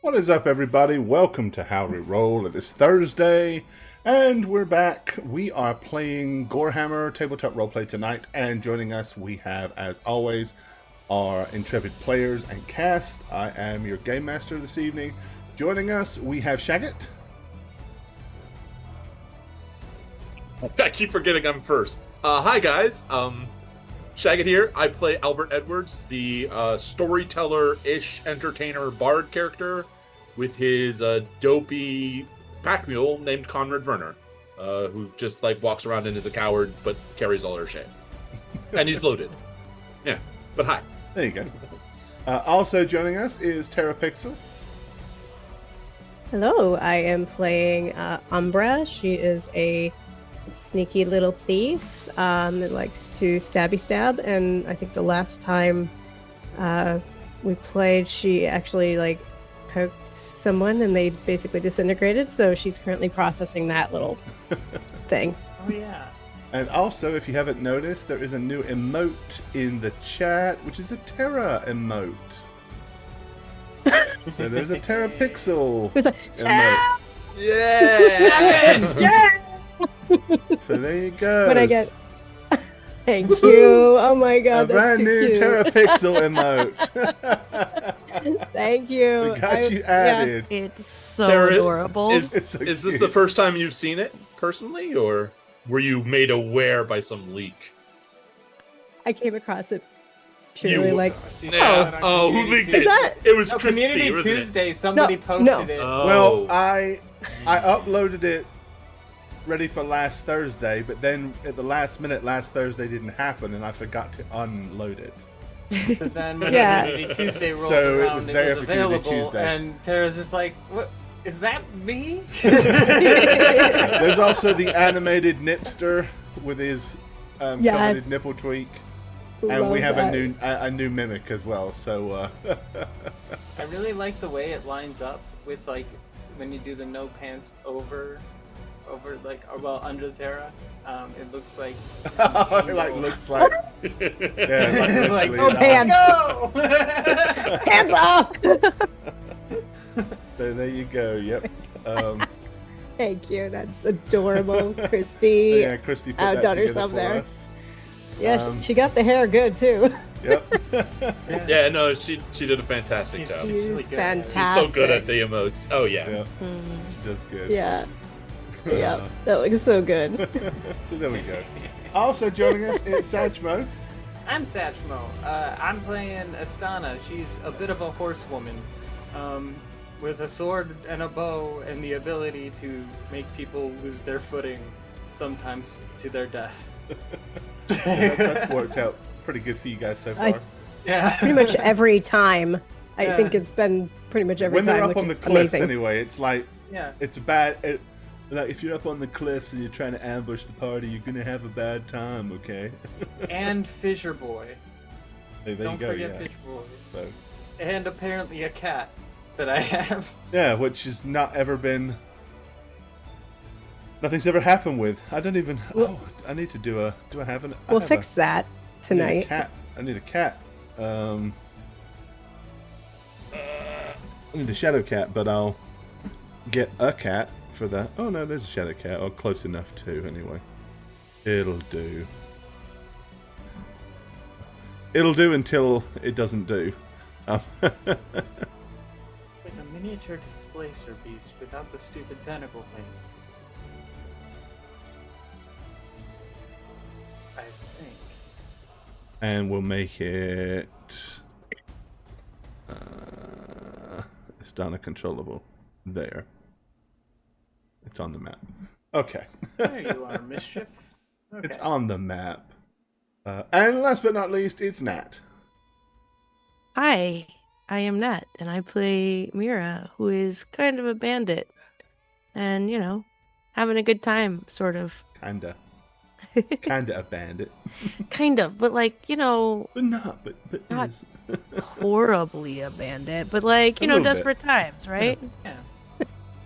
What is up, everybody? Welcome to How We Roll. It is Thursday, and we're back. We are playing Gorehammer Tabletop Roleplay tonight, and joining us we have, as always, our intrepid players and cast. I am your Game Master this evening. Joining us, we have Shagget. I keep forgetting I'm first. Hi, guys. Shagget here. I play Albert Edwards, the storyteller-ish entertainer bard character with his dopey pack mule named Conrad Werner, who just walks around and is a coward but carries all her shit. And he's loaded. Yeah, but hi. There you go. Also joining us is Tara Pixel. Hello, I am playing Umbra. She is a sneaky little thief that likes to stabby stab, and I think the last time we played, she actually poked someone and they basically disintegrated, so she's currently processing that little thing. Oh yeah. And also, if you haven't noticed, there is a new emote in the chat, which is a Terra emote. So there's a Terra Pixel It's like, emote. Yeah! yeah! So there you go. When I get... Thank you. Oh my god, a that's brand too new cute. Terra Pixel emote. Thank you. We got you added. It's so Sarah, adorable. It's so Is this cute. the first time you've seen it personally, or were you made aware by some leak? I came across it purely You- like... Yeah. Oh, who leaked it? Is that- It was No, Christy, Community wasn't it? Tuesday, somebody No, posted no. it. Oh. Well, I uploaded it ready for last Thursday, but then at the last minute, last Thursday didn't happen, and I forgot to unload it. But then when Yeah. Community Tuesday rolled So it around, was it there was for Community available, Tuesday. and Tara's just like, "What? Is that me?" There's also the animated Nipster with his Yes. coveted nipple tweak, and we Love have that. a new mimic as well. So I really like the way it lines up with when you do the no pants over under Tara. It looks like it looks like yeah, Like, literally. Oh, pants. Go! Hands off! So there you go. Yep. Thank you. That's adorable, Christy. Yeah, Christy put Outdone that together herself for there. us. Yeah, she got the hair good too. Yep. Yeah, no, she did a fantastic She's- job. she's really She's good at it. She's fantastic. So good at the emotes. Oh yeah. Yeah, Mm. she does good. Yeah. Yeah, that looks so good. So there we go. Also joining us is Satchmo. I'm Satchmo. I'm playing Astana. She's a bit of a horsewoman, with a sword and a bow and the ability to make people lose their footing, sometimes to their death. That's worked out pretty good for you guys so far. Yeah. Pretty much every time. I Yeah. think it's been pretty much every When time, they're up which on is the cliffs amazing. anyway, it's like Yeah. it's bad. Like if you're up on the cliffs and you're trying to ambush the party, you're gonna have a bad time. Okay. And Fisher Boy. Hey, there Don't you go. forget Yeah. Fisher Boy. So And apparently a cat that I have. yeah, which has not ever been. Nothing's ever happened with. I don't even. Well- I need to do a. Do I have an? I We'll have fix that I need a tonight. cat. I need a cat. I need a shadow cat, but I'll get a cat for that. Oh no, there's a shadow cat. Or close enough too, anyway. It'll do. It'll do until it doesn't do. It's like a miniature displacer beast without the stupid tentacle things. I think. And we'll make it. It's done controllable. There. It's on the map. Okay. There you are, Mischief. Okay. It's on the map. And last but not least, it's Nat. Hi, I am Nat, and I play Mira, who is kind of a bandit. And, having a good time, sort of. Kinda. Kinda a bandit. Kind of, but But not, but Not- is. horribly a bandit. But A little bit. desperate times, right? Yeah.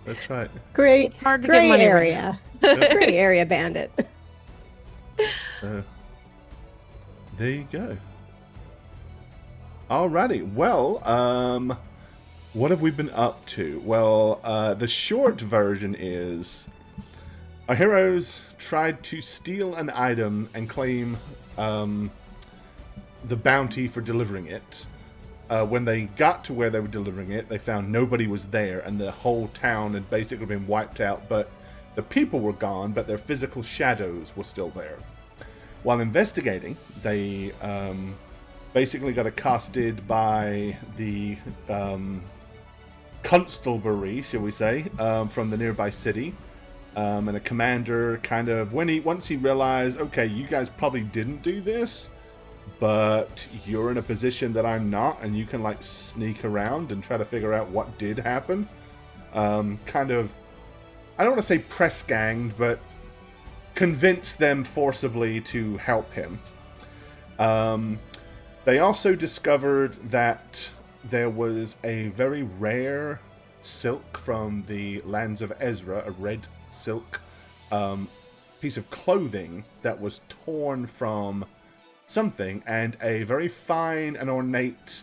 That's right. Great, It's hard to get gray money right area. Gray area bandit. There you go. Alrighty. Well, What have we been up to? Well, the short version is our heroes tried to steal an item and claim the bounty for delivering it. When they got to where they were delivering it, they found nobody was there, and the whole town had basically been wiped out, but the people were gone, but their physical shadows were still there. While investigating, they basically got accosted by the constabulary, shall we say, from the nearby city. And a commander kind of, once he realized, okay, you guys probably didn't do this, but you're in a position that I'm not, and you can like sneak around and try to figure out what did happen. Kind of, I don't want to say press ganged, but convinced them forcibly to help him. They also discovered that there was a very rare silk from the lands of Ezra, a red silk piece of clothing that was torn from something, and a very fine and ornate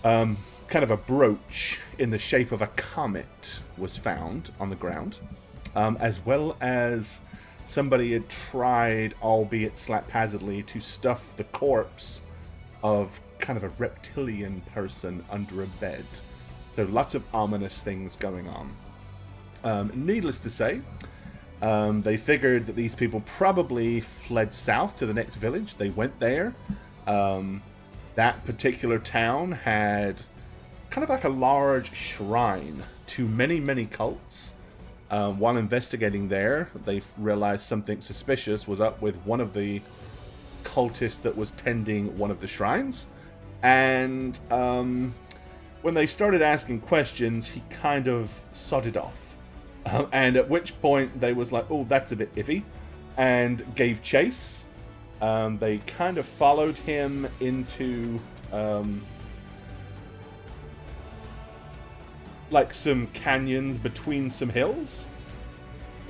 kind of a brooch in the shape of a comet was found on the ground, as well as somebody had tried, albeit haphazardly, to stuff the corpse of kind of a reptilian person under a bed. So lots of ominous things going on. Needless to say, they figured that these people probably fled south to the next village. They went there. That particular town had kind of like a large shrine to many, many cults. While investigating there, they realized something suspicious was up with one of the cultists that was tending one of the shrines. And when they started asking questions, he kind of sodded off. And at which point they was like, oh, that's a bit iffy, and gave chase. They kind of followed him into like some canyons between some hills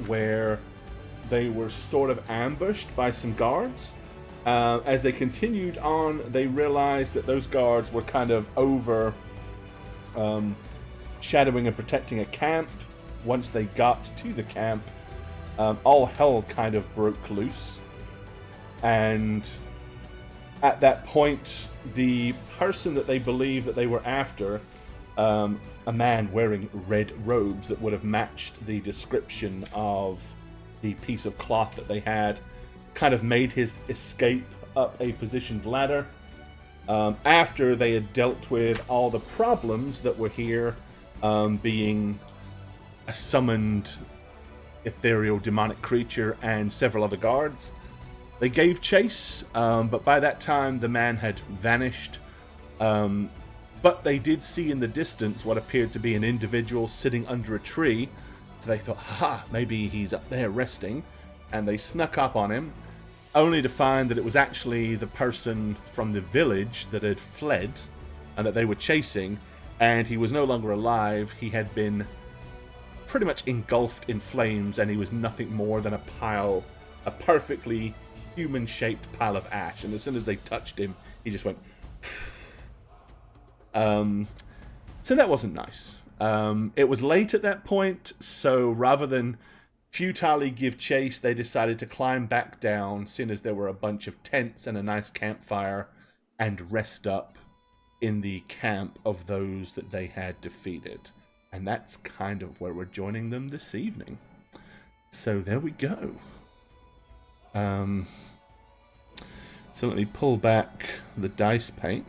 where they were sort of ambushed by some guards. As they continued on, they realized that those guards were kind of over shadowing and protecting a camp. Once they got to the camp, all hell kind of broke loose. And at that point, the person that they believed that they were after, a man wearing red robes that would have matched the description of the piece of cloth that they had, kind of made his escape up a positioned ladder. After they had dealt with all the problems that were here, being a summoned ethereal demonic creature and several other guards, they gave chase, but by that time the man had vanished. But they did see in the distance what appeared to be an individual sitting under a tree, so they thought, haha, maybe he's up there resting, and they snuck up on him, only to find that it was actually the person from the village that had fled and that they were chasing, and he was no longer alive. He had been pretty much engulfed in flames, and he was nothing more than a perfectly human-shaped pile of ash, and as soon as they touched him, he just went so that wasn't nice. It was late at that point, so rather than futilely give chase, they decided to climb back down, seeing as there were a bunch of tents and a nice campfire, and rest up in the camp of those that they had defeated. And that's kind of where we're joining them this evening. So there we go. So let me pull back the dice paint.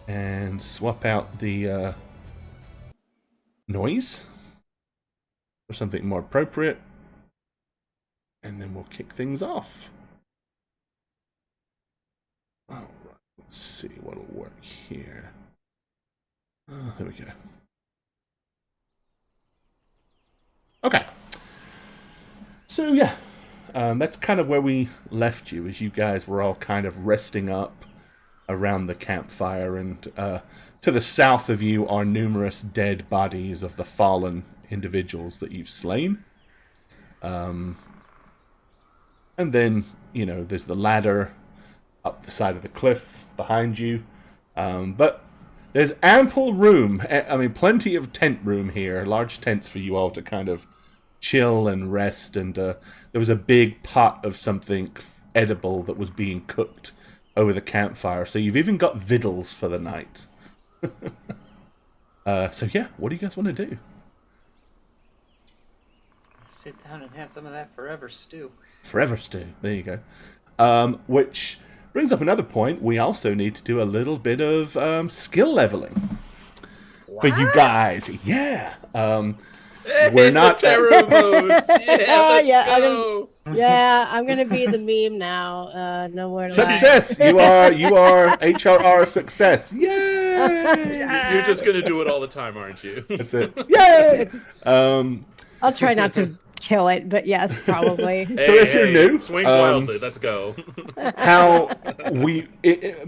And swap out the noise for something more appropriate. And then we'll kick things off. Alright, let's see what'll work here. There we go. Okay. So yeah, that's kind of where we left you, as you guys were all kind of resting up around the campfire, and to the south of you are numerous dead bodies of the fallen individuals that you've slain. And then, you know, there's the ladder up the side of the cliff behind you. But there's ample room. I mean, plenty of tent room here. Large tents for you all to kind of chill and rest. And there was a big pot of something edible that was being cooked over the campfire. So you've even got victuals for the night. So yeah, what do you guys want to do? Sit down and have some of that forever stew. Forever stew. There you go. Which brings up another point. We also need to do a little bit of skill leveling for you guys. Yeah. We're not tarot modes. Yeah, let's go. I'm gonna be the meme now. No more success. You are HRR success. Yay! You're just gonna do it all the time, aren't you? That's it. Yay! I'll try not to kill it, but yes, probably. So if you're new, swings wildly. Let's go.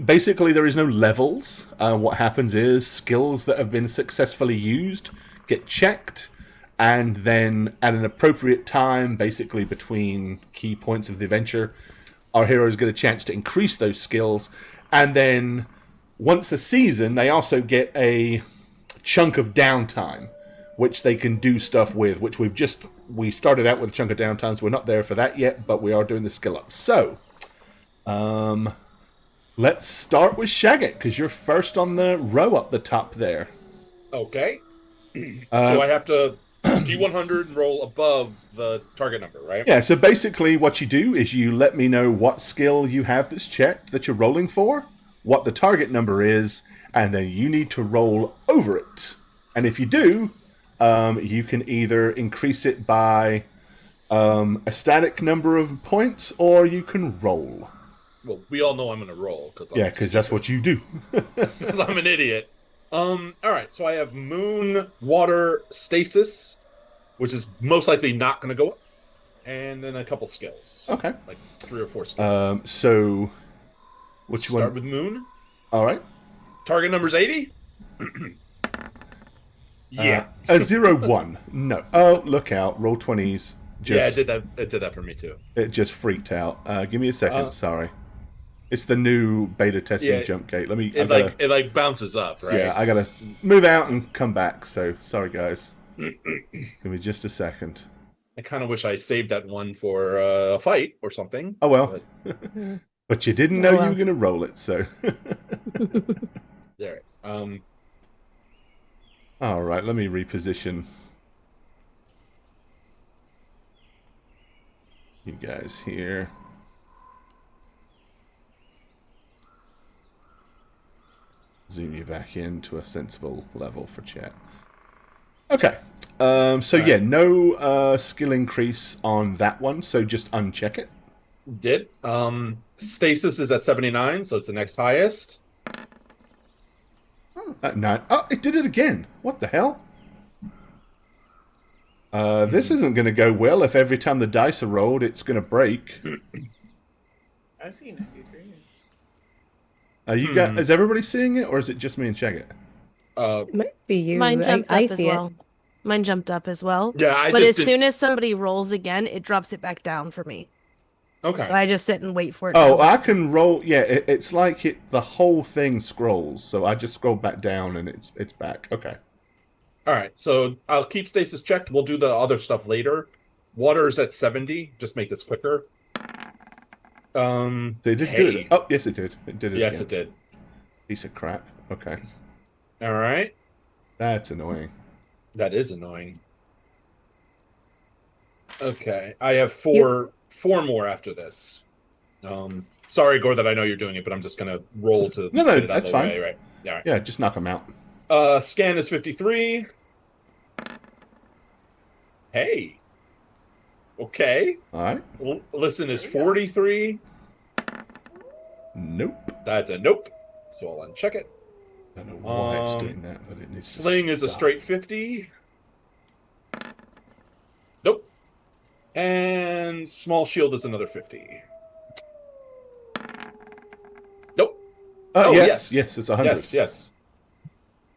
Basically there is no levels. What happens is skills that have been successfully used get checked, and then at an appropriate time, basically between key points of the adventure, our heroes get a chance to increase those skills, and then once a season, they also get a chunk of downtime, which they can do stuff with, which we started out with a chunk of downtime, so we're not there for that yet, but we are doing the skill up. So, let's start with Shagget, because you're first on the row up the top there. Okay. So I have to D100 and roll above the target number, right? Yeah, so basically what you do is you let me know what skill you have that's checked that you're rolling for, what the target number is, and then you need to roll over it. And if you do, you can either increase it by a static number of points, or you can roll. Well, we all know I'm going to roll. Because that's what you do. Because I'm an idiot. Alright, so I have Moon, Water, Stasis, which is most likely not going to go up, and then a couple skills. Okay. Like 3 or 4 skills. So, which one? Start with Moon. Alright. Target number's 80? Yeah. 0-1. No. Oh, look out. Roll 20s. Yeah, it did that for me too. It just freaked out. Give me a second. Sorry. It's the new beta testing jump gate. Let me. It bounces up, right? Yeah, I gotta move out and come back. So sorry, guys. Give me just a second. I kind of wish I saved that one for a fight or something. Oh well. But you didn't know you were gonna roll it, so. There. All right. Let me reposition you guys here. Zoom you back into a sensible level for chat. Okay. So yeah, no skill increase on that one, so just uncheck it. Did. Stasis is at 79, so it's the next highest. At 9. Oh, it did it again. What the hell? This isn't going to go well if every time the dice are rolled, it's going to break. I see 93. You got? Is everybody seeing it, or is it just me and Shagget? It might be you. Mine jumped up I as see well. Mine jumped up as well. Yeah, but as soon as somebody rolls again, it drops it back down for me. Okay. So I just sit and wait for it. Oh, I can roll. Yeah, it's like the whole thing scrolls. So I just scroll back down and it's back. Okay. All right. So I'll keep stasis checked. We'll do the other stuff later. Water is at 70. Just make this quicker. They did do it. Oh, yes, it did. It did it. Yes, again. it did. Piece of crap. Okay. All right. That's annoying. That is annoying. Okay, I have four more after this. Sorry, Gore, that I know you're doing it, but I'm just gonna roll to no, get it out that's of the fine. way, right? Yeah, right. Yeah, just knock them out. Scan is 53. Hey. Okay. All right. Listen is 43. Nope. That's a nope. So I'll uncheck it. I don't know why it's doing that, but it needs Sling to is a stop. straight 50. Nope. And small shield is another 50. Nope. Oh, yes. Yes, it's 100. Yes.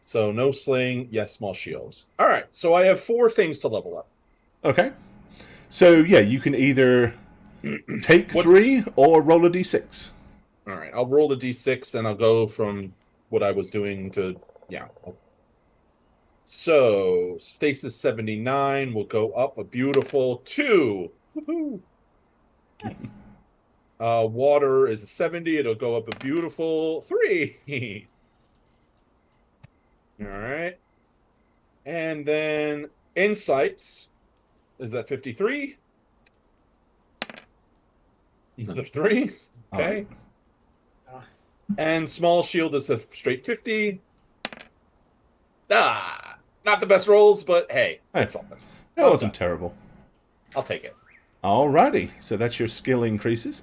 So no sling, yes, small shields. All right, so I have 4 things to level up. Okay. So, yeah, you can either take 3 or roll a d6. All right, I'll roll the d6 and I'll go from what I was doing to, yeah. So, stasis 79 will go up a beautiful 2. Woohoo! Nice. Water is a 70. It'll go up a beautiful 3. All right. And then insights is at 53. Another 3. Okay. And small shield is a straight 50. Not the best rolls, but hey, it's something. That wasn't terrible. I'll take it. Alrighty, so that's your skill increases.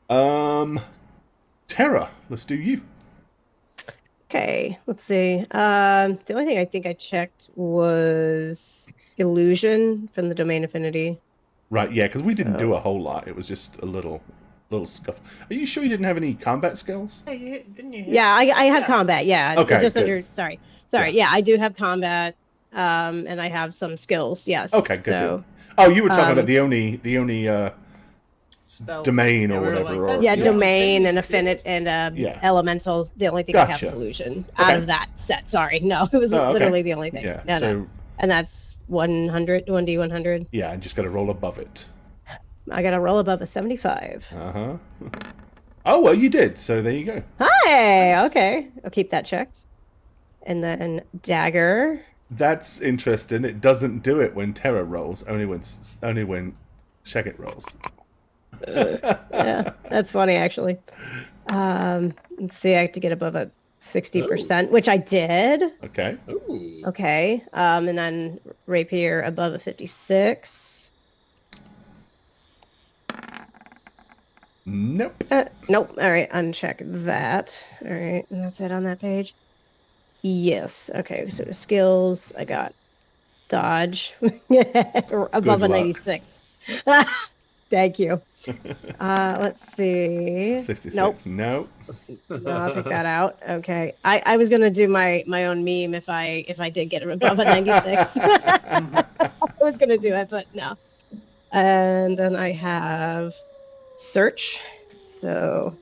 Terra, let's do you. Okay, let's see. The only thing I think I checked was illusion from the domain affinity. Right, yeah, because we didn't do a whole lot. It was just a little scuff. Are you sure you didn't have any combat skills? Hey, didn't you? Yeah, I have combat. Yeah, Okay, it's just good. under. Sorry. Yeah, I do have combat. And I have some skills. Yes. Okay, good. So, Good. Oh, you were talking about the only Spell. domain or Yeah, we were whatever. like, or, yeah, Yeah. domain and affinity and Yeah. elemental. The only thing I have Gotcha. solution Okay. out of that set. Sorry, no, it was Oh, okay. literally the only thing. Yeah, No, so no. And that's 100, 1d100. yeah, and just got to roll above it. I got to roll above a 75. Uh-huh. Oh, well, you did. So there you go. Hi. Nice. Okay, I'll keep that checked. And then dagger. That's interesting. It doesn't do it when Terra rolls, only when Shagget rolls. Yeah, that's funny actually. Let's see, I have to get above a 60%, which I did. Okay. Ooh. Okay. And then rapier above a 56. Nope. Nope. All right, uncheck that. All right, and that's it on that page. Yes. Okay. So the skills, I got dodge above a luck. 96. Thank you. Let's see. 66. Nope. No. No, I'll take that out. Okay. I was gonna do my own meme if I did get above a 96. I was gonna do it, but no. And then I have search. So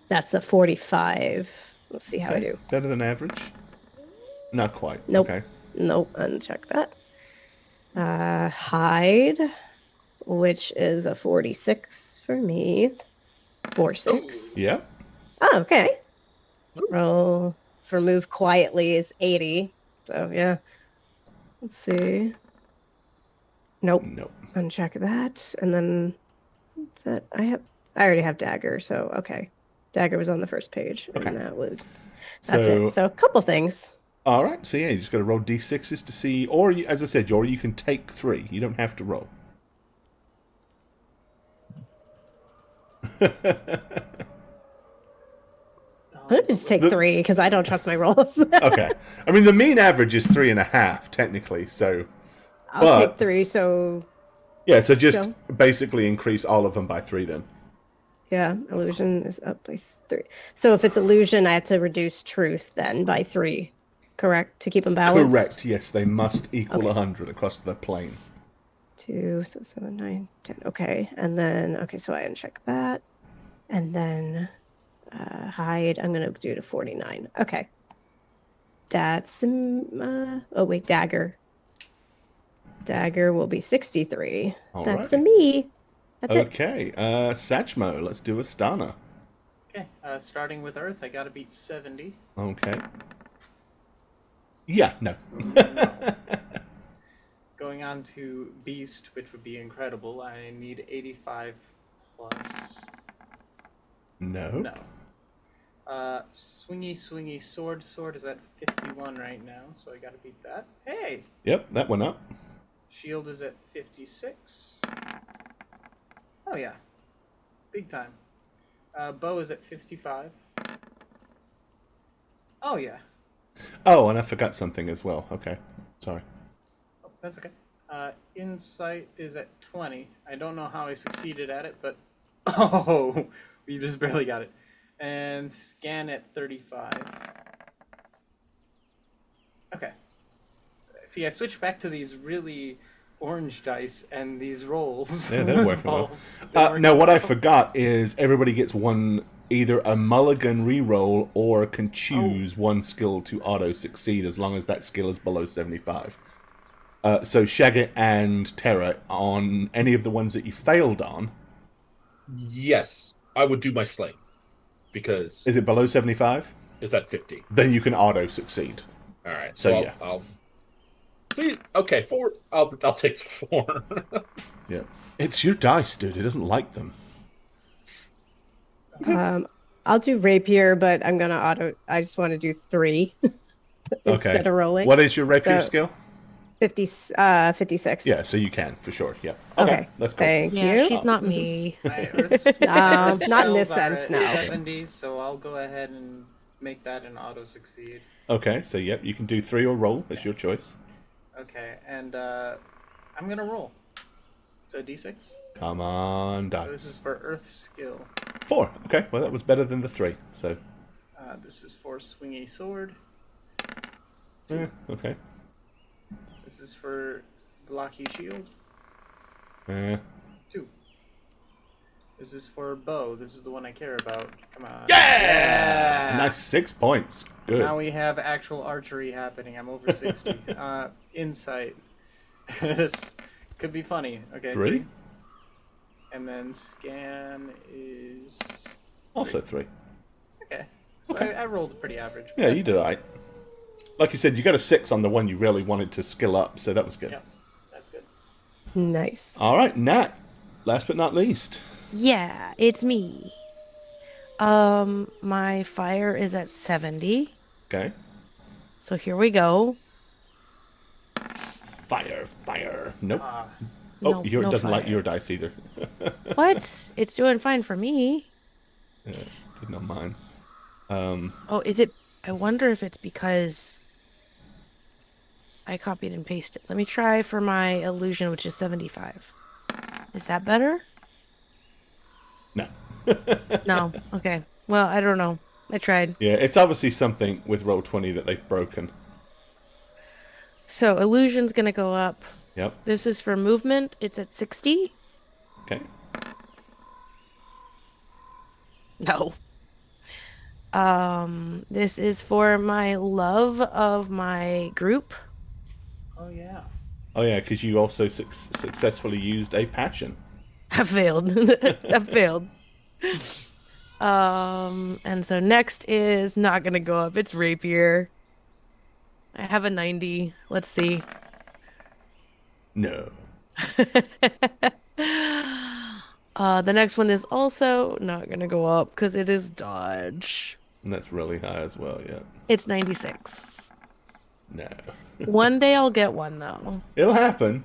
that's a 45. Let's see how I do. Better than average? Not quite. Nope. Okay. Nope, uncheck that. Hide, which is a 46 for me. 46. Yep. Oh, okay. Roll for move quietly is 80. So yeah. Let's see. Nope. Nope. Uncheck that. And then what's that? I already have dagger, so okay. Dagger was on the first page. Okay. And that's So, it. So a couple things. all right. So yeah, you just got to roll d6s to see, or as I said, or you can take 3. You don't have to roll. I'm gonna just take 3 because I don't trust my rolls. Okay. I mean, the mean average is 3.5 technically. So I'll take 3, so yeah. So just Go. basically increase all of them by 3 then. yeah, illusion is up by 3. So if it's illusion, I have to reduce truth then by 3, correct? To keep them balanced? Correct. Yes, they must equal Okay. 100 across the plane. 2, so 7, 9, 10. Okay, and then, okay, so I uncheck that. And then hide, I'm going to do to 49. Okay. That's, oh wait, dagger. Dagger will be 63. That's a Alrighty. me. That's it. Okay. Satchmo, let's do Astana. Okay, starting with Earth, I gotta beat 70. Okay. Yeah, no. Going on to Beast, which would be incredible, I need 85 plus. No. No. Swingy sword is at 51 right now, so I gotta beat that. Hey! Yep, that went up. Shield is at 56. Oh yeah. Big time. Bow is at 55. Oh yeah. Oh, and I forgot something as well. Okay. Sorry. Oh, that's okay. Insight is at 20. I don't know how I succeeded at it, but oh, we just barely got it. And scan at 35. Okay. See, I switched back to these really orange dice and these rolls. Yeah, they're working well. They're working Now, what I well. forgot is everybody gets one either a mulligan reroll or can choose one skill to auto succeed as long as that skill is below 75. So Shaggy and Terra, on any of the ones that you failed on, Yes, I would do my slaying because is it below 75? it's at 50. Then you can auto succeed. All right. So, well, yeah. I'll see. Okay, 4. I'll take the 4. Yeah. It's your dice, dude. It doesn't like them. I'll do rapier, but I'm gonna auto. I just want to do 3 instead of rolling. What is your rapier So- skill? 56. Yeah, so you can, for sure. Yeah. Okay. That's cool. Thank Yeah, you. she's not me. My Earth Not in spells this are sense, at no. 70, so I'll go ahead and make that an auto succeed. Okay, so yep, you can do 3 or roll. That's your choice. Okay, and I'm gonna roll. It's a d6. Come on, So this dice. is for Earth skill. 4. Okay, well, that was better than the 3. So, This is for swingy sword. okay. This is for blocky shield. 2. 2. This is for bow. This is the one I care about. Come on. Yeah! Nice 6 points. Good. Now we have actual archery happening. I'm over 60. Insight. This could be funny. Okay. 3. And then scan is Also 3. okay. So Okay. I rolled pretty average. Yeah, That's you did alright. Like you said, you got a 6 on the one you really wanted to skill up, so that was good. Yep, that's good. Nice. Alright, Nat. Last but not least. Yeah, it's me. My fire is at 70. Okay. So here we go. Fire. Nope. No, It no doesn't like fire. your dice either. What? It's doing fine for me. Yeah, didn't know mine. Oh, is it? I wonder if it's because I copied and pasted. Let me try for my illusion, which is 75. Is that better? No. No. Okay. Well, I don't know. I tried. Yeah, it's obviously something with Roll20 that they've broken. So illusion's gonna go up. Yep. This is for movement. It's at 60. Okay. No. This is for my love of my group. Oh yeah. Oh yeah, because you also successfully used a passion. I failed. I failed. And so next is not gonna go up. It's rapier. I have a 90. Let's see. No. The next one is also not gonna go up because it is dodge. And that's really high as well, yeah. It's 96. No. One day I'll get one though. It'll happen.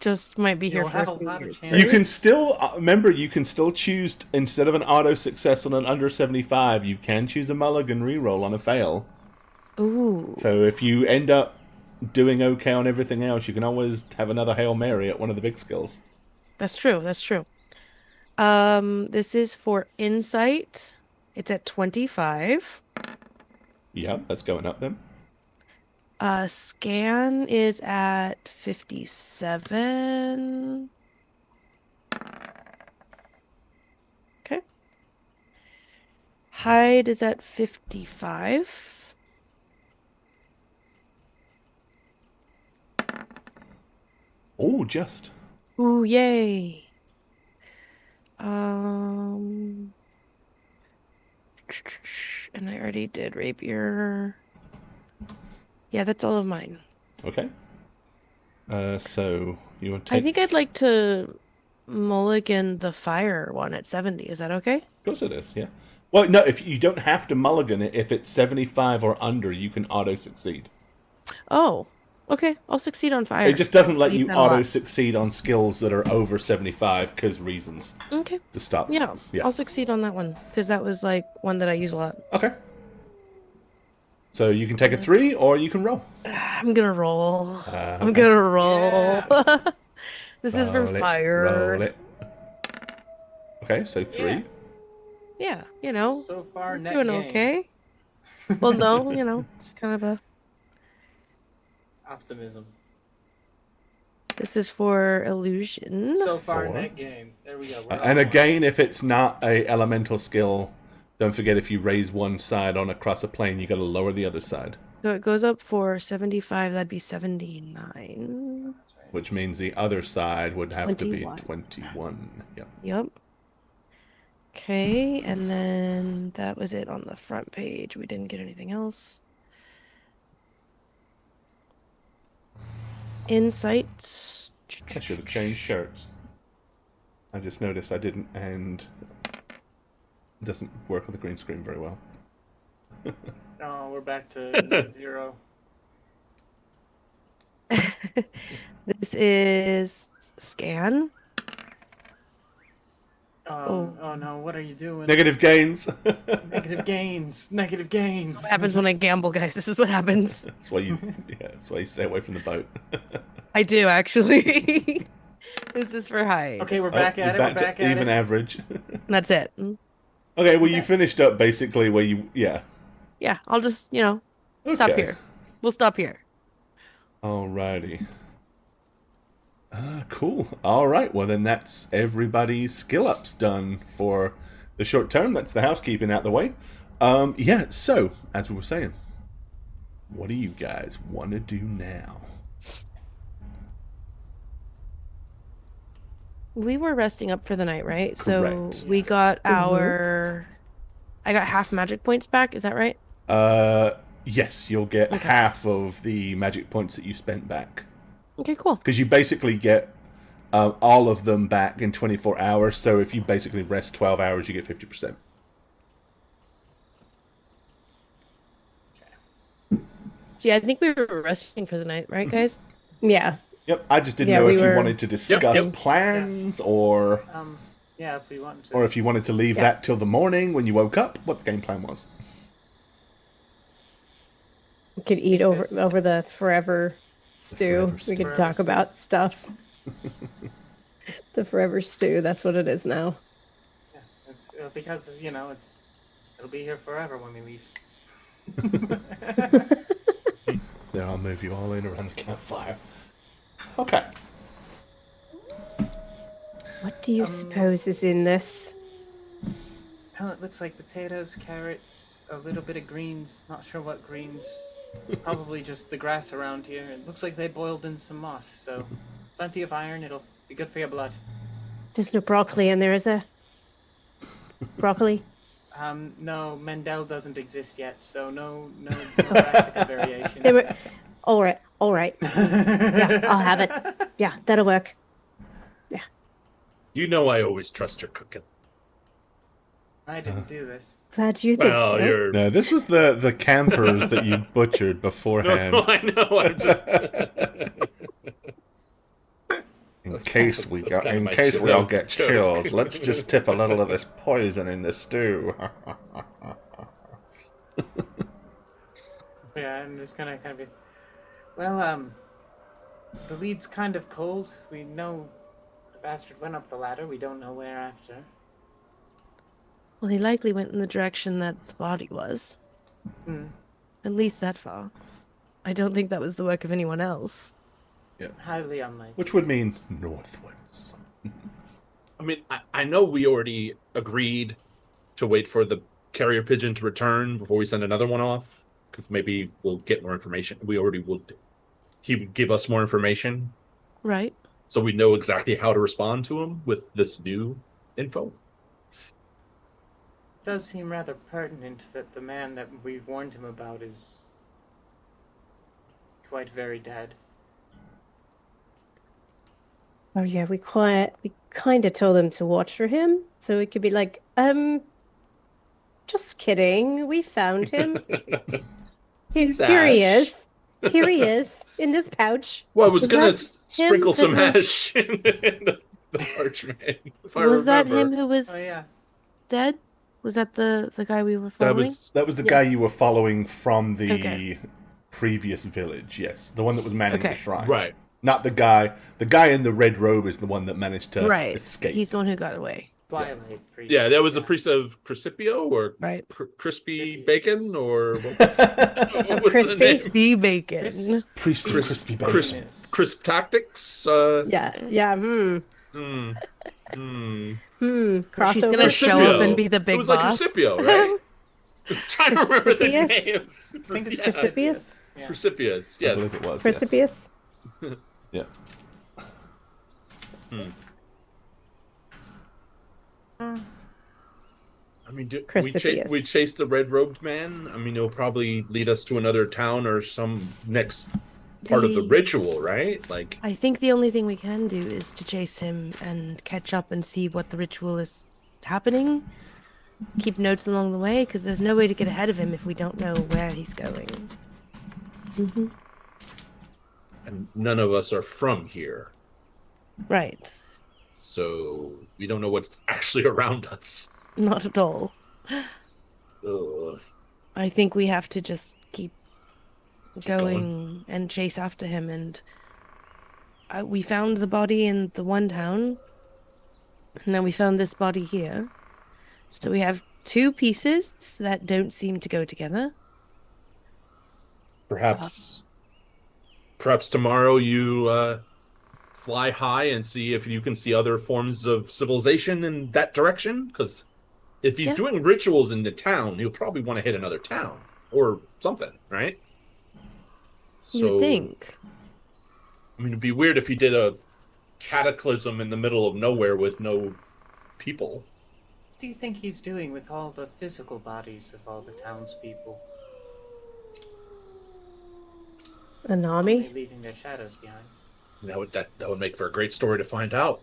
Just might be here You'll for have a a few lot of years. chances. You can still, remember, you can still choose, instead of an auto success on an under 75, you can choose a mulligan reroll on a fail. Ooh. So if you end up doing okay on everything else, you can always have another Hail Mary at one of the big skills. That's true. That's true. This is for insight. It's at 25. Yeah, that's going up then. Scan is at 57. Okay. Hide is at 55. Oh, just. Ooh, yay. And I already did rapier. Yeah, that's all of mine. Okay. So you want to take... I think I'd like to mulligan the fire one at 70. Is that okay? Of course it is, yeah. Well, no, if you don't have to mulligan it. If it's 75 or under, you can auto-succeed. Oh, okay. I'll succeed on fire. It just doesn't let Leave you that a lot. auto-succeed on skills that are over 75 because reasons. Okay. To stop. Yeah, Yeah. I'll succeed on that one because that was like one that I use a lot. Okay. So you can take a 3 or you can roll. I'm gonna roll. Okay. I'm gonna roll. Yeah. This is for Roll it, fire. roll it. Okay, so 3. Yeah. Yeah, you know, So far, net doing gain. okay. Well, no, you know, just kind of a. Optimism. This is for illusion. So far, 4. net gain. There we go. And again, if it's not a elemental skill, don't forget if you raise one side on across a plane, you got to lower the other side. So it goes up for 75. That'd be 79. That's right. Which means the other side would have 21. to be 21. Yep. Yep. Okay, and then that was it on the front page. We didn't get anything else. Insight. I should have changed shirts. I just noticed I didn't, and it doesn't work on the green screen very well. Oh, we're back to net 0. This is scan. Oh no, what are you doing? Negative gains. Negative gains. Negative gains. What happens when I gamble, guys? This is what happens. That's why you stay away from the boat. I do, actually. This is for high. Okay, we're back you're at it. We're back back to at even it. average. That's it. Okay, well, you finished up basically where you, yeah. Yeah, I'll just, stop Okay. here. We'll stop here. Alrighty. Cool. All right. Well, then that's everybody's skill ups done for the short term. That's the housekeeping out the way. Yeah. So, as we were saying, what do you guys want to do now? We were resting up for the night, right? So Correct. we got I got half magic points back. Is that right? Yes, you'll get half of the magic points that you spent back. Okay, cool. Because you basically get all of them back in 24 hours. So if you basically rest 12 hours, you get 50%. Yeah, I think we were resting for the night, right, guys? Yeah. Yep. I just didn't Yeah, know we if you were- wanted to discuss plans or Yeah, if we want to. or if you wanted to leave that till the morning when you woke up, what the game plan was. We could eat Because- over the forever stew. forever We stew. could Forever talk stew. about stuff. The forever stew. That's what it is now. Yeah, it's because it'll be here forever when we leave. Then I'll move you all in around the campfire. Okay. What do you suppose is in this? Oh, it looks like potatoes, carrots, a little bit of greens. Not sure what greens. Probably just the grass around here. It looks like they boiled in some moss, so plenty of iron. It'll be good for your blood. There's no broccoli in there, is there? Broccoli? No, Mendel doesn't exist yet, so no brassica variations. They were... All right. Yeah, I'll have it. Yeah, that'll work. You know I always trust your cooking. I didn't do this. Glad you think Well, so. you're... No, this was the campers that you butchered beforehand. No, I know. I'm just... In case we that's kinda in my case joke. we all That was a get joke. killed, let's just tip a little of this poison in the stew. Yeah, I'm just gonna kind of be. Well, the lead's kind of cold. We know the bastard went up the ladder. We don't know where after. Well, he likely went in the direction that the body was. Hmm. At least that far. I don't think that was the work of anyone else. Highly unlikely. Which would mean northwards. I mean, I know we already agreed to wait for the carrier pigeon to return before we send another one off, because maybe we'll get more information. We already would. He would give us more information, Right. so we know exactly how to respond to him with this new info. It does seem rather pertinent that the man that we warned him about is quite very dead. Oh yeah, we kind of told them to watch for him, so it could be like, just kidding. We found him. Here he is. Here he is in this pouch. Well, I was Was gonna that sprinkle him some that was- hash in the parchment. If I Was that remember. him who was Oh yeah. dead? Was that the guy we were That following? was The guy you were following from the Okay. previous village, yes. The one that was manning the Okay. shrine. right. Not the guy. The guy in the red robe is the one that managed to right. escape. He's the one who got away. Twilight priest. Yeah, that was a priest of Crucipio or Right. Crispy Crispius. Bacon or what was, what was Crispy? the name? Crispy bacon. Priest of Crispy Bacon. Crisp Tactics. Yeah, yeah. Hmm. Crossover. She's gonna show up and Crucipio. be the It big was like boss. Crucipio, right? I'm trying to remember the Crucipius? names. I think it's Yeah. Crucipius? Yeah. Crucipius, I believe yes. it was. Chrysipius? Yes. Yeah. I mean, Crucipius. we chase the red-robed man. I mean, it'll probably lead us to another town or some next part of the ritual, right? Like, I think the only thing we can do is to chase him and catch up and see what the ritual is happening. Keep notes along the way, because there's no way to get ahead of him if we don't know where he's going. Mm-hmm. and none of us are from here, Right. so we don't know what's actually around us. Not at all. Ugh. I think we have to just keep going. going and chase after him. And we found the body in the one town, and then we found this body here. So we have two pieces that don't seem to go together. Perhaps tomorrow you fly high and see if you can see other forms of civilization in that direction. Because if he's Yeah. doing rituals in the town, he'll probably want to hit another town or something, right? You would think. I mean, it'd be weird if he did a cataclysm in the middle of nowhere with no people. What do you think he's doing with all the physical bodies of all the townspeople? An Only army? leaving their shadows behind. That would make for a great story to find out.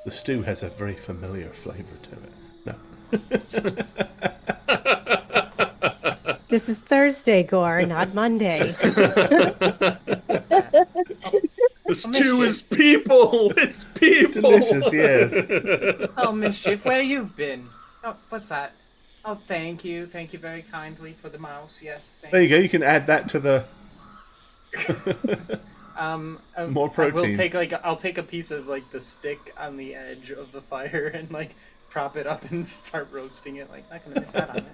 The stew has a very familiar flavor to it. No. This is Thursday, Gore, not Monday. This stew is people. It's people. Delicious, yes. Oh, Mischief, where you've been? Oh, what's that? Oh, thank you. Thank you very kindly for the mouse. Yes, thank There you go. You can add that to the. More protein. I'll take a piece of like the stick on the edge of the fire and like prop it up and start roasting it. Like, not gonna miss out on it.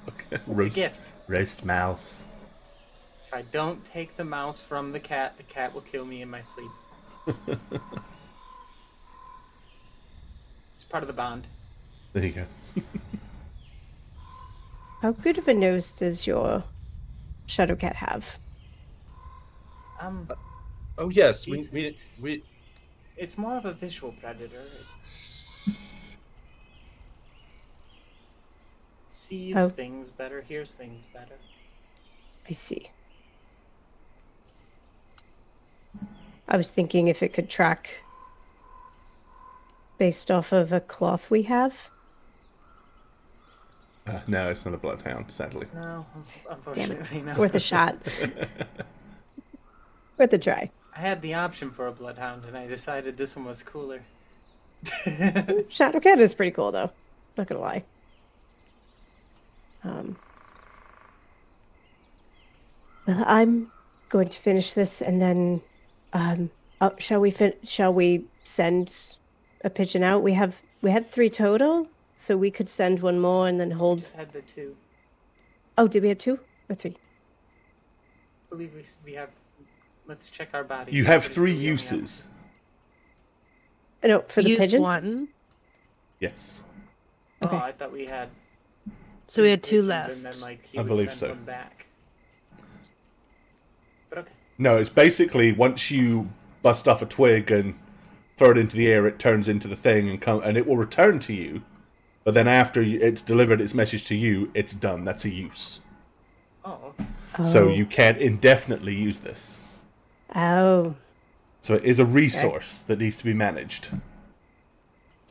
Okay. It's a gift. Roast mouse. If I don't take the mouse from the cat will kill me in my sleep. It's part of the bond. There you go. How good of a nose does your shadow cat have? Oh yes, we It's more of a visual predator. It sees Oh. things better, hears things better. I see. I was thinking if it could track based off of a cloth we have. No, it's not a bloodhound, sadly. No, unfortunately, no. Worth a shot. Worth a try. I had the option for a bloodhound, and I decided this one was cooler. Shadow cat is pretty cool, though. Not gonna lie. Well, I'm going to finish this, and then, shall we send a pigeon out? We had 3 total, so we could send one more and then I hold. just had the 2. Oh, did we have 2 or 3? I believe we have. Let's check our bodies. You have Pretty 3 sure we only have- uses. No, for the Use pigeon. one, Yes. Oh, Okay. I thought we had. so we had 2 pigeons left. And then, like, he I would believe send so. one back. But okay. No, it's basically once you bust off a twig and throw it into the air, it turns into the thing and it will return to you. But then after it's delivered its message to you, it's done. That's a use. Oh, okay. So Oh. you can't indefinitely use this. Oh, So it is a resource that needs to be managed.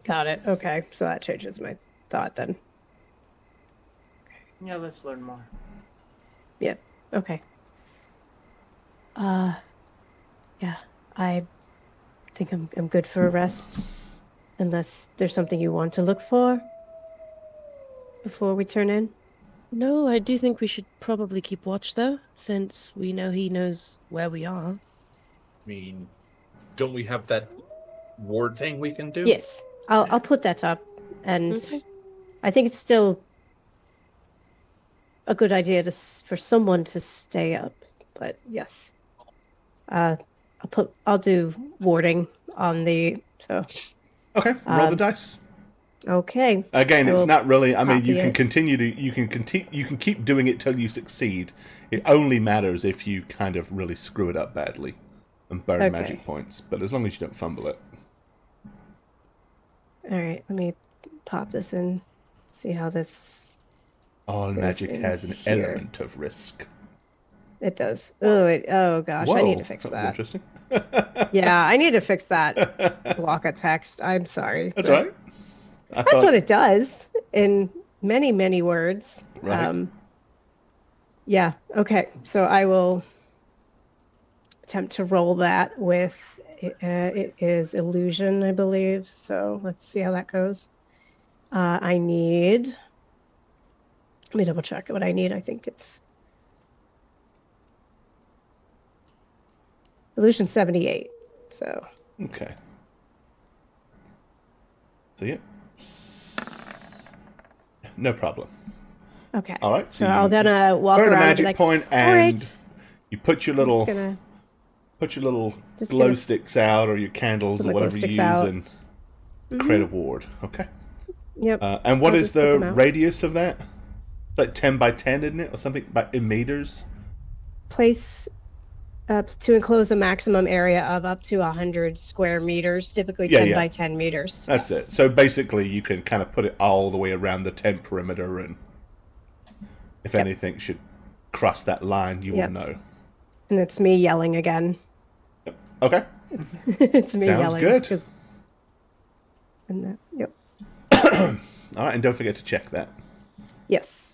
got it. Okay, so that changes my thought then. Yeah, let's learn more. Yeah. Okay. Yeah. I think I'm good for a rest, unless there's something you want to look for before we turn in. No, I do think we should probably keep watch, though, since we know he knows where we are. I mean, don't we have that ward thing we can do? Yes, I'll put that up, and Okay. I think it's still a good idea for someone to stay up. But yes, I'll do warding on the so. Okay, roll the dice. Okay. Again, I it's will not really. I mean, copy you can it. continue to you can keep doing it till you succeed. It only matters if you kind of really screw it up badly and burn Okay. magic points. But as long as you don't fumble it. All right, let me pop this in. See how this. All Goes magic in has an here. element of risk. It does. Oh gosh, I need to fix that was that. interesting. Yeah, I need to fix that block of text. I'm sorry. That's but all right. That's what it does in many, many words. Right. Yeah. Okay. So I will attempt to roll that with it is illusion, I believe. So let's see how that goes. I need. Let me double check what I need. I think it's illusion 78. So Okay. So yeah. No problem. okay. All right. So I'm gonna walk burn a around and magic be like, point all and right. you put your I'm just little gonna just glow gonna sticks out or your candles put or my glow whatever you sticks use out. and create a ward. Okay. Yep. And what I'll is just put the them out. radius of that? Like 10 by 10, isn't it? Or something in meters? Place to enclose a maximum area of up to 100 square meters, typically 10 by 10 meters. That's it. So basically you can kind of put it all the way around the tent perimeter, and if anything should cross that line, you will know. And it's me yelling again. Okay. It's me Sounds yelling. good. And that, yep. All right, and don't forget to check that. Yes.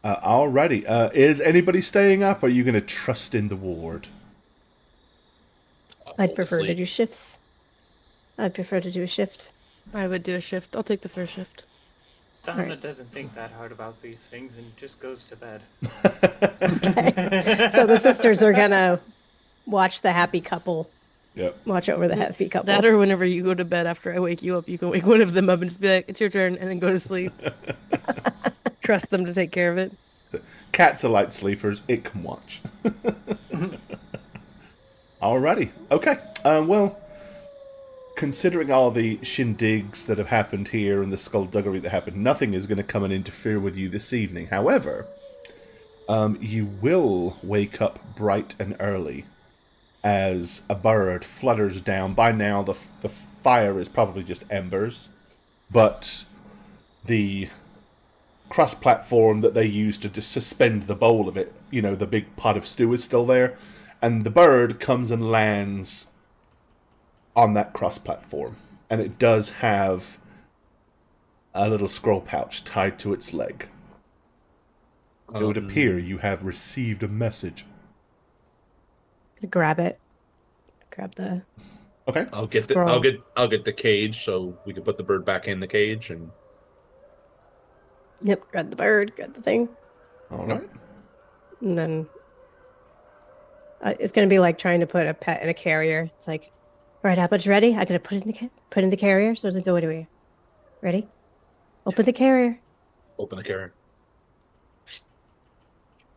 Alrighty. Is anybody staying up, or are you going to trust in the ward? I'd prefer to Sleep. do shifts. I'd prefer to do a shift. I would do a shift. I'll take the first shift. Donna Alright. doesn't think that hard about these things and just goes to bed. So the sisters are gonna watch the happy couple. Yep. Watch over the happy couple. That or whenever you go to bed after I wake you up, you can wake one of them up and just be like, it's your turn, and then go to sleep. Trust them to take care of it. Cats are light sleepers. It can watch. Alrighty. Okay. Well, considering all the shindigs that have happened here and the skullduggery that happened, nothing is going to come and interfere with you this evening. However, you will wake up bright and early as a bird flutters down. By now, the fire is probably just embers, but the cross-platform that they used to just suspend the bowl of it, you know, the big pot of stew is still there, and the bird comes and lands on that cross-platform, and it does have a little scroll pouch tied to its leg. It would appear you have received a message. Grab it. Grab the. Okay. I'll get Scroll. I'll get the cage so we can put the bird back in the cage and Yep. Grab the bird. Grab the thing. All right. And then it's gonna be like trying to put a pet in a carrier. It's like, all right, Apple's ready. I gotta put in the carrier so it doesn't go anywhere. Ready? Open the carrier. open the carrier.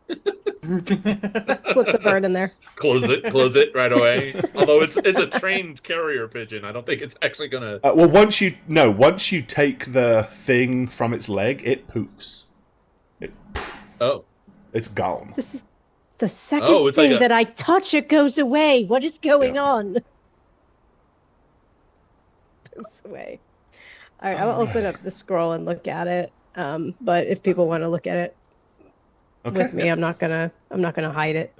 Flip the bird in there. Close it right away. Although it's a trained carrier pigeon, I don't think it's actually gonna. Well, once you take the thing from its leg, it poofs. Oh, It's gone. This is the second Oh, it's thing like a- that I touch, it goes away. What is going on? Goes away. All right, I'll open up the scroll and look at it. But if people want to look at it Okay. with me, I'm not gonna hide it.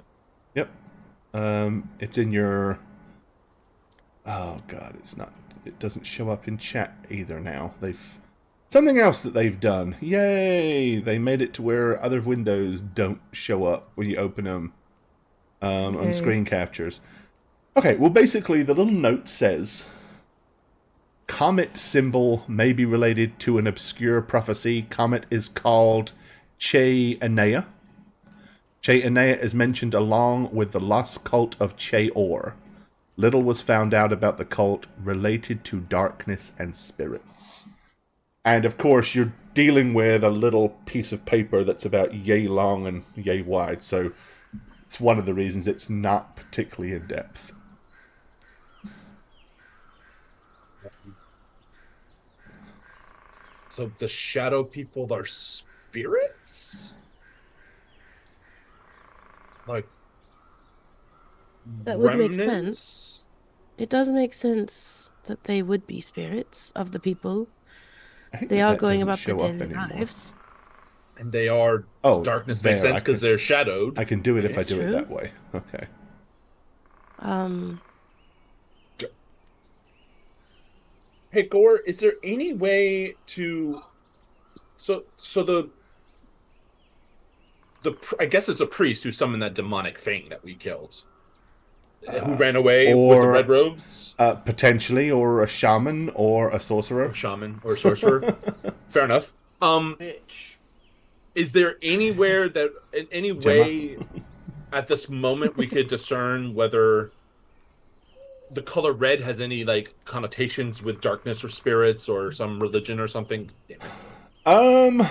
Yep. It's in your. Oh God, it's not. It doesn't show up in chat either now. They've something else that they've done. Yay! They made it to where other windows don't show up when you open them on Okay. screen captures. Okay. Well, basically, the little note says. Comet symbol may be related to an obscure prophecy. Comet is called Che Enea. Che Enea is mentioned along with the lost cult of Che Or. little was found out about the cult related to darkness and spirits. And of course, you're dealing with a little piece of paper that's about yay long and yay wide, so it's one of the reasons it's not particularly in depth. So the shadow people are spirits? Like That would make remnants? sense. It does make sense that they would be spirits of the people. I think They are that going doesn't about their show up daily anymore. lives. And they are darkness makes there, sense because they're shadowed. I can do it if I It's do it true. that way. Okay. Hey Gore, is there any way to so the I guess it's a priest who summoned that demonic thing that we killed. Who ran away with the or- red robes? Potentially, or a shaman, or a sorcerer. Or shaman or sorcerer. Fair enough. Bitch. Is there anywhere that in any way at this moment we could discern whether the color red has any like connotations with darkness or spirits or some religion or something? Damn it.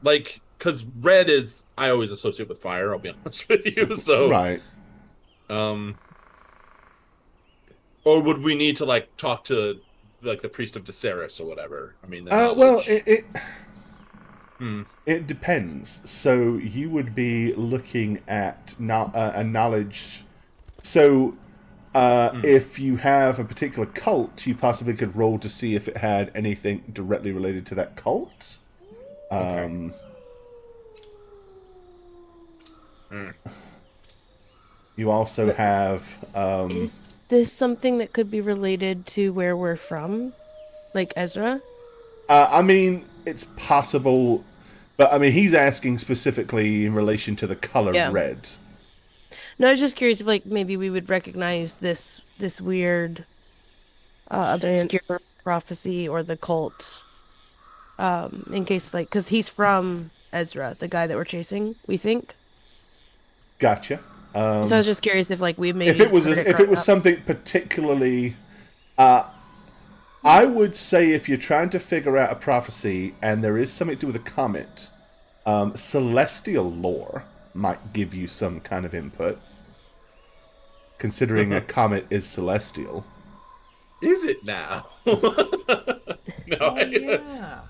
Like, because red is I always associate with fire, I'll be honest with you. So Right. Or would we need to like talk to like the priest of Viserys or whatever? I mean, Well, it depends. So you would be looking at a knowledge. So if you have a particular cult, you possibly could roll to see if it had anything directly related to that cult. Okay. You also have. Is this something that could be related to where we're from? Like Ezra? I mean, it's possible, but I mean, he's asking specifically in relation to the color Yeah. red. No, I was just curious if, like, maybe we would recognize this weird, obscure prophecy or the cult, in case, like, because he's from Ezra, the guy that we're chasing, we think. Gotcha. So I was just curious if, like, we maybe If it was heard if it growing was up. something particularly, I would say if you're trying to figure out a prophecy and there is something to do with a comet, celestial lore might give you some kind of input. Considering a comet is celestial. Is it now? No. Yeah.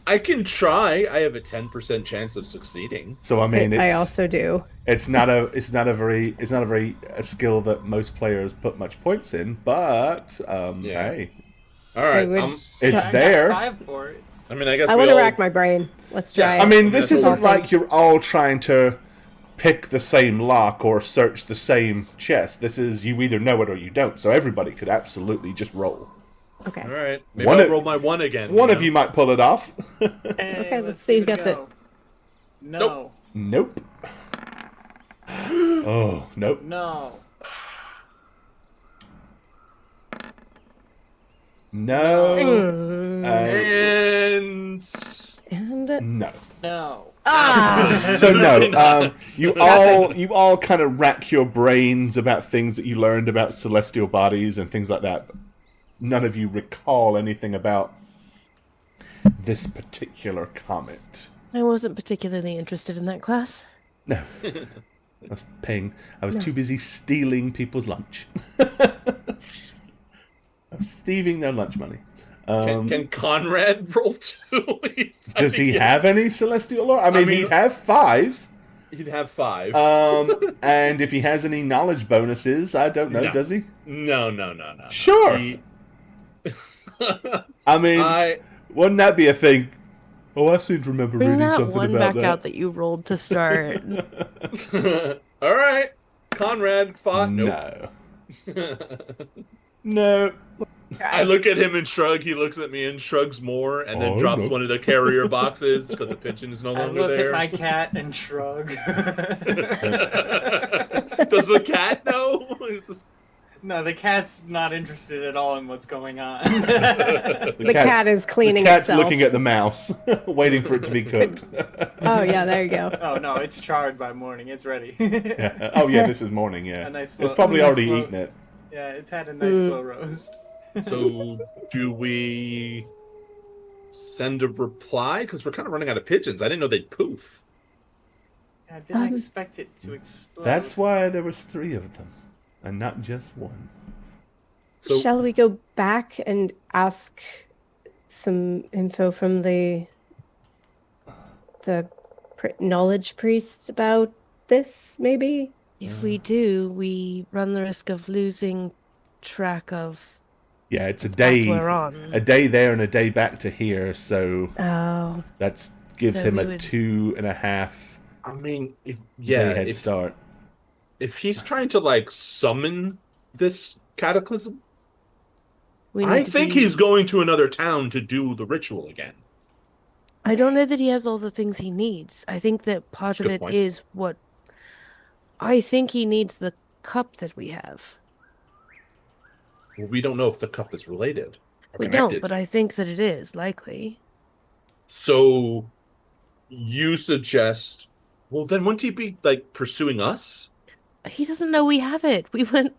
I can try. I have a 10% chance of succeeding. So I mean, I it's also do. it's not a skill that most players put much points in, but Yeah. hey, All right. I would- it's I got there. 5 for it. I mean, I guess I we want to all... rack my brain. Let's try. Yeah, I mean, this That's isn't what I like you're all trying to pick the same lock or search the same chest. This is you either know it or you don't. So everybody could absolutely just roll. Okay. All right. Maybe One I'll of- roll my 1 again. One of you might pull it off. Hey, Okay, let's let's see give who a gets it. go. No. Nope. Oh, nope. No. No. Mm, And... No. No. So no. Really not. You all kind of rack your brains about things that you learned about celestial bodies and things like that. None of you recall anything about this particular comet. I wasn't particularly interested in that class. No. I was too busy stealing people's lunch. I was thieving their lunch money. Can Conrad roll 2? Does he have any celestial lore? I mean, he'd have 5. He'd have 5. And if he has any knowledge bonuses, I don't know, No. does he? No. Sure. He- I mean, wouldn't that be a thing? Oh, I seem to remember Bring reading that something one about back that. out that you rolled to start. All right. Conrad fought. No. No. I look at him and shrug. He looks at me and shrugs more, and then Oh, drops no. one of the carrier boxes because the pigeon is no I longer look there. at my cat and shrug. Does the cat know? It's just- No, the cat's not interested at all in what's going on. the cat is cleaning The cat's itself. looking at the mouse, waiting for it to be cooked. Oh yeah, there you go. Oh no, it's charred by morning. It's ready. Yeah. Oh yeah, this is morning. Yeah, A nice it's slow- probably a nice already slow- eaten it. Yeah, it's had a nice slow roast. So, do we send a reply? Because we're kind of running out of pigeons. I didn't know they'd poof. I didn't expect it to explode. That's why there was 3 of them, and not just one. So, Shall we go back and ask some info from the knowledge priests about this, maybe? If we do, we run the risk of losing track of Yeah, it's a path day, we're on. a day there and a day back to here, so Oh, that gives So him we a would- 2.5 I mean, day head start. if he's trying to like summon this cataclysm, We I need to think be- he's going to another town to do the ritual again. I don't know that he has all the things he needs. I think that part of Good it point. is what... I think he needs the cup that we have. Well, we don't know if the cup is related. Or We connected. don't, but I think that it is, likely. So you suggest, well, then wouldn't he be like pursuing us? He doesn't know we have it. We went...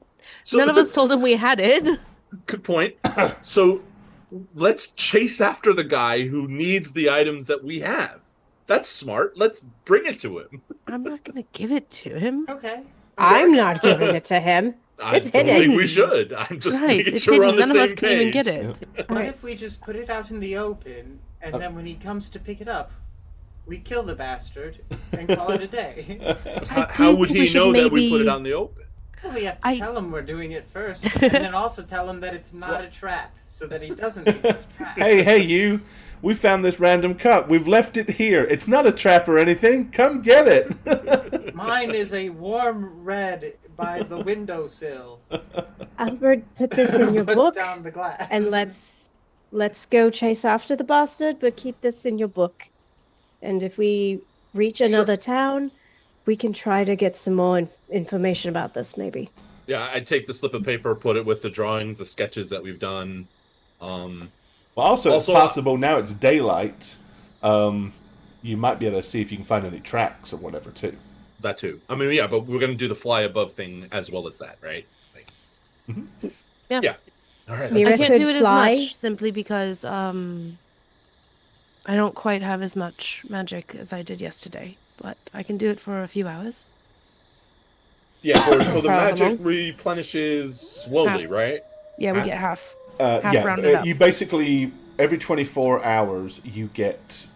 So, None of us told him we had it. Good point. So let's chase after the guy who needs the items that we have. That's smart. Let's bring it to him. I'm not going to give it to him. Okay. I'm not giving it to him. I It's don't hidden. think we should. I'm just Right, making it's sure we're hidden. on the None of same us can even get page. it. What Alright. if we just put it out in the open, and then when he comes to pick it up, we kill the bastard and call it a day? How, do how would think we he should know that we put maybe- it out in the open? Well, we have to I- tell him we're doing it first, and then also tell him that it's not a trap, so that he doesn't think it's a trap. Hey, you! We found this random cup. We've left it here. It's not a trap or anything. Come get it. Mine is a warm red by the windowsill. Albert, put this in your Put book, down the glass. and let's go chase after the bastard. But keep this in your book, and if we reach another town, we can try to get some more information about this, maybe. Yeah, I'd take the slip of paper, put it with the drawings, the sketches that we've done. Well, also, it's Also, possible now it's daylight. You might be able to see if you can find any tracks or whatever, too. That too. I mean, yeah, but we're going to do the fly above thing as well as that, right? Like, Yeah. Yeah. All right. Mira I can't could do it fly. as much simply because I don't quite have as much magic as I did yesterday, but I can do it for a few hours. Yeah, so the However magic long. replenishes slowly, Half. right? Yeah, we Huh? get half. Half rounded yeah. up. You basically every 24 hours you get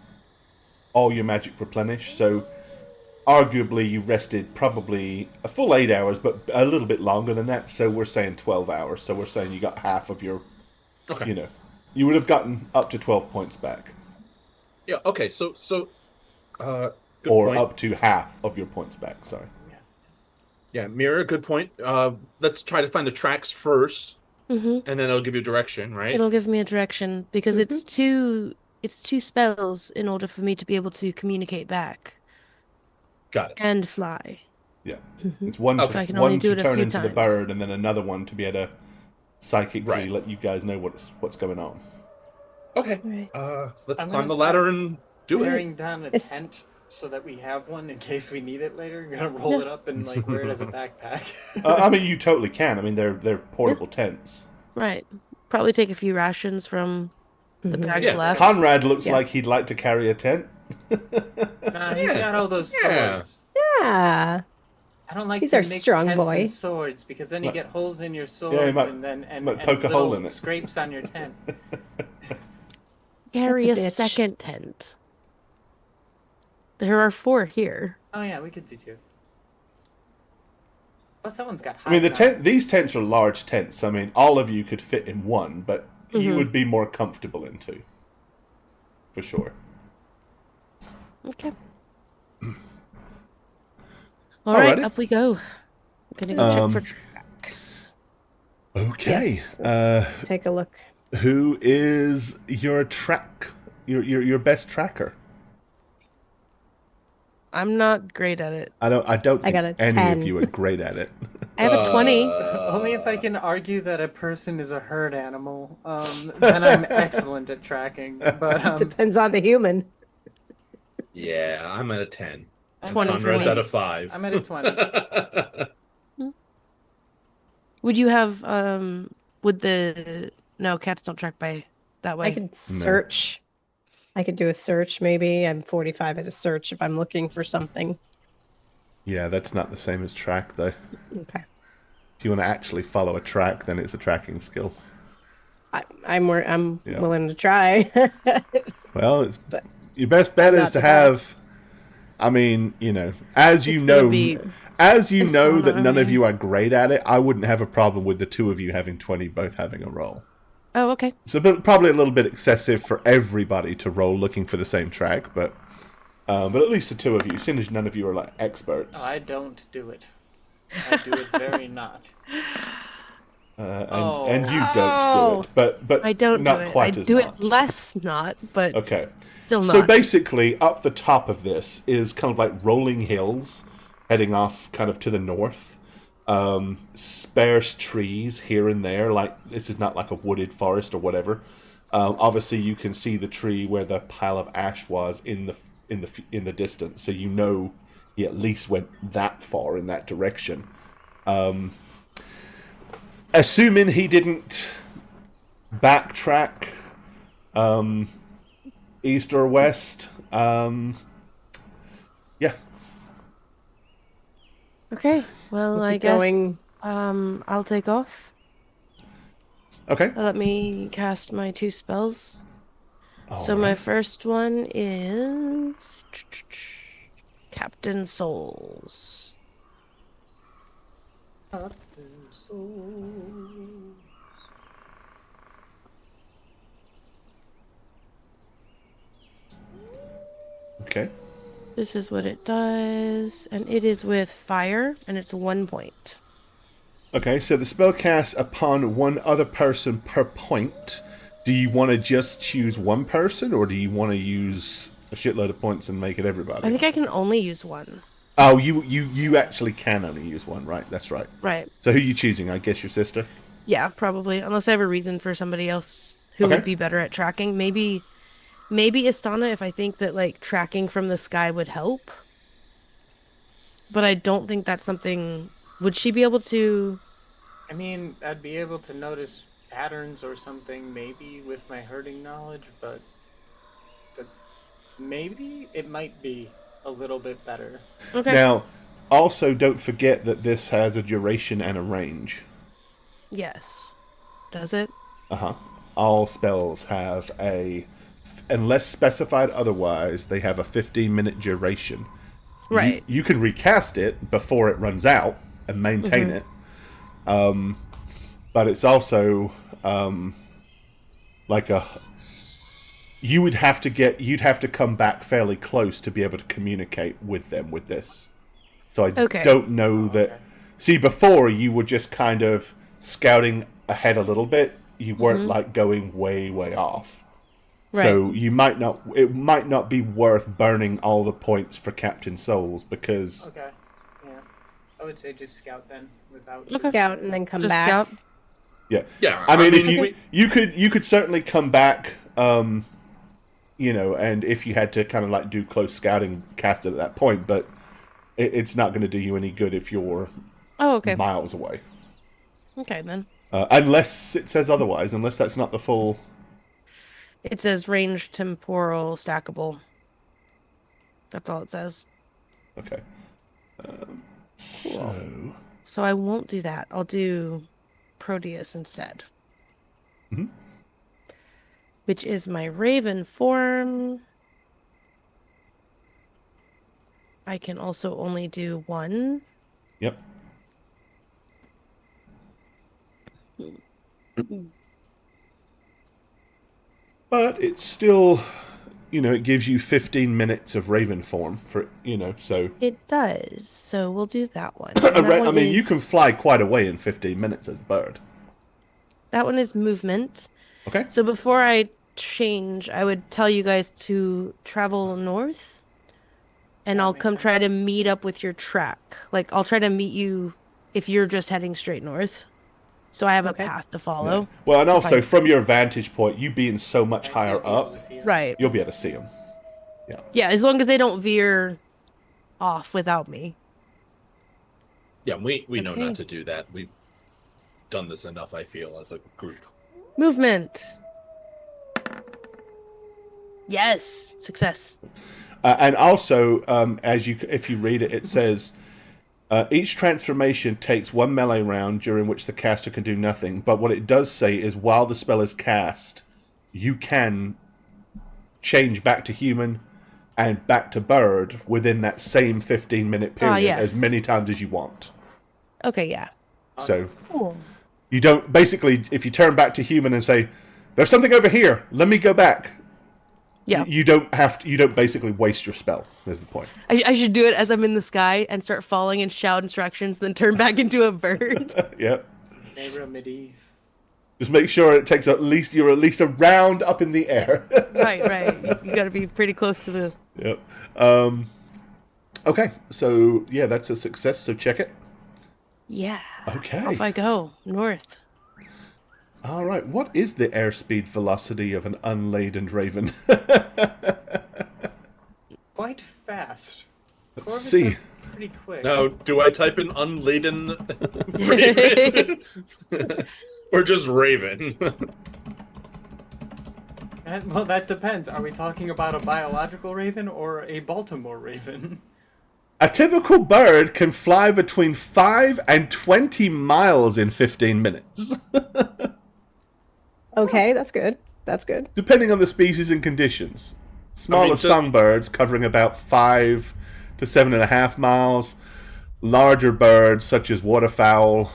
all your magic replenished. So, arguably, you rested probably a full 8 hours, but a little bit longer than that. So we're saying 12 hours. So we're saying you got half of your. Okay. You know, you would have gotten up to 12 points back, Yeah, okay, so good or point. up to half of your points back. Sorry. Yeah, Mira, good point. Let's try to find the tracks first, Mm-hmm. and then it'll give you direction, right? It'll give me a direction because it's two spells in order for me to be able to communicate back Got it. and fly. Yeah, it's one Okay. So I to can only one do to it a turn few into the times. bird, and then another one to be able to psychically Right. let you guys know what's going on. Okay. Right. Let's I'm climb gonna the ladder and do it. tearing down a It's- tent so that we have one in case we need it later. I'm gonna roll it up and like wear it as a backpack. I mean, you totally can. I mean, they're portable tents. Right. Probably take a few rations from the bags Yeah. left. Conrad looks Yes. like he'd like to carry a tent. Nah, he's got all those Yeah. swords. Yeah. I don't like He's to our mix strong tents boy. and swords because then you Might- get holes in your swords Yeah, you might- and then and might poke a hole little in it. scrapes on your tent. Carry a That's a bitch. second tent. There are 4 here. Oh yeah, we could do 2. Plus that one's got I mean, hides on it. these tents are large tents. I mean, all of you could fit in one, but you would be more comfortable in 2, for sure. Okay. All right, Alrighty. up we go. I'm gonna go check for tracks. Okay. Yes, take a look. Who is your your best tracker? I'm not great at it. I don't think got a any 10. of you are great at it. I have a 20. Only if I can argue that a person is a herd animal, then I'm excellent at tracking. But Depends on the human. Yeah, I'm at a 10. I'm 20 Conrad's for at me. a 5. I'm at a 20. Would you have would the no cats don't track by that way? I could search. I could do a search maybe. I'm 45 at a search if I'm looking for something. Yeah, that's not the same as track, though. Okay. If you want to actually follow a track, then it's a tracking skill. I'm Yeah. willing to try. Well, it's But your best bet I'm is not to the best. have. I mean, as you It's gonna know, be as you know that Asana, none of okay. you are great at it, I wouldn't have a problem with the two of you having 20 both having a roll. Oh, okay. So probably a little bit excessive for everybody to roll looking for the same track, but at least the two of you, seeing as none of you are like experts. I don't do it. I do it very not. And you don't do it, but I don't not do it. quite I as do not. it less not, but Okay. still not. So basically, up the top of this is kind of like rolling hills, heading off kind of to the north. Sparse trees here and there, like this is not like a wooded forest or whatever. Obviously, you can see the tree where the pile of ash was in the distance, so you know he at least went that far in that direction. Assuming he didn't backtrack east or west, yeah. Okay. Well, We'll I keep guess going. I'll take off. Okay. Let me cast my 2 spells. So my Alright. first one is Captain Souls. Okay. This is what it does, and it is with fire, and it's 1 point. Okay, so the spell casts upon one other person per point. Do you want to just choose one person, or do you want to use a shitload of points and make it everybody? I think I can only use one. Oh, you actually can only use one, right? That's right. Right. So who are you choosing? I guess your sister? Yeah, probably. Unless I have a reason for somebody else who Okay. would be better at tracking. Maybe Astana if I think that like tracking from the sky would help. But I don't think that's something. Would she be able to? I mean, I'd be able to notice patterns or something maybe with my herding knowledge, but maybe it might be a little bit better. Okay. Now, also don't forget that this has a duration and a range. Yes. Does it? Uh-huh. All spells have unless specified otherwise, they have a 15-minute duration. Right. You can recast it before it runs out and maintain it. But it's also like you'd have to come back fairly close to be able to communicate with them with this. So I don't know that. Okay. See, before you were just kind of scouting ahead a little bit. You weren't like going way, way off. Right. So you might not. It might not be worth burning all the points for Captain Souls because. Okay. Yeah. I would say just scout then without. Okay. Scout and then come Just back. scout. Yeah. Yeah, I mean, if we- you could certainly come back, and if you had to kind of like do close scouting, cast it at that point, but it's not going to do you any good if you're Oh, okay. miles away. Okay then. Unless it says otherwise, unless that's not the full. It says range, temporal, stackable. That's all it says. Okay. So. So I won't do that. I'll do Proteus instead. Mhm. Which is my raven form. I can also only do 1. Yep. But it's still, it gives you 15 minutes of raven form for, so. It does. So we'll do that one. And that I one mean, you is- can fly quite a way in 15 minutes as a bird. That one is movement. Okay. So before I change, I would tell you guys to travel north. And That I'll makes come try to sense. meet up with your track. Like, I'll try to meet you if you're just heading straight north. So I have Okay. a path to follow. Well, and If also I- from your vantage point, you being so much I higher feel able up, to see it. Right. you'll be able to see them. Yeah, as long as they don't veer off without me. Yeah, we know Okay. not to do that. done this enough, I feel, as a group. Movement. Yes, success. And also, if you read it, it says each transformation takes 1 melee round during which the caster can do nothing. But what it does say is while the spell is cast, you can change back to human and back to bird within that same 15-minute period yes. as many times as you want. Okay, yeah. So Cool. you don't basically, if you turn back to human and say, "There's something over here, let me go back." Yeah. You don't have to. You don't basically waste your spell. Is the point? I should do it as I'm in the sky and start falling and shout instructions, then turn back into a bird. Yep. Neighbor Medivh. Just make sure it takes you're at least a round up in the air. Right. You got to be pretty close to the. Yep. Okay. So yeah, that's a success. So check it. Yeah. Okay. Off I go north. All right. What is the airspeed velocity of an unladen raven? Quite fast. Let's Corvids see. are pretty quick. Now, do I type in unladen raven? Or just raven? Well, that depends. Are we talking about a biological raven or a Baltimore raven? A typical bird can fly between 5 and 20 miles in 15 minutes. Okay, that's good. That's good. Depending on the species and conditions. Smaller songbirds covering about 5 to 7.5 miles. Larger birds, such as waterfowl,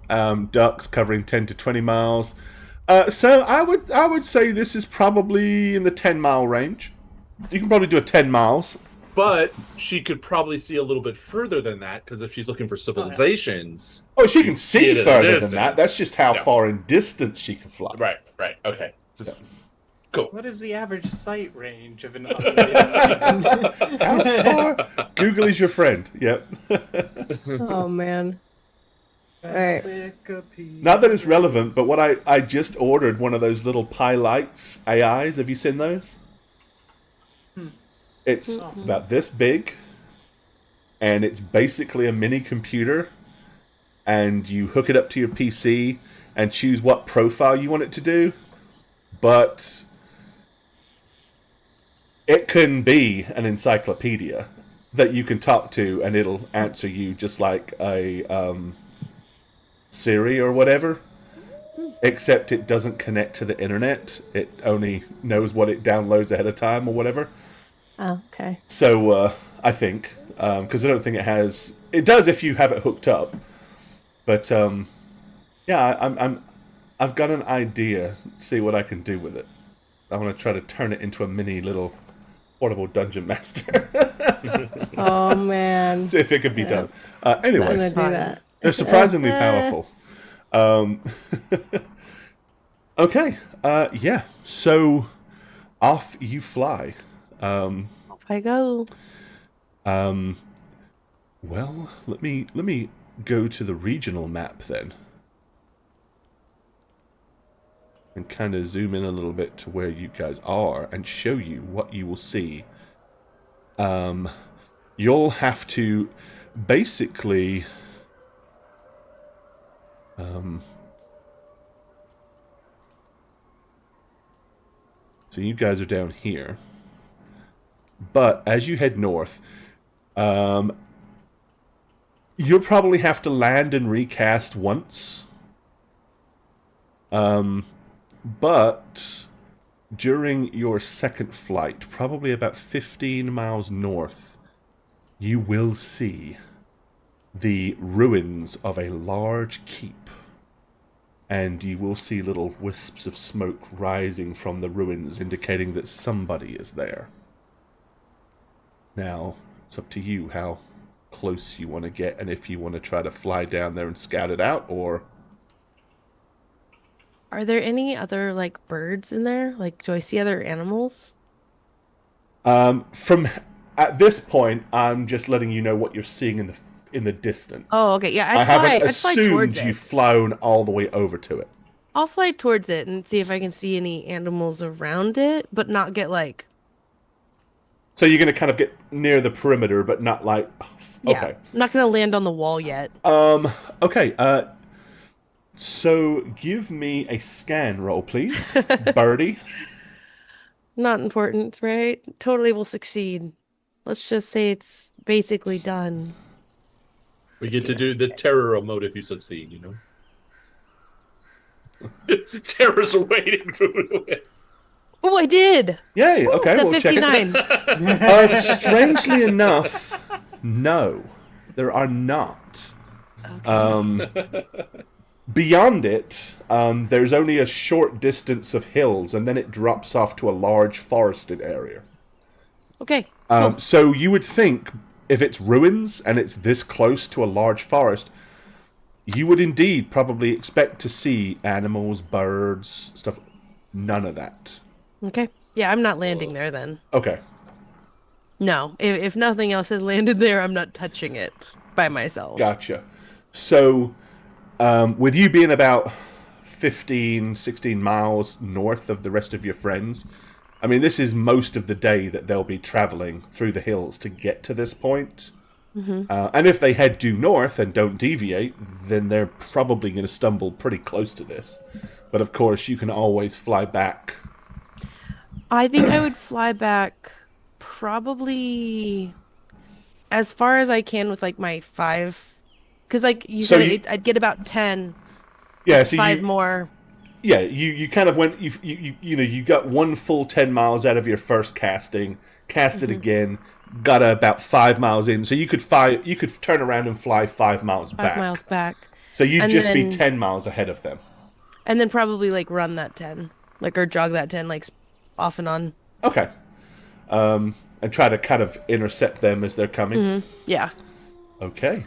ducks, covering 10 to 20 miles. So I would say this is probably in the 10-mile range. You can probably do a 10 miles. But she could probably see a little bit further than that, because if she's looking for civilizations... Oh, she can see it at a further than distance. that. That's just how far in distance she can fly. Right, okay. Cool. What is the average sight range of an unladen raven? How far? Google is your friend. Yep. Oh man. Alright. Not that it's relevant, but what I just ordered one of those little Pi Lights AIs. Have you seen those? It's about this big, and it's basically a mini computer, and you hook it up to your PC and choose what profile you want it to do, but it can be an encyclopedia that you can talk to, and it'll answer you just like a Siri or whatever, except it doesn't connect to the internet. It only knows what it downloads ahead of time or whatever. Oh, okay. So I think, because I don't think it has. It does if you have it hooked up, but yeah, I've got an idea. See what I can do with it. I want to try to turn it into a mini little portable dungeon master. Oh man. See if it could be done. I'm gonna Anyways, do that. they're surprisingly powerful. Okay. Yeah. So off you fly. Off I go. Well, let me go to the regional map then. And kind of zoom in a little bit to where you guys are and show you what you will see. You'll have to basically so you guys are down here. But as you head north, you'll probably have to land and recast once. But during your second flight, probably about 15 miles north, you will see the ruins of a large keep. And you will see little wisps of smoke rising from the ruins, indicating that somebody is there. Now, it's up to you how close you want to get, and if you want to try to fly down there and scout it out, or... Are there any other, like, birds in there? Like, do I see other animals? From at this point, I'm just letting you know what you're seeing in the distance. Oh, okay. Yeah, I haven't I'd fly assumed towards you've it. flown all the way over to it. I'll fly towards it and see if I can see any animals around it, but not get, like... So you're going to kind of get near the perimeter, but not like... Yeah, Okay. I'm not going to land on the wall yet. Okay. So give me a scan roll, please, Birdie. Not important, right? Totally will succeed. Let's just say it's basically done. We get to do the terror mode if you succeed, you know? Terrors are waiting for it. Oh, I did! Yay, okay, The we'll check it. 59. Strangely enough, no, there are not. Beyond it, there's only a short distance of hills, and then it drops off to a large forested area. Okay. So you would think, if it's ruins and it's this close to a large forest, you would indeed probably expect to see animals, birds, stuff. None of that. Okay. Yeah, I'm not landing there then. Okay. No. If nothing else has landed there, I'm not touching it by myself. Gotcha. So, with you being about 15, 16 miles north of the rest of your friends, I mean, this is most of the day that they'll be traveling through the hills to get to this point. And if they head due north and don't deviate, then they're probably going to stumble pretty close to this. But of course, you can always fly back. I think I would fly back probably as far as I can with like my 5. Because like you So said, I'd get about 10. Yeah, That's so 5 more. Yeah, you kind of went, you got one full 10 miles out of your first casting, cast it again, got about 5 miles in, so you could turn around and fly 5 miles back. 5 miles back. So you'd And just be then- 10 miles ahead of them. And then probably like run that 10. Like, or jog that 10, like off and on. Okay. And try to kind of intercept them as they're coming. Yeah. Okay.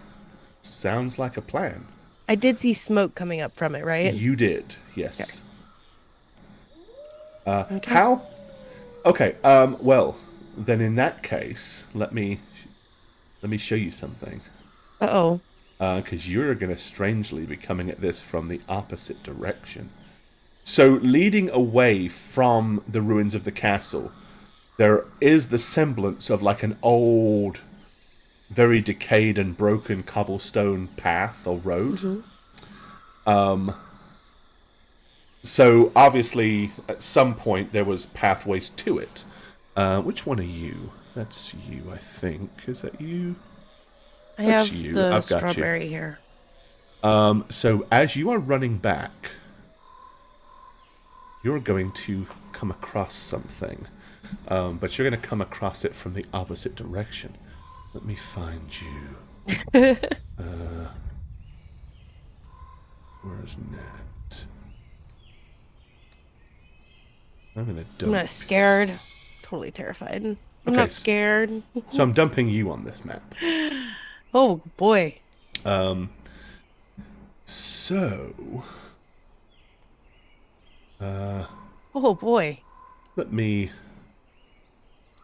Sounds like a plan. I did see smoke coming up from it, right? You did, yes. Okay. How? Okay, well, then in that case, let me show you something. Uh-oh. Because you're going to strangely be coming at this from the opposite direction. So, leading away from the ruins of the castle, there is the semblance of like an old, very decayed and broken cobblestone path or road. So, obviously, at some point, there was pathways to it. Which one are you? That's you, I think. Is that you? I That's have you. the I've got you. strawberry here. So as you are running back, you're going to come across something. But you're going to come across it from the opposite direction. Let me find you. Where's Nat? I'm going to I'm dump. not scared. Totally terrified. I'm Okay, not scared. So I'm dumping you on this map. Oh, boy. So... Oh, boy. let me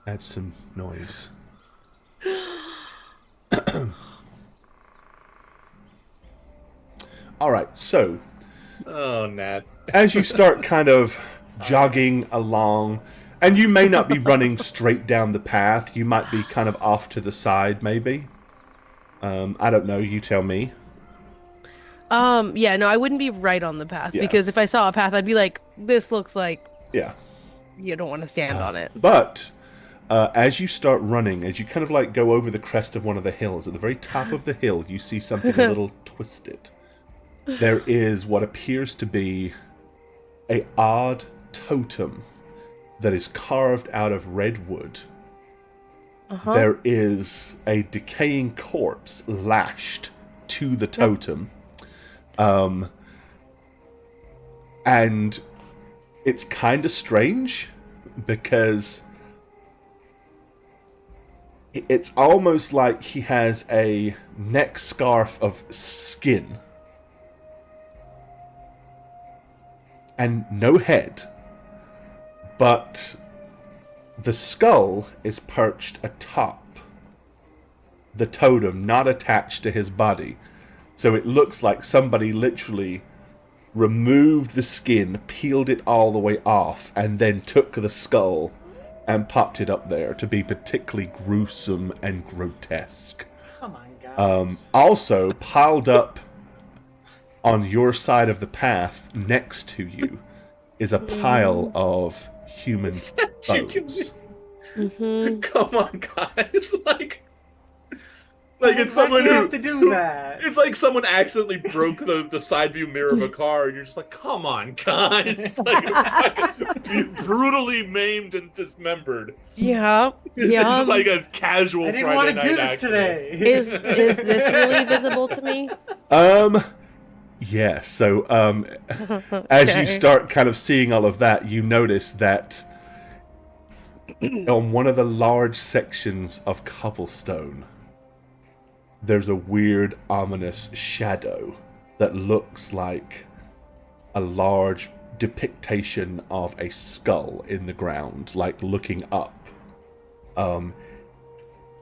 add some noise. Alright, so Oh, Nat. as you start kind of jogging along, and you may not be running straight down the path, you might be kind of off to the side, maybe. I don't know, you tell me. Yeah, no, I wouldn't be right on the path, Yeah. because if I saw a path, I'd be like, this looks like Yeah. you don't want to stand on it. But as you start running, as you kind of like go over the crest of one of the hills, at the very top of the hill, you see something a little twisted. There is what appears to be a odd totem that is carved out of red wood. There is a decaying corpse lashed to the totem. And it's kind of strange because it's almost like he has a neck scarf of skin and no head, but the skull is perched atop the totem, not attached to his body. So it looks like somebody literally removed the skin, peeled it all the way off, and then took the skull and popped it up there to be particularly gruesome and grotesque. Come on, guys. Also, piled up on your side of the path, next to you, is a pile of human bones. Come on, guys! Like it's Why do someone you who have to do that? It's like someone accidentally broke the side view mirror of a car, and you're just like, "Come on, guys!" Like, brutally maimed and dismembered. Yeah. Yeah. It's like a casual. I didn't Friday want to night do this accident. today. Is this really visible to me? Yeah, so as you Okay. start kind of seeing all of that, you notice that on one of the large sections of cobblestone, there's a weird, ominous shadow that looks like a large depiction of a skull in the ground, like looking up.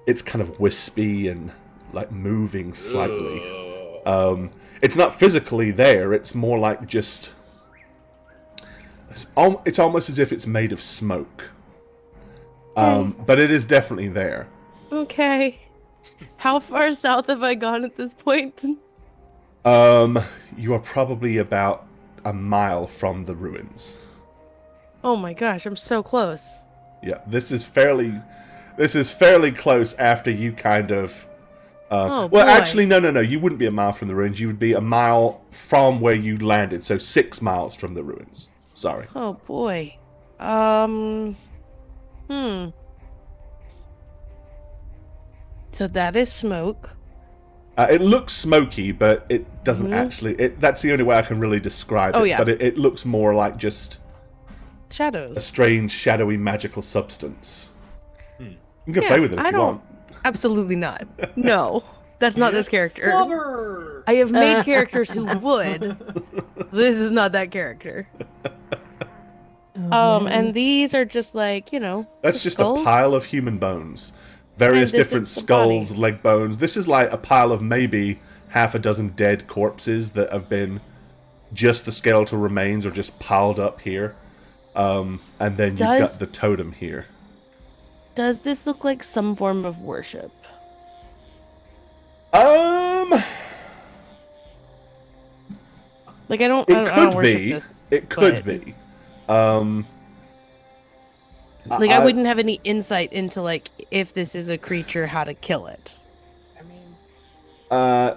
It's kind of wispy and like moving slightly. It's not physically there, it's more like just... It's almost as if it's made of smoke. But it is definitely there. Okay. How far south have I gone at this point? You are probably about a mile from the ruins. Oh my gosh, I'm so close. Yeah, this is fairly close after you kind of... Oh, well, boy. actually, no. You wouldn't be a mile from the ruins. You would be a mile from where you landed, so 6 miles from the ruins. Sorry. Oh boy. So that is smoke. It looks smoky, but it doesn't actually... that's the only way I can really describe Oh, it. yeah. But it looks more like just Shadows. a strange, shadowy, magical substance. You can Yeah, play with it if I you don't- want. Absolutely not. No. That's not this character. Flubber! I have made characters who would. This is not that character. And these are just like, That's a just skull. a pile of human bones. Various And this different is the skulls, body. leg bones. This is like a pile of maybe half a dozen dead corpses that have been just the skeletal remains or just piled up here. And then you've got the totem here. Does this look like some form of worship? Like I don't worship be. this. It could but- be. Like I wouldn't have any insight into like if this is a creature, how to kill it. I mean,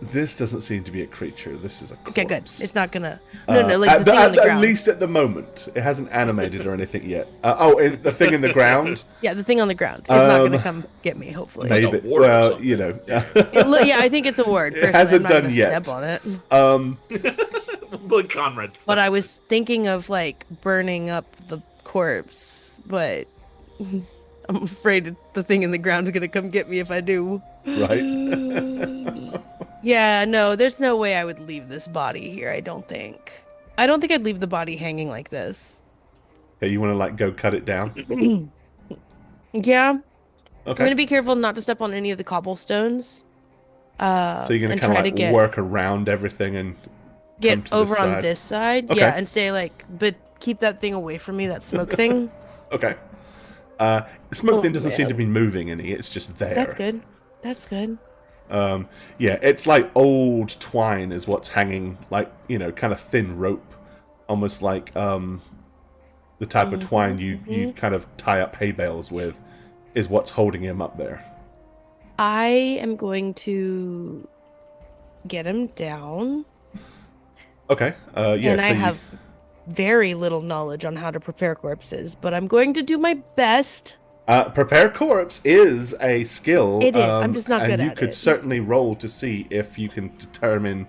This doesn't seem to be a creature. This is a corpse. Okay, good. It's not gonna. No, like at the thing on the at ground. least at the moment, it hasn't animated or anything yet. The thing in the ground. Yeah, the thing on the ground. It's not gonna come get me. Hopefully. Maybe. a ward or Well, something. Yeah, I think it's a ward. Personally. hasn't I'm not done gonna yet. Step on it. Like Conrad. But I was thinking of like burning up the corpse, but I'm afraid the thing in the ground is gonna come get me if I do. Right. Yeah, no, there's no way I would leave this body here. I don't think I'd leave the body hanging like this. Okay, you want to like go cut it down? Yeah, I'm Okay. gonna be careful not to step on any of the cobblestones. So you're gonna and kind try of to like get work around everything and come get to the over on side. this side. Okay. Yeah, and stay like, but keep that thing away from me. That smoke thing. Okay. The smoke thing doesn't seem man. to be moving any. It's just there. That's good. That's good. Yeah, it's like old twine is what's hanging, like, kind of thin rope. Almost like the type of twine you kind of tie up hay bales with is what's holding him up there. I am going to get him down. Okay. Yeah, And so I have very little knowledge on how to prepare corpses, but I'm going to do my best. Prepare corpse is a skill. It is, I'm just not and good you at could it. certainly roll to see if you can determine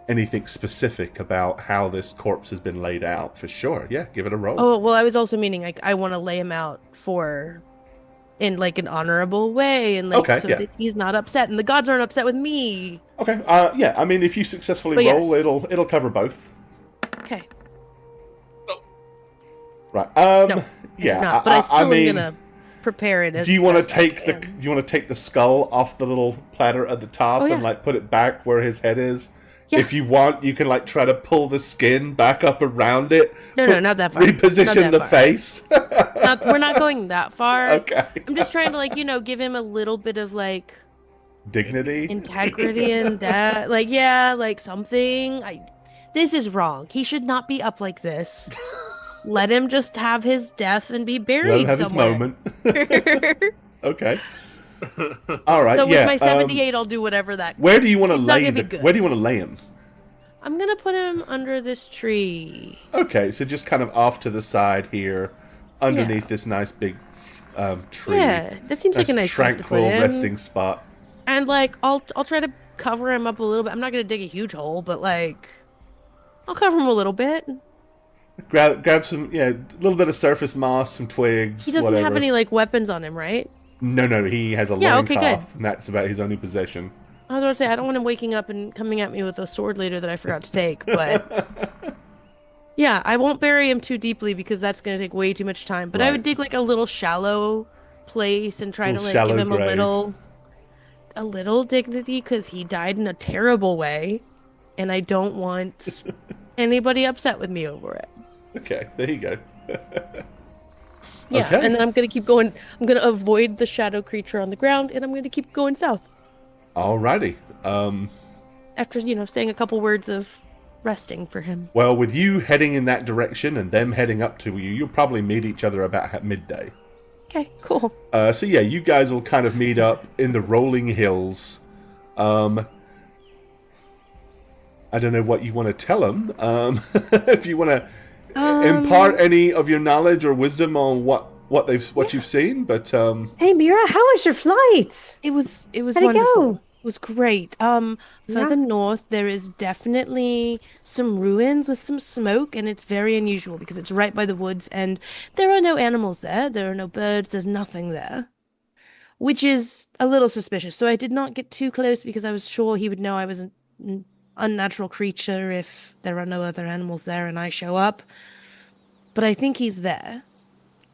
anything specific about how this corpse has been laid out. For sure. Yeah, give it a roll. Oh, well, I was also meaning like I want to lay him out in like an honorable way and like Okay, so yeah. that he's not upset and the gods aren't upset with me. Okay. Yeah, I mean, if you successfully But roll, yes. it'll cover both. Okay. Right. No, yeah. not, but I still mean, am gonna prepare it as do you want to best I take the can. do you want to take the skull off the little platter at the top Oh, and yeah. like put it back where his head is? Yeah. If you want, you can like try to pull the skin back up around it. No, not that far. Reposition Not that the far. face. We're not going that far. Okay. I'm just trying to like, give him a little bit of like Dignity. integrity and that. Like, yeah, like something. This is wrong. He should not be up like this. Let him just have his death and be Let him buried have his somewhere. moment. Okay. All right. So yeah. with my 78, I'll do whatever that. Where do you want to It's not lay gonna be the? good. Where do you want to lay him? I'm gonna put him under this tree. Okay, so just kind of off to the side here, underneath Yeah. this nice big tree. Yeah, that seems like a nice place to put tranquil him. resting spot. And like, I'll try to cover him up a little bit. I'm not gonna dig a huge hole, but like, I'll cover him a little bit. Grab some, a little bit of surface moss, some twigs. He doesn't whatever. have any like weapons on him, right? No, he has a Yeah, okay, loincloth, good. and that's about his only possession. I was about to say, I don't want him waking up and coming at me with a sword later that I forgot to take, but yeah, I won't bury him too deeply because that's going to take way too much time. But I would Right. dig like a little shallow place and try to Little like give shallow him grave. a little dignity because he died in a terrible way, and I don't want anybody upset with me over it. Okay, there you go. Yeah, Okay. and then I'm going to keep going. I'm going to avoid the shadow creature on the ground, and I'm going to keep going south. Alrighty. After, saying a couple words of resting for him. Well, with you heading in that direction and them heading up to you, you'll probably meet each other about midday. Okay, cool. So yeah, you guys will kind of meet up in the rolling hills. I don't know what you want to tell them. If you want to impart any of your knowledge or wisdom on what you've seen, but Hey, Mira, how was your flight? It was How'd it wonderful. go? It was great. Further north there is definitely some ruins with some smoke, and it's very unusual because it's right by the woods and there are no animals there. There are no birds, there's nothing there. Which is a little suspicious. So I did not get too close because I was sure he would know I was an unnatural creature if there are no other animals there and I show up. But I think he's there.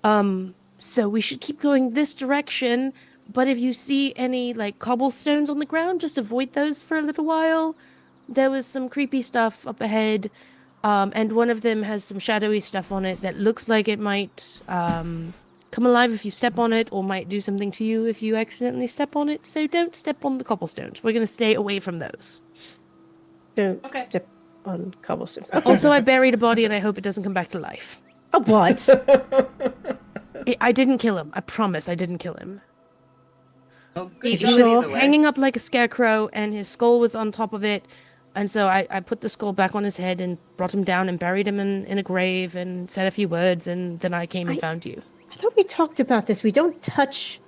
So we should keep going this direction. But if you see any, like, cobblestones on the ground, just avoid those for a little while. There was some creepy stuff up ahead, and one of them has some shadowy stuff on it that looks like it might come alive if you step on it, or might do something to you if you accidentally step on it. So don't step on the cobblestones. We're going to stay away from those. Don't Okay. step on cobblestones. Okay. Also, I buried a body, and I hope it doesn't come back to life. Oh, what? I didn't kill him. I promise I didn't kill him. Oh, He good you job was sure? either way. hanging up like a scarecrow, and his skull was on top of it. And so I put the skull back on his head and brought him down and buried him in a grave and said a few words, and then I came and found you. I thought we talked about this. We don't touch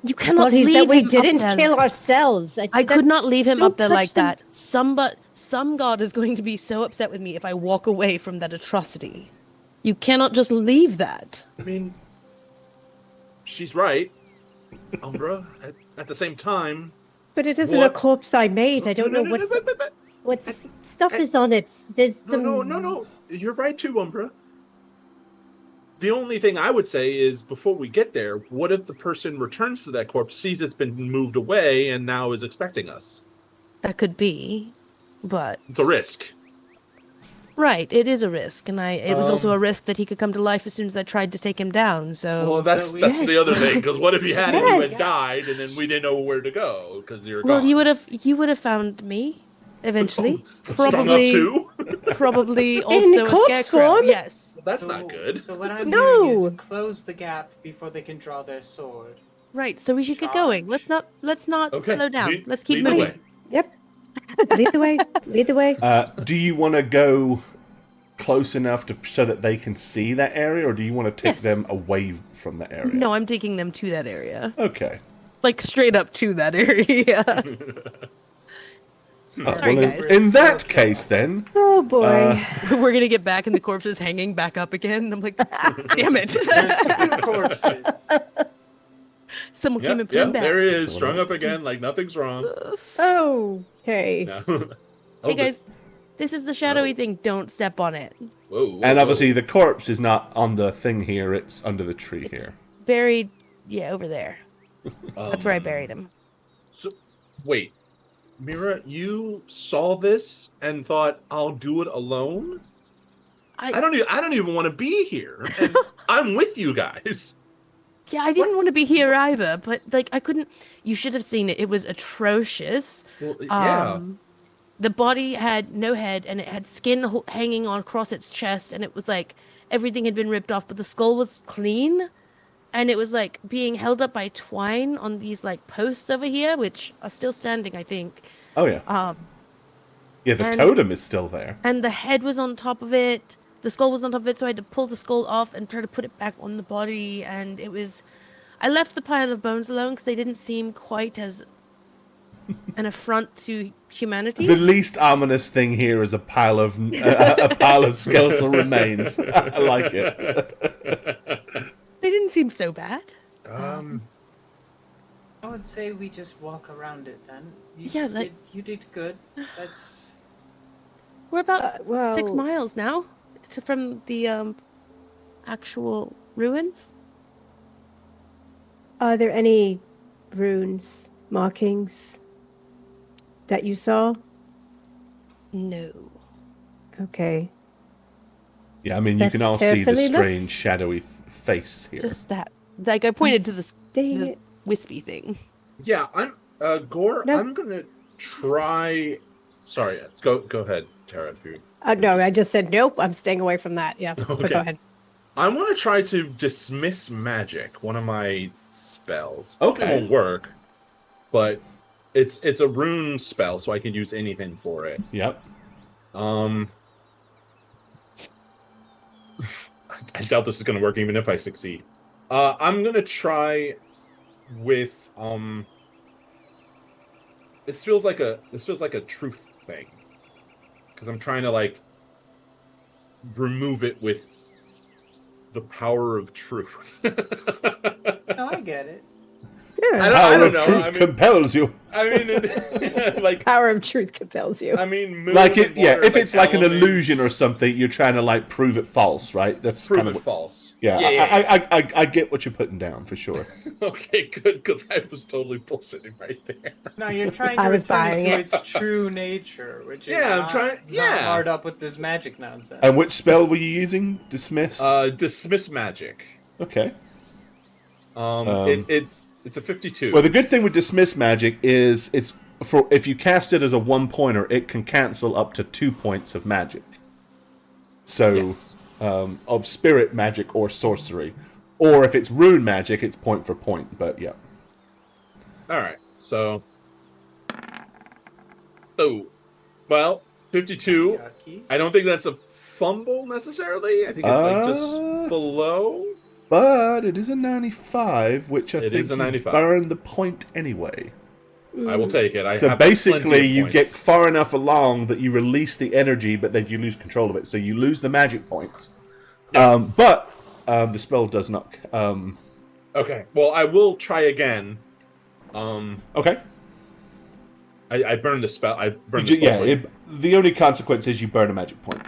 You cannot bodies leave that we him up didn't there. kill ourselves. I could not leave him up don't there touch like them. that. Some god is going to be so upset with me if I walk away from that atrocity. You cannot just leave that. I mean, she's right, Umbra. At the same time, But it isn't What? a corpse I made. I don't know what stuff is on it. There's some. No. You're right too, Umbra. The only thing I would say is, before we get there, what if the person returns to that corpse, sees it's been moved away, and now is expecting us? That could be, but It's a risk. right, it is a risk, and it was also a risk that he could come to life as soon as I tried to take him down. So Well, that's we- the other thing. Because what if you had it, you Yes. had died, and then we didn't know where to go because you're well, gone. you would have found me eventually. Strung up Probably, too? probably also a corpse scarecrow. form? Yes, That's not good. So what I'm No. hearing is close the gap before they can draw their sword. right. So we should get going. Let's not Okay, slow down. lead- Let's keep lead the moving. way. Yep. Lead the way. Lead the way. do you want to go close enough so that they can see that area, or do you want to take Yes. them away from the area? No, I'm taking them to that area, Okay. like straight up to that area. Sorry, well, guys. in that So case, chaos. then, Oh boy. We're gonna get back, and the corpse is hanging back up again. I'm like, damn it! There's two corpses. Someone came Yeah, and put him back. there he is, strung up again, like nothing's wrong. Okay. No. Hey guys, this is the shadowy thing. Don't step on it. Whoa, and obviously the corpse is not on the thing here; it's under the tree It's here. buried, yeah, over there. That's where I buried him. So, wait, Mira, you saw this and thought I'll do it alone? I don't even want to be here. And I'm with you guys. Yeah, I didn't want to be here either, but like I couldn't. You should have seen it. It was atrocious. Well, yeah. The body had no head, and it had skin hanging on across its chest, and it was like everything had been ripped off, but the skull was clean, and it was like being held up by twine on these like posts over here, which are still standing, I think. Oh yeah. Yeah, the and- totem is still there. And the head was on top of it. The skull was on top of it, so I had to pull the skull off and try to put it back on the body. And it was... I left the pile of bones alone because they didn't seem quite as an affront to humanity. The least ominous thing here is a pile of skeletal remains. I like it. They didn't seem so bad. I would say we just walk around it then. You did good. That's... We're about well- 6 miles now from the actual ruins. Are there any runes, markings that you saw? No. Okay. Yeah, I mean, you can Let's all see the carefully look. strange, shadowy face here. Just that. Like, I pointed to the Dang it. wispy thing. Yeah, I'm Gore. No. I'm gonna try. Sorry, go ahead, Tara. If you. No, I just said nope. I'm staying away from that. Yeah, but Okay. go ahead. I want to try to dismiss magic. One of my spells. Okay. It won't work, but it's a rune spell, so I can use anything for it. Yep. I doubt this is gonna work, even if I succeed. I'm gonna try with This feels like a truth thing, because I'm trying to like remove it with the power of truth. No, I get it. Yeah. I Power don't of know. truth I mean- compels you. I mean, like, Power of truth compels you. I mean, moon Like and it, yeah. water, If it's like an elements, illusion or something, you're trying to like prove it false, right? That's prove kind it of false. yeah. yeah. I get what you're putting down for sure. Okay, good, because I was totally bullshitting right there. No, you're trying I to was return it buying to it. its true nature, which is Yeah, I'm not, trying- not yeah. hard up with this magic nonsense. And which spell were you using? Dismiss. Dismiss magic. Okay. It's a 52. Well, the good thing with dismiss magic is it's for if you cast it as a 1-pointer, it can cancel up to 2 points of magic. So, Yes. of spirit magic or sorcery, or if it's rune magic, it's point for point. But yeah, All right, so. Oh, well, 52. Yucky. I don't think that's a fumble necessarily. I think it's like just below. but it is a 95, which I It think is a you 95. burn the point anyway. I will take it. I So have plenty basically, of you points. get far enough along that you release the energy, but then you lose control of it. So you lose the magic points. Yeah. But the spell does not. Okay, well, I will try again. Okay. I burned the spell. I You burned ju- the spell. yeah, the only consequence is you burn a magic point.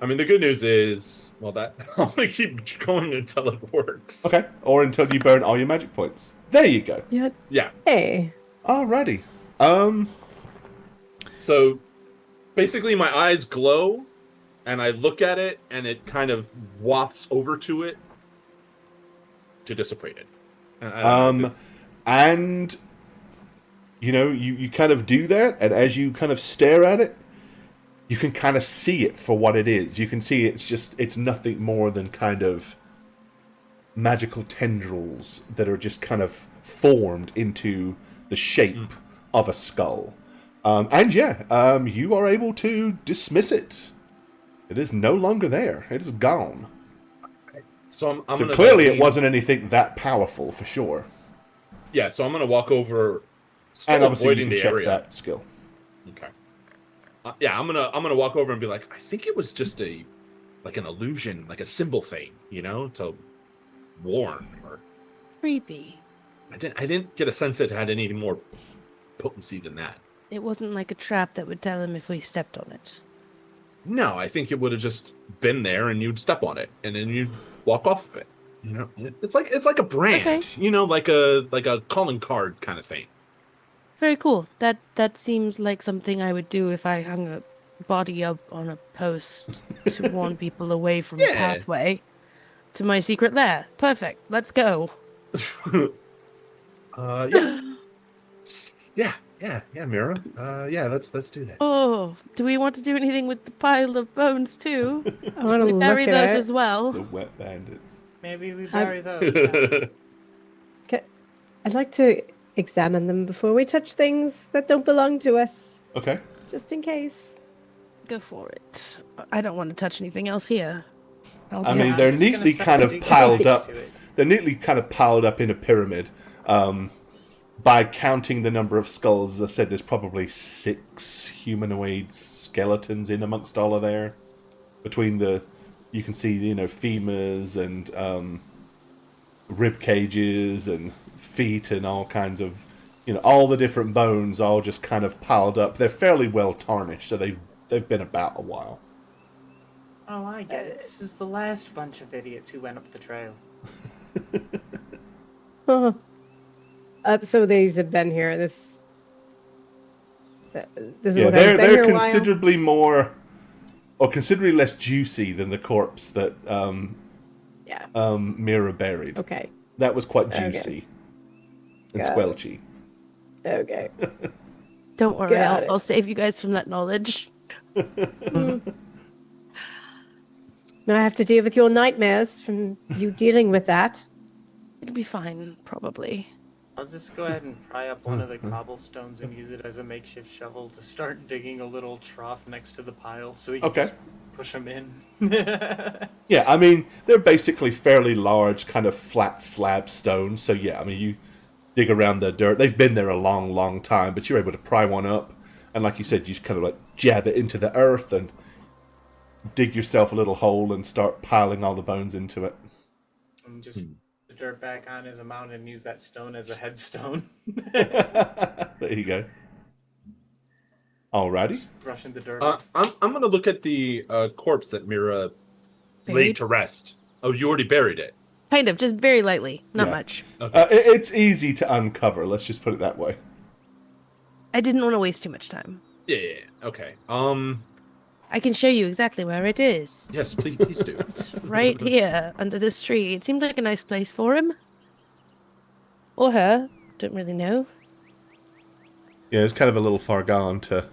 I mean, the good news is, well, that I'm gonna keep going until it works. Okay. Or until you burn all your magic points. There you go. Yeah. Yeah. Hey. Alrighty. So, basically, my eyes glow, and I look at it, and it kind of wafts over to it to dissipate it. And I don't know if it's- And you know, you kind of do that, and as you kind of stare at it, you can kind of see it for what it is. You can see it's nothing more than kind of magical tendrils that are just kind of formed into the shape of a skull. And yeah, you are able to dismiss it. It is no longer there. It is gone. So I'm So gonna clearly it lean- wasn't anything that powerful for sure. Yeah, so I'm gonna walk over, still And obviously you avoiding can the check area. that skill. Okay. Yeah, I'm gonna walk over and be like, I think it was just an illusion, like a symbol thing, to warn. Or Creepy. I didn't get a sense it had any more potency than that. It wasn't like a trap that would tell him if we stepped on it. No, I think it would have just been there, and you'd step on it, and then you'd walk off of it. It's like a brand, Okay. like a calling card kind of thing. Very cool. That seems like something I would do if I hung a body up on a post to warn people away from the Yeah. pathway to my secret lair. Perfect. Let's go. Yeah. Yeah, Mira. Yeah, let's do that. Oh, do we want to do anything with the pile of bones too? I want to We look bury at those it. as well. The wet bandits. Maybe we How- bury those. Yeah. I'd like to examine them before we touch things that don't belong to us, Okay. just in case. Go for it. I don't want to touch anything else here. I Yeah, mean, I they're was just gonna neatly start kind of digging piled next up. to it. They're neatly kind of piled up in a pyramid. By counting the number of skulls, as I said, there's probably 6 humanoid skeletons in amongst all of there. Between you can see, femurs and rib cages and feet and all kinds of, all the different bones all just kind of piled up. They're fairly well tarnished, so they've been about a while. Oh, I get it. This is the last bunch of idiots who went up the trail. Huh. So these have been here. This is Yeah, what they're been here a while. considerably more, or considerably less juicy than the corpse that Yeah. Mira buried. Okay. That was quite Okay. juicy and Got it. squelchy. Okay. Don't worry, Got it. I'll save you guys from that knowledge. Now I have to deal with your nightmares from you dealing with that. It'll be fine, probably. I'll just go ahead and pry up one of the cobblestones and use it as a makeshift shovel to start digging a little trough next to the pile so we can Okay. just push them in. Yeah, I mean, they're basically fairly large, kind of flat slab stones. So yeah, I mean, you dig around the dirt. They've been there a long, long time, but you're able to pry one up. And like you said, you just kind of like jab it into the earth and dig yourself a little hole and start piling all the bones into it. And just put the dirt back on as a mound and use that stone as a headstone. There you go. Alrighty. Just brushing the dirt off. I'm gonna look at the corpse that Mira laid Buried? to rest. Oh, you already buried it. Kind of, just very lightly, not Yeah. much. It's easy to uncover. Let's just put it that way. I didn't want to waste too much time. Yeah. Okay. I can show you exactly where it is. Yes, please do. It's right here, under this tree. It seemed like a nice place for him. Or her. Don't really know. Yeah, it's kind of a little far gone to.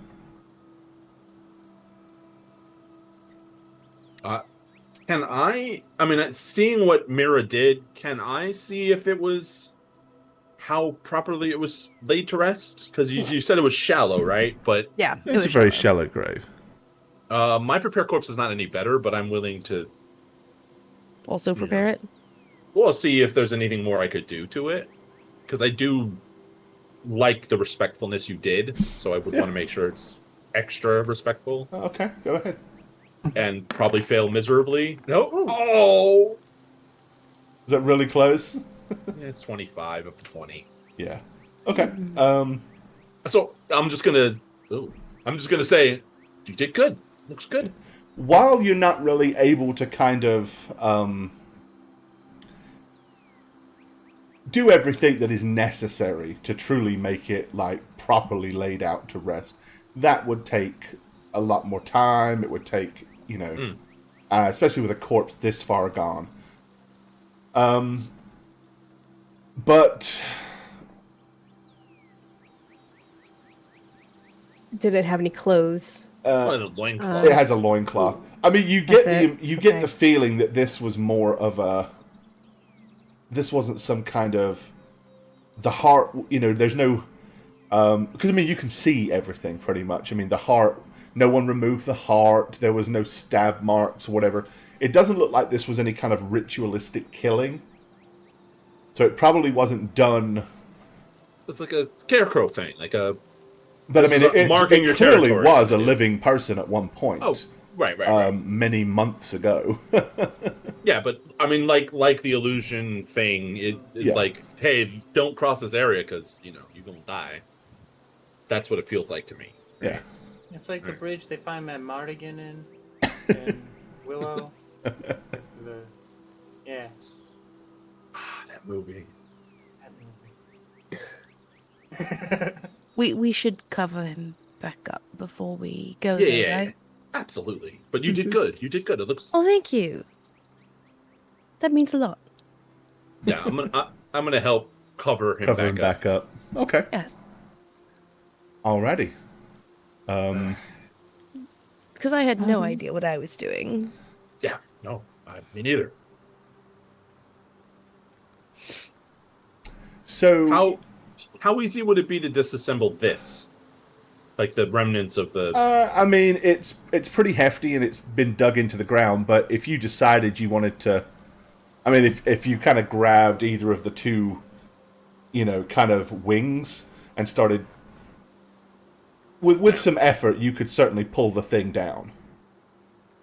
Can I mean, seeing what Mira did, can I see if it was how properly it was laid to rest? Because you said it was shallow, right? But Yeah, it It's was a very shallow. shallow grave. my prepare corpse is not any better, but I'm willing to Also prepare it. well see if there's anything more I could do to it. Because I do like the respectfulness you did, so I would want to make sure it's extra respectful. Okay, go ahead. And probably fail miserably. No. Oh. Is that really close? Yeah, it's 25 of 20. Yeah. Okay. So I'm just gonna say you did good. Looks good. While you're not really able to kind of do everything that is necessary to truly make it like properly laid out to rest, that would take a lot more time. It would take, especially with a corpse this far gone. But Did it have any clothes? What a loincloth. it has a loincloth. I mean, you get That's it? you get Okay. the feeling that this was more of a. This wasn't some kind of the heart. There's no because I mean you can see everything pretty much. I mean the heart. No one removed the heart. There was no stab marks or whatever. It doesn't look like this was any kind of ritualistic killing. So it probably wasn't done. It's like a scarecrow thing, like a. But I This mean, is marking your it clearly territory. was a living person at one point. Oh, right. Many months ago. Yeah, but I mean, like the illusion thing. It's Yeah. like, hey, don't cross this area because you're gonna die. That's what it feels like to me. Yeah. It's like the bridge they find Matt Mardigan in Willow. Yeah, That movie. that movie. We should cover him back up before we go Yeah, there, yeah, right? Absolutely. But you did good. You did good. It looks. Oh, thank you. That means a lot. Yeah, gonna help cover him back up. Okay. Yes. Alrighty. Because I had no idea what I was doing. Yeah, no, me neither. So how easy would it be to disassemble this? Like the remnants of the... I mean, it's pretty hefty and it's been dug into the ground, but if you decided you wanted to... I mean, if you kind of grabbed either of the two, kind of wings and started... With some effort, you could certainly pull the thing down.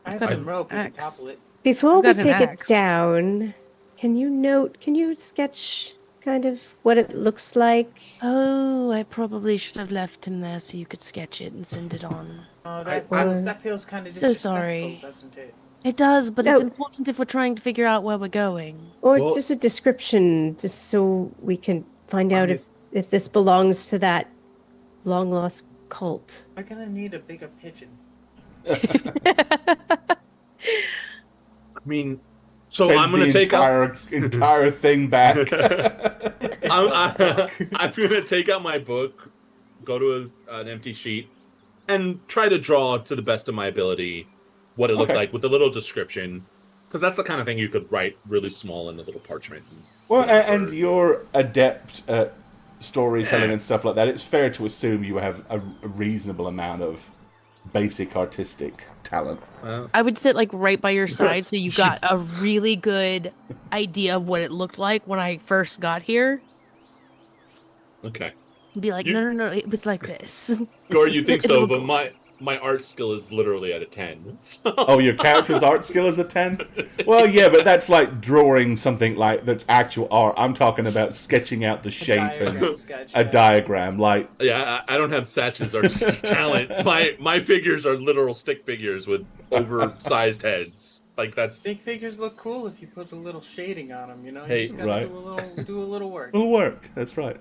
I've got some rope. We can topple it. Before we I've got an take it axe. down, can you sketch kind of what it looks like? Oh, I probably should have left him there so you could sketch it and send it on. Oh, I- that feels kind of So disrespectful, sorry. doesn't it? It does, but it's No. important if we're trying to figure out where we're going. Or Well- just a description, just so we can find out if this belongs to that long-lost cult. We're gonna need a bigger pigeon. I mean, so Send I'm gonna the take out... entire thing back. I'm gonna take out my book, go to an empty sheet, and try to draw to the best of my ability what it looked Okay. like with a little description, because that's the kind of thing you could write really small in a little parchment. Well, and you're adept at storytelling and stuff like that. It's fair to assume you have a reasonable amount of basic artistic talent. I would sit like right by your side so you got a really good idea of what it looked like when I first got here. Okay. And be like, no, it was like this. Or you think It's so, a- but my art skill is literally at a 10. So. Oh, your character's art skill is a 10? Well, yeah, but that's like drawing something like that's actual art. I'm talking about sketching out the shape and sketch. a diagram. Like, Yeah, I don't have Satch's artistic talent. My figures are literal stick figures with oversized heads. Like that's... Stick figures look cool if you put a little shading on them. You Hey, just gotta right. do a little work. it'll work. That's right.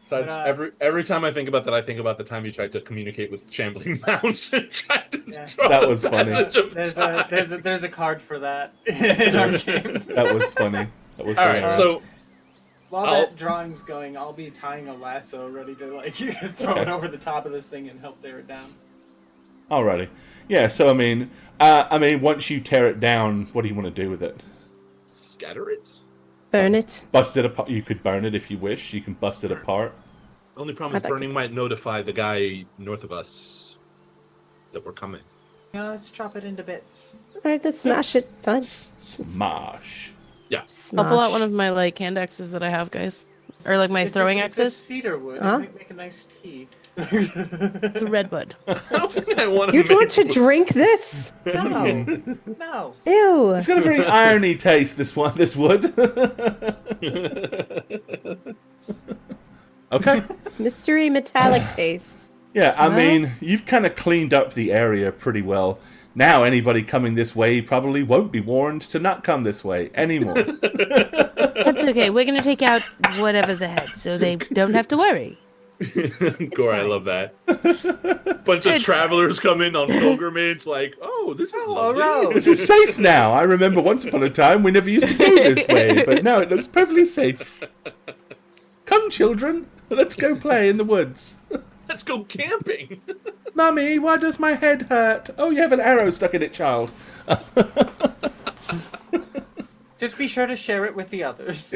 Satch, But, every time I think about that, I think about the time you tried to communicate with shambling mounts and tried to draw That the was funny. passage of time. There's a card for that in our game. That was funny. That was All right, hilarious. so While I'll- that drawing's going, I'll be tying a lasso ready to like throw it over the top of this thing and help tear it down. Alrighty. Yeah, so I mean, once you tear it down, what do you want to do with it? scatter it. Burn it. Bust it apart. You could burn it if you wish. You can bust it apart. Only problem is I'd like burning might notify the guy north of us that we're coming. Yeah, let's chop it into bits. Alright, let's smash it. Fine. Smash. Yeah. I'll pull out Smash. one of my like hand axes that I have, guys. Or like my It's throwing just- it's axes. cedar wood. Huh? It might make a nice tea. It's a redwood. I don't think I want to. You'd want to drink this? No, no. Ew. It's got a very irony taste. This wood. Okay. Mystery metallic taste. Yeah, I Huh? mean, you've kind of cleaned up the area pretty well. Now anybody coming this way probably won't be warned to not come this way anymore. That's okay. We're gonna take out whatever's ahead, so they don't have to worry. Gore, I fine. love that. Bunch of It's travelers come in on pilgrimage, like, oh, this is Oh, lovely. a road. This is safe now. I remember once upon a time we never used to go this way, but now it looks perfectly safe. Come, children, let's go play in the woods. Let's go camping. Mummy, why does my head hurt? Oh, you have an arrow stuck in it, child. Just be sure to share it with the others.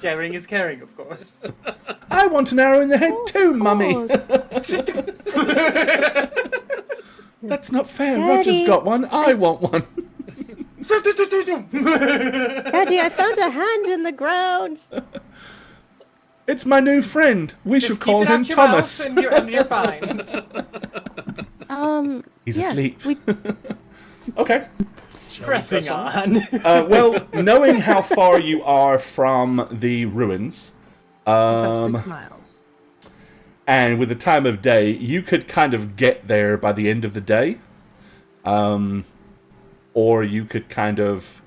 Sharing is caring, of course. I want an arrow in the head too, Mummy. Course. That's not fair. Daddy. Roger's got one. I want one. Daddy, I found a hand in the ground. It's my new friend. We should Just call keep it him out your Thomas. mouth and you're fine. He's yeah, asleep. we- Okay. Pressing on. Well, knowing how far you are from the ruins, about 6 miles. and with the time of day, you could kind of get there by the end of the day. Or you could kind of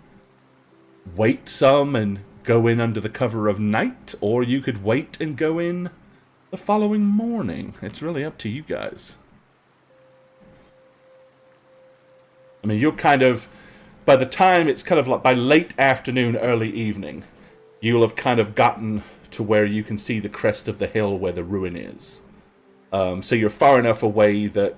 wait some and go in under the cover of night, or you could wait and go in the following morning. It's really up to you guys. I mean, you're kind of, by the time it's kind of like by late afternoon, early evening, you'll have kind of gotten to where you can see the crest of the hill where the ruin is. So you're far enough away that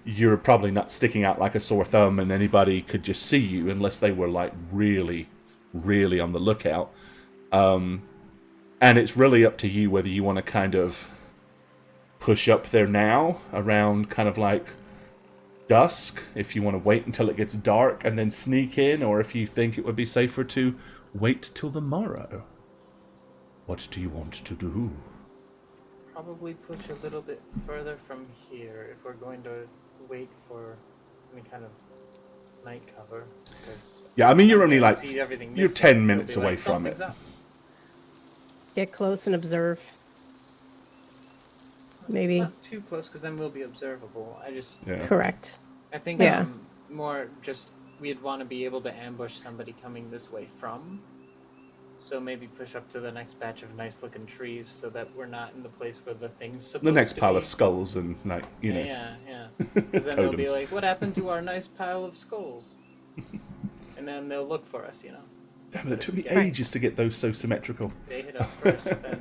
you're probably not sticking out like a sore thumb, and anybody could just see you unless they were like really, really on the lookout. And it's really up to you whether you want to kind of push up there now around kind of like dusk, if you want to wait until it gets dark and then sneak in, or if you think it would be safer to wait till the morrow. What do you want to do? Probably push a little bit further from here if we're going to wait for any kind of night cover. Yeah, I mean, you're only like, see everything you're missing, 10 minutes they'll be away like, from it. "Something's up." Get close and observe. Maybe. Not too close, because then we'll be observable. Yeah. Correct. I think Yeah. more just we'd want to be able to ambush somebody coming this way from. So maybe push up to the next batch of nice looking trees so that we're not in the place where the thing's supposed to be. The next pile of skulls and, like, you know. Yeah. Because then they'll be Totems. like, what happened to our nice pile of skulls? And then they'll look for us, you know. Damn it, it took me Yeah. ages to get those so symmetrical. They hit us first, then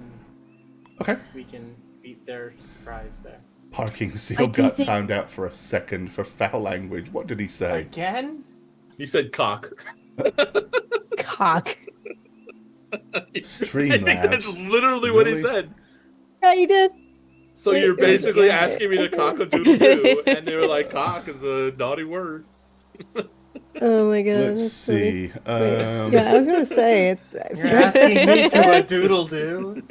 Okay. we can beat their surprise there. Parking I seal do got think- timed out for a second for foul language. What did he say? Again? He said cock. Cock. I think Streamlabs. that's literally what he Really? said. Yeah, you did. So Wait, you're wait, basically yeah. asking me to cock a doodle doo, and they were like, cock is a naughty word. Oh my god. Let's that's funny. see. Yeah, I was gonna say You're asking me to a doodle do?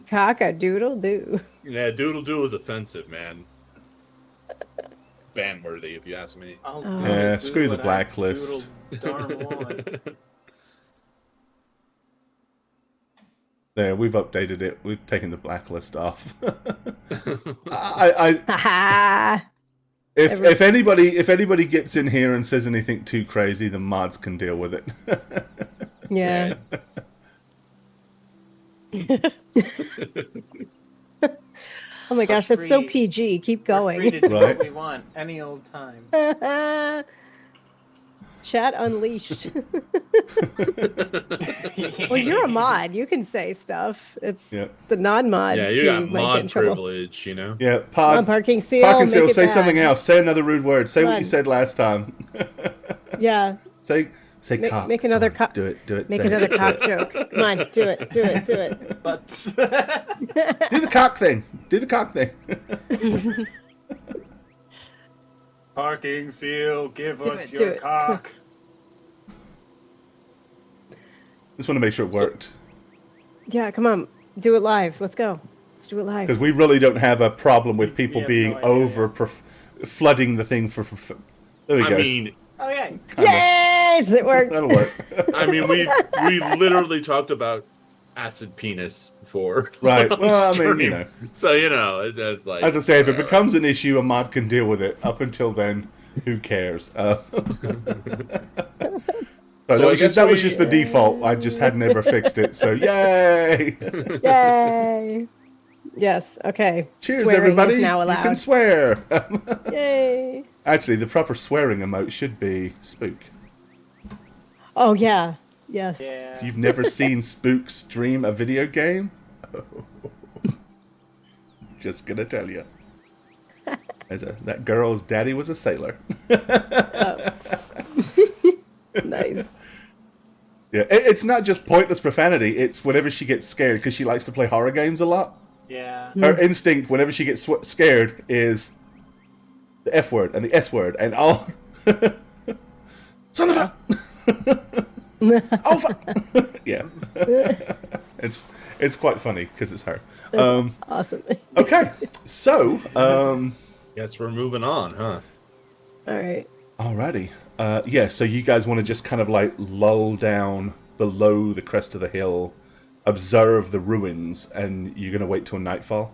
cock a doodle do. Yeah, doodle doo is offensive, man. Ban worthy, if you ask me. I'll Oh. doodle Yeah, do screw the what I blacklist. doodle darn want. There, we've updated it. We've taken the blacklist off. I Haha. if anybody gets in here and says anything too crazy, the mods can deal with it. Yeah. Oh my gosh, that's so free- PG. Keep We're free going. to do Right. what we want any old time. Chat unleashed. Well, you're a mod. You can say stuff. It's Yeah. the non-mods Yeah, you who got might get in mod trouble. privilege, you know? Yeah, Come on, parking seal. Parking seal, make it say bad. something else. Say another rude word. Say Come what on. you said last time. Yeah. Say cock. Make another Come on, cock. Do it. Make say another it, cock say joke. Come on, do it. But it. Do the cock thing. Do the cock thing. parking seal, give Do us it, do your it. cock. Just want to make sure it worked. Yeah, come on. Do it live. Let's go. Let's do it live. Because we really don't have a problem with people have being no idea, over flooding the thing for there we I go. mean, Oh yeah. Yes, it worked. That'll work. we literally talked about acid penis before. Right. Well, I mean, you know. So, you know, it's like... As I say, if it whatever. becomes an issue, a mod can deal with it. Up until then, who cares? So So I guess that was we- just the default. I just had never fixed it. So yay! Yay. Yes. Okay. Cheers, Swearing everybody! Is now You allowed. can swear. Yay. Actually, the proper swearing emote should be spook. Oh yeah. Yes. Yeah. If you've never seen Spook stream a video game, just gonna tell you. That girl's daddy was a sailor. Nice. Yeah, it's not just pointless profanity. It's whenever she gets scared, because she likes to play horror games a lot. Yeah. Her instinct, whenever she gets scared, is the F word and the S word and all. Son of a. Oh fuck. Yeah. It's quite funny because it's her. Awesome. Okay, so Guess we're moving on, huh? All right. alrighty. Yeah, so you guys want to just kind of like lull down below the crest of the hill, observe the ruins, and you're gonna wait till nightfall?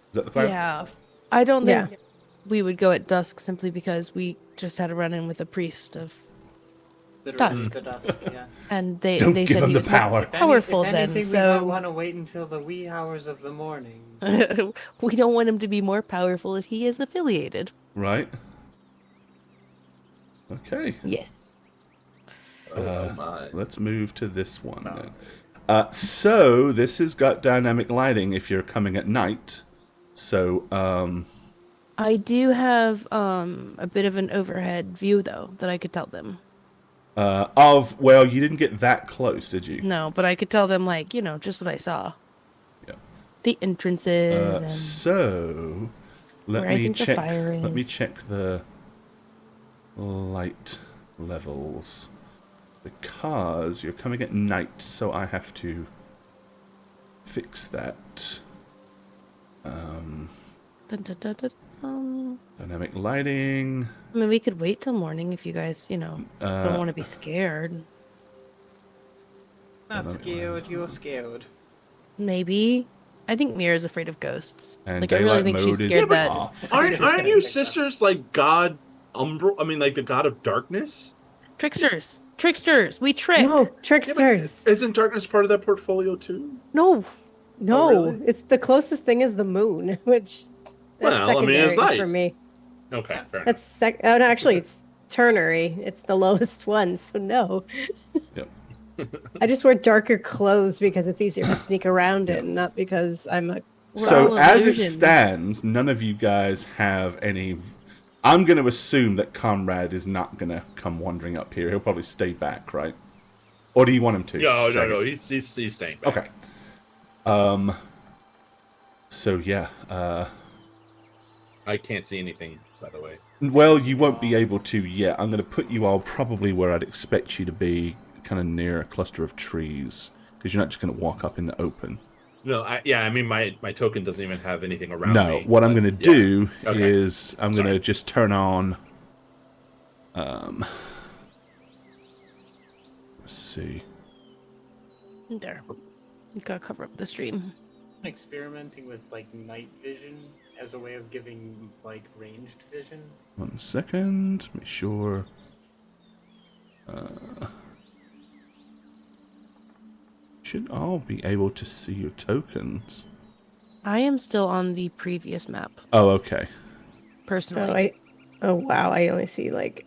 Is that the plan? Yeah. I don't Yeah. think we would go at dusk simply because we just had a run-in with a priest of, Literally Dusk. the dusk, yeah. and they Don't they give said him he the was more power. powerful if then. anything, we might So want to wait until the wee hours of the morning. we don't want him to be more powerful if he is affiliated. Right. Okay. Yes. Oh my. Let's move to this one then. So this has got dynamic lighting if you're coming at night. So I do have a bit of an overhead view though that I could tell them. well, you didn't get that close, did you? No, but I could tell them like, just what I saw. Yeah. The entrances and So let where I me think the check. fire Let me is. check the light levels because you're coming at night, so I have to fix that. Dun, dun, dun, dun, Dynamic lighting. I mean, we could wait till morning if you guys, don't want to be scared. Not scared, you're scared. Maybe. I think Mira's afraid of ghosts. And Like, I really daylight think she's mode is scared that. off. Aren't you sisters like God Umbra? I mean, like the God of darkness? Tricksters! Tricksters! We trick! No, tricksters. Isn't darkness part of that portfolio too? No! No, really? it's the closest thing is the moon, which that's Well, I mean, it's secondary light. for me. Okay, fair That's oh, no, actually, it's ternary. It's the lowest one, so no. Yep. I just wear darker clothes because it's easier to sneak around in, not because I'm a. We're So all as it illusion. stands, none of you guys have any. I'm going to assume that Conrad is not going to come wandering up here. He'll probably stay back, right? Or do you want him to? No, Shaggy? no, he's staying back. Okay. So yeah. I can't see anything, by the way. Well, you won't be able to yet. I'm going to put you all probably where I'd expect you to be, kind of near a cluster of trees, because you're not just going to walk up in the open. No, I mean, my token doesn't even have anything around No, me. what I'm going to do Okay. is I'm going to just turn on. Let's see. There. Gotta cover up the stream. Experimenting with like night vision as a way of giving like ranged vision. 1 second. Make sure. Should all be able to see your tokens. I am still on the previous map, Oh, okay. personally. Oh wow, I only see like.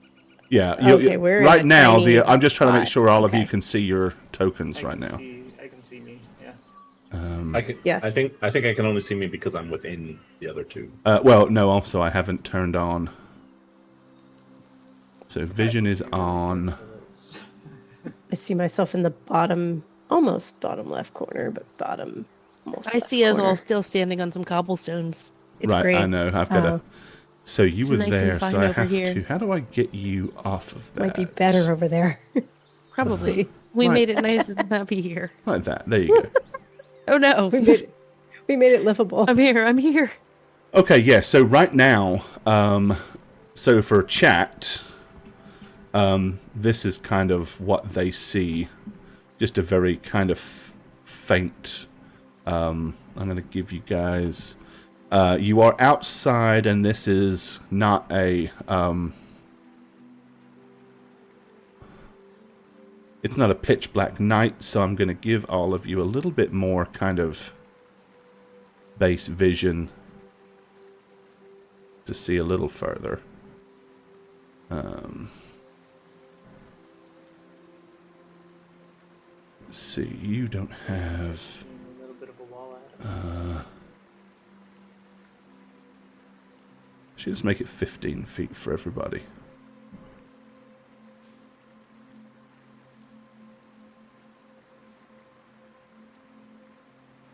Yeah. Okay, we're in right a now. tiny I'm just trying to make spot. sure all of you Okay. can see your tokens right now. I can see me. Yeah. Yes. I think I can only see me because I'm within the other two. Well, no. Also, I haven't turned on. So vision is on. I see myself in the bottom, almost bottom left corner, but bottom. Almost I left see us all corner. still standing on some cobblestones. It's Right. great. I know. I've got to. Oh. So you It's were nice and there. fine So I over have here. to. How do I get you off of that? Might be better over there. Probably. We Right. made it nice and happy here. Like that. There you go. Oh no. we made it livable. I'm here. I'm here. Okay, yeah, so right now, so for chat, this is kind of what they see. Just a very kind of faint, I'm going to give you guys, you are outside and this is not a, it's not a pitch black night, so I'm going to give all of you a little bit more kind of base vision to see a little further. Let's see, you don't have. A little bit of a wall at Should just make it 15 feet for everybody.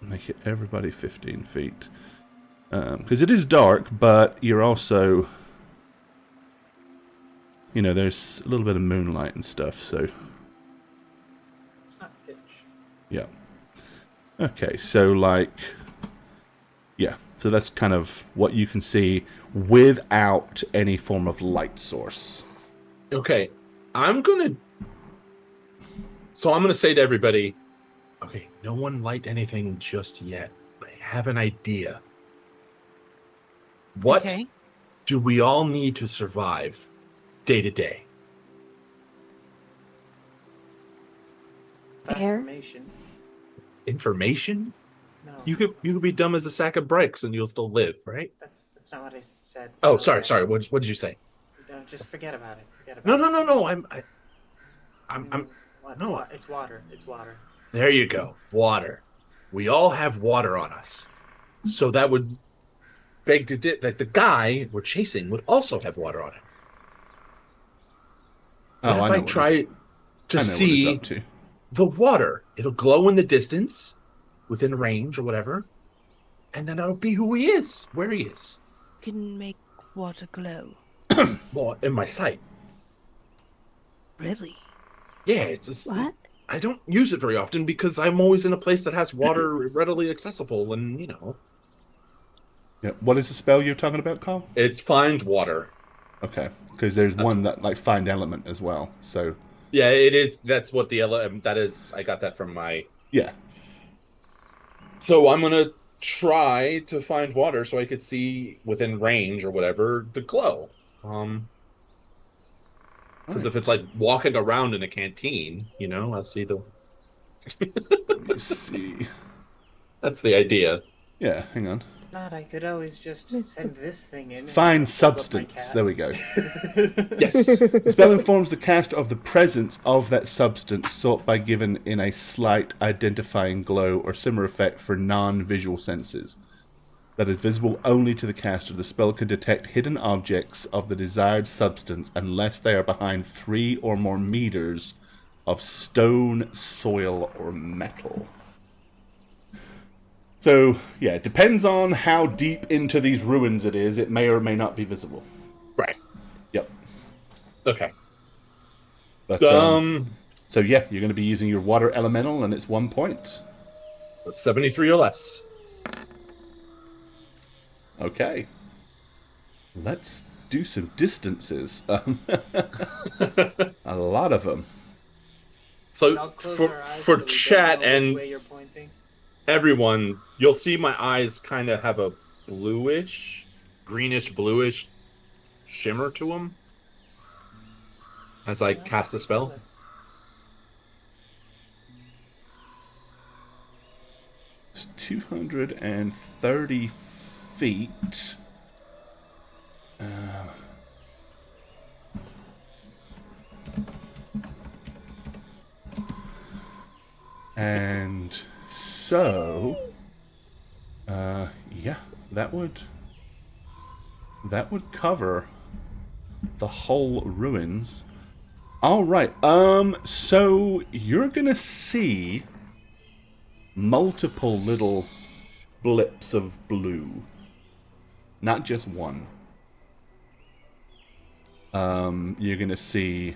Make it everybody 15 feet. Because it is dark, but you're also, you know, there's a little bit of moonlight and stuff, so It's not pitch. yeah. Okay, so like, yeah, so that's kind of what you can see without any form of light source. Okay, I'm gonna say to everybody, okay, no one light anything just yet. I have an idea. What Okay. do we all need to survive day to day? Air? Information. Information? No. You could be dumb as a sack of bricks and you'll still live, right? That's not what I said. Oh, sorry. What did you say? No, just forget about it. Forget about No, it. no, no, no. No. It's water. It's water. There you go. Water. We all have water on us. So that would beg to that the guy we're chasing would also have water on him. Oh, What I if know I what try he's- to I know what he's see up to. the water? It'll glow in the distance, within range or whatever, and then that'll be who he is, where he is. Can make water glow. Well, in my sight. Really? Yeah, it's just, What? I don't use it very often because I'm always in a place that has water readily accessible, and Yeah. What is the spell you're talking about, Carl? it's find water. Okay, because there's one that like find element as well. So Yeah, it is. That's what that is. I got that from my. yeah, So I'm gonna try to find water so I could see within range or whatever the glow. Because if it's like walking around in a canteen, I see the. let me see. That's the idea. Yeah, hang on. Not, I could always just send this thing in. Find and hold up my substance. cat. There we go. Yes. The spell informs the cast of the presence of that substance sought by given in a slight identifying glow or similar effect for non-visual senses. That is visible only to the caster. The spell can detect hidden objects of the desired substance unless they are behind 3 or more meters of stone, soil, or metal. So, yeah, it depends on how deep into these ruins it is. It may or may not be visible. Right. Yep. Okay. But, so yeah, you're going to be using your water elemental, and it's 1 point. 73 or less. Okay. Let's do some distances. A lot of them. So I'll close for our eyes for so we don't chat know which and way you're pointing. everyone, you'll see my eyes kind of have a bluish, greenish, bluish shimmer to them as I cast the spell. It's 230 feet. And so, yeah, that would cover the whole ruins. All right. So you're gonna see multiple little blips of blue, not just one. You're gonna see.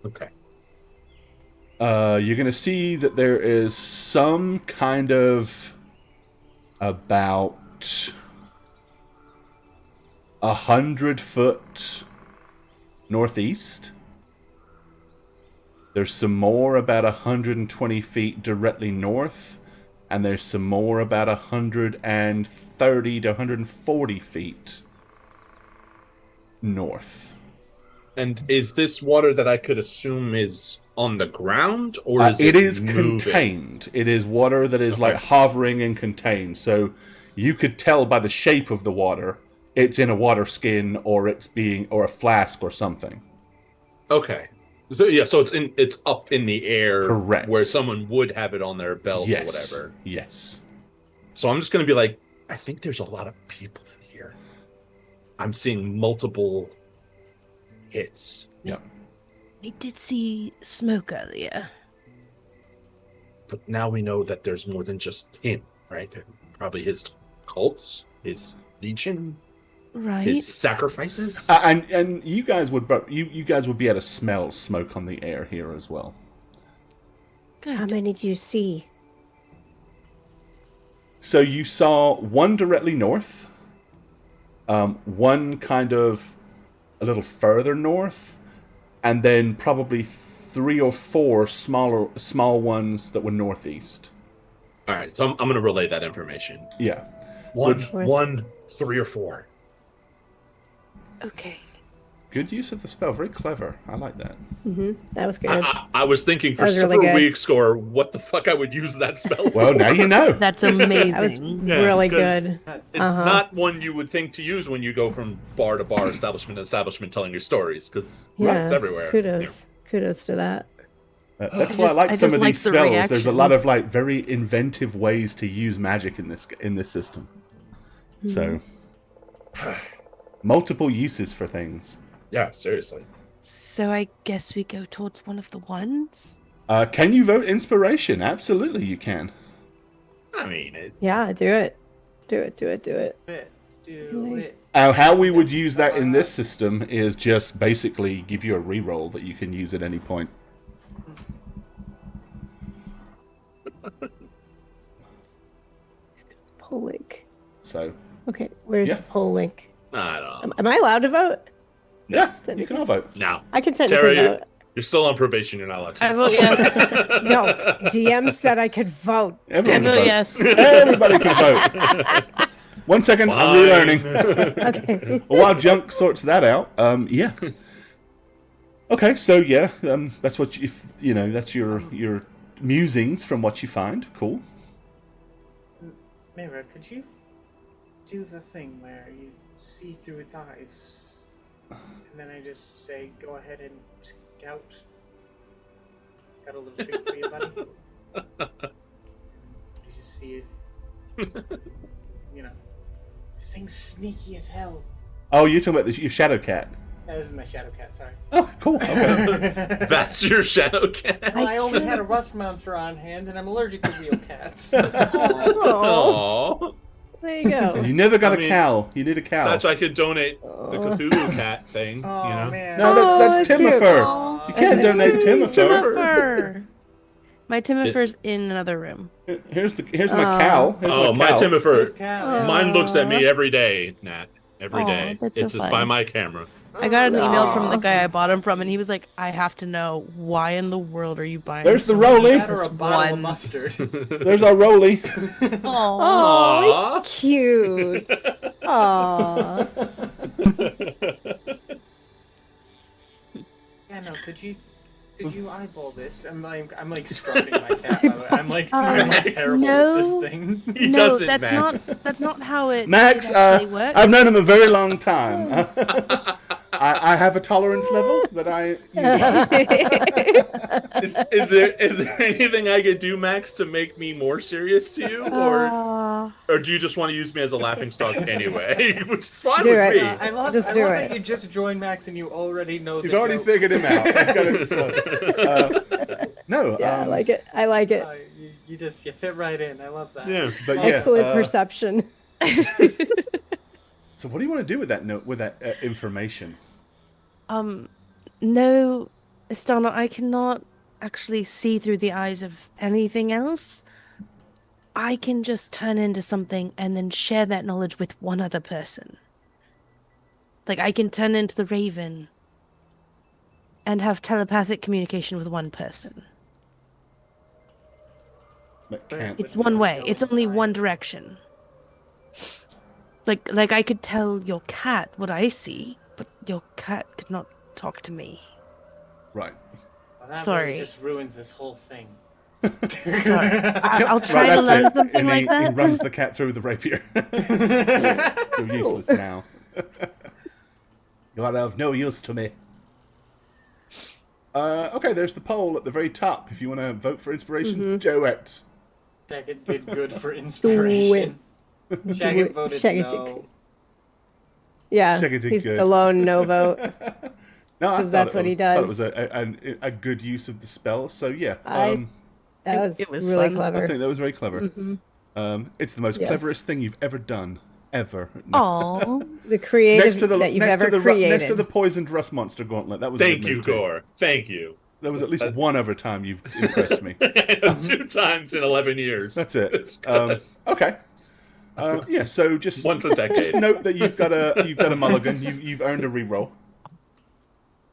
Okay. You're gonna see that there is some kind of about 100-foot northeast. There's some more about 120 feet directly north, and there's some more about 130 to 140 feet north. And is this water that I could assume is on the ground, or is It is moving? contained. It is water that is like hovering and contained. So you could tell by the shape of the water, it's in a water skin, or or a flask or something. Okay. So yeah, so it's up in the air, Correct. where someone would have it on their belt Yes. or whatever. Yes. So I'm just gonna be like, I think there's a lot of people in here. I'm seeing multiple hits. Yep. I did see smoke earlier. But now we know that there's more than just him, right? Probably his cults, his legion, Right. his sacrifices. And you guys would you guys would be able to smell smoke on the air here as well. Good. How many do you see? So you saw one directly north, one kind of a little further north, and then probably 3 or 4 small ones that were northeast. All right, so I'm going to relay that information. Yeah. One, Which- 1, 3, or 4. Okay. Good use of the spell. Very clever. I like that. That was good. I was thinking for That was really several good. weeks, or what the fuck I would use that spell. Well, now you know. That's That was amazing. Yeah, really 'cause good. It's Uh-huh. not one you would think to use when you go from bar to bar, establishment to establishment, telling your stories, because Yeah. it's everywhere. Kudos. Kudos to that. That's why I like I some just of like these the spells. There's a reaction. lot of like very inventive ways to use magic in this system. So multiple uses for things. Yeah, seriously. So I guess we go towards one of the ones? Can you vote inspiration? Absolutely, you can. I mean, Yeah, do it. Do it. Do it. Do it. Do it. How we would use that in this system is just basically give you a reroll that you can use at any point. Poll link. So, Okay, where's Yeah. the poll link? I don't know. Am I allowed to vote? yeah, you can all vote. No. I can technically Tara, vote. you're still on probation. You're not allowed to. I vote yes. No, DM said I could vote. I Everyone can vote vote. yes. Everybody can vote. 1 second, I'm relearning. Okay. While Junk sorts that out, yeah. Okay, so yeah, that's what that's your musings from what you find. Cool. Mira, could you do the thing where you see through its eyes, and then I just say, "Go ahead and scout." Got a little treat for you, buddy. You just see if this thing's sneaky as hell. Oh, you're talking about your shadow cat. That is my shadow cat. Sorry. Oh, cool. Okay. That's your shadow cat. Well, I only had a rust monster on hand, and I'm allergic to real cats. Oh, Aww. there you go. You never got I a mean, cow. You need a cow. Such I could donate the Cthulhu cat thing. Oh you know. man. No, Oh, that's that's cute. Timifer. Aw. You can't donate Timifer. Timifer. My Timifer's in another room. Here's my cow. Here's Oh, my cow. There's Timifer. cat. Mine looks at me every day, Nat. Every Aw, day. that's so It's just fun. by my camera. I got an email from the Aw. guy I bought him from, and he was like, "I have to know why in the world are you buying?" There's the so Rolly. That or a this bottle of one?" mustard. There's our Rolly. Aw. Oh, Aww. cute. Aw. Yeah, no. Could you eyeball this? I'm like scrubbing my cat. By the way. I'm like terrible no. at this thing. He No, doesn't, that's Max. that's not how it Max, actually works. I've known him a very long time. I have a tolerance level that I utilize. Is there anything I could do, Max, to make me more serious to you, or do you just want to use me as a laughing stock anyway? Which is fine Do with it. me. I love Just do that it. you just joined Max and you already know You've the already joke. figured him out. You've got it discussed. No, Yeah, I like it. I like it. You fit right in. I love that. Yeah. but yeah. Excellent perception. So, what do you want to do with that note, with that information? No, Istana, I cannot actually see through the eyes of anything else. I can just turn into something and then share that knowledge with one other person. Like, I can turn into the Raven and have telepathic communication with one person. That can't. It's one way. It's only one direction. Like I could tell your cat what I see, but your cat could not talk to me. Right. Well, that Sorry. really just ruins this whole thing. Sorry. I'll try Right, to that's learn it. something And like he that. runs the cat through with the rapier. You're useless now. You are of no use to me. Okay, there's the poll at the very top. If you want to vote for inspiration, Joette. Shaggy did good for inspiration. Shaggy voted Shaggy no. did- Yeah, Shaggy did he's good. the lone no vote. No, I 'Cause thought that's it what he was- thought does. it was a good use of the spell. So yeah, That was, it was really fun. I clever. think that was very clever. It's the most Yes. cleverest thing you've ever done, ever. No. Aw. The creative that you've ever created. next to the poisoned rust monster gauntlet. That was a Thank good you, move, too. Gore. Thank you. There was at least one other time you've impressed me. 2 times in 11 years. That's it. It's good. Okay. Yeah. So just Once a decade. just note that you've got a mulligan. You've earned a reroll.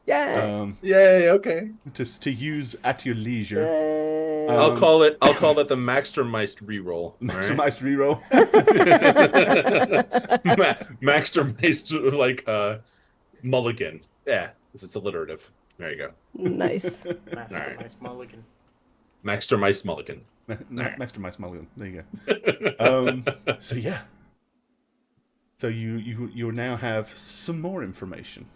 Yeah. Yay, okay. Just to use at your leisure. I'll call it the Maxtermeist reroll. Maximize reroll. Maxtermeist mulligan. Yeah, it's alliterative. There you go. Nice. Master Alright. Nice Mulligan. Maxtermeist mulligan. Maximize mulligan. There you go. So yeah. So you now have some more information.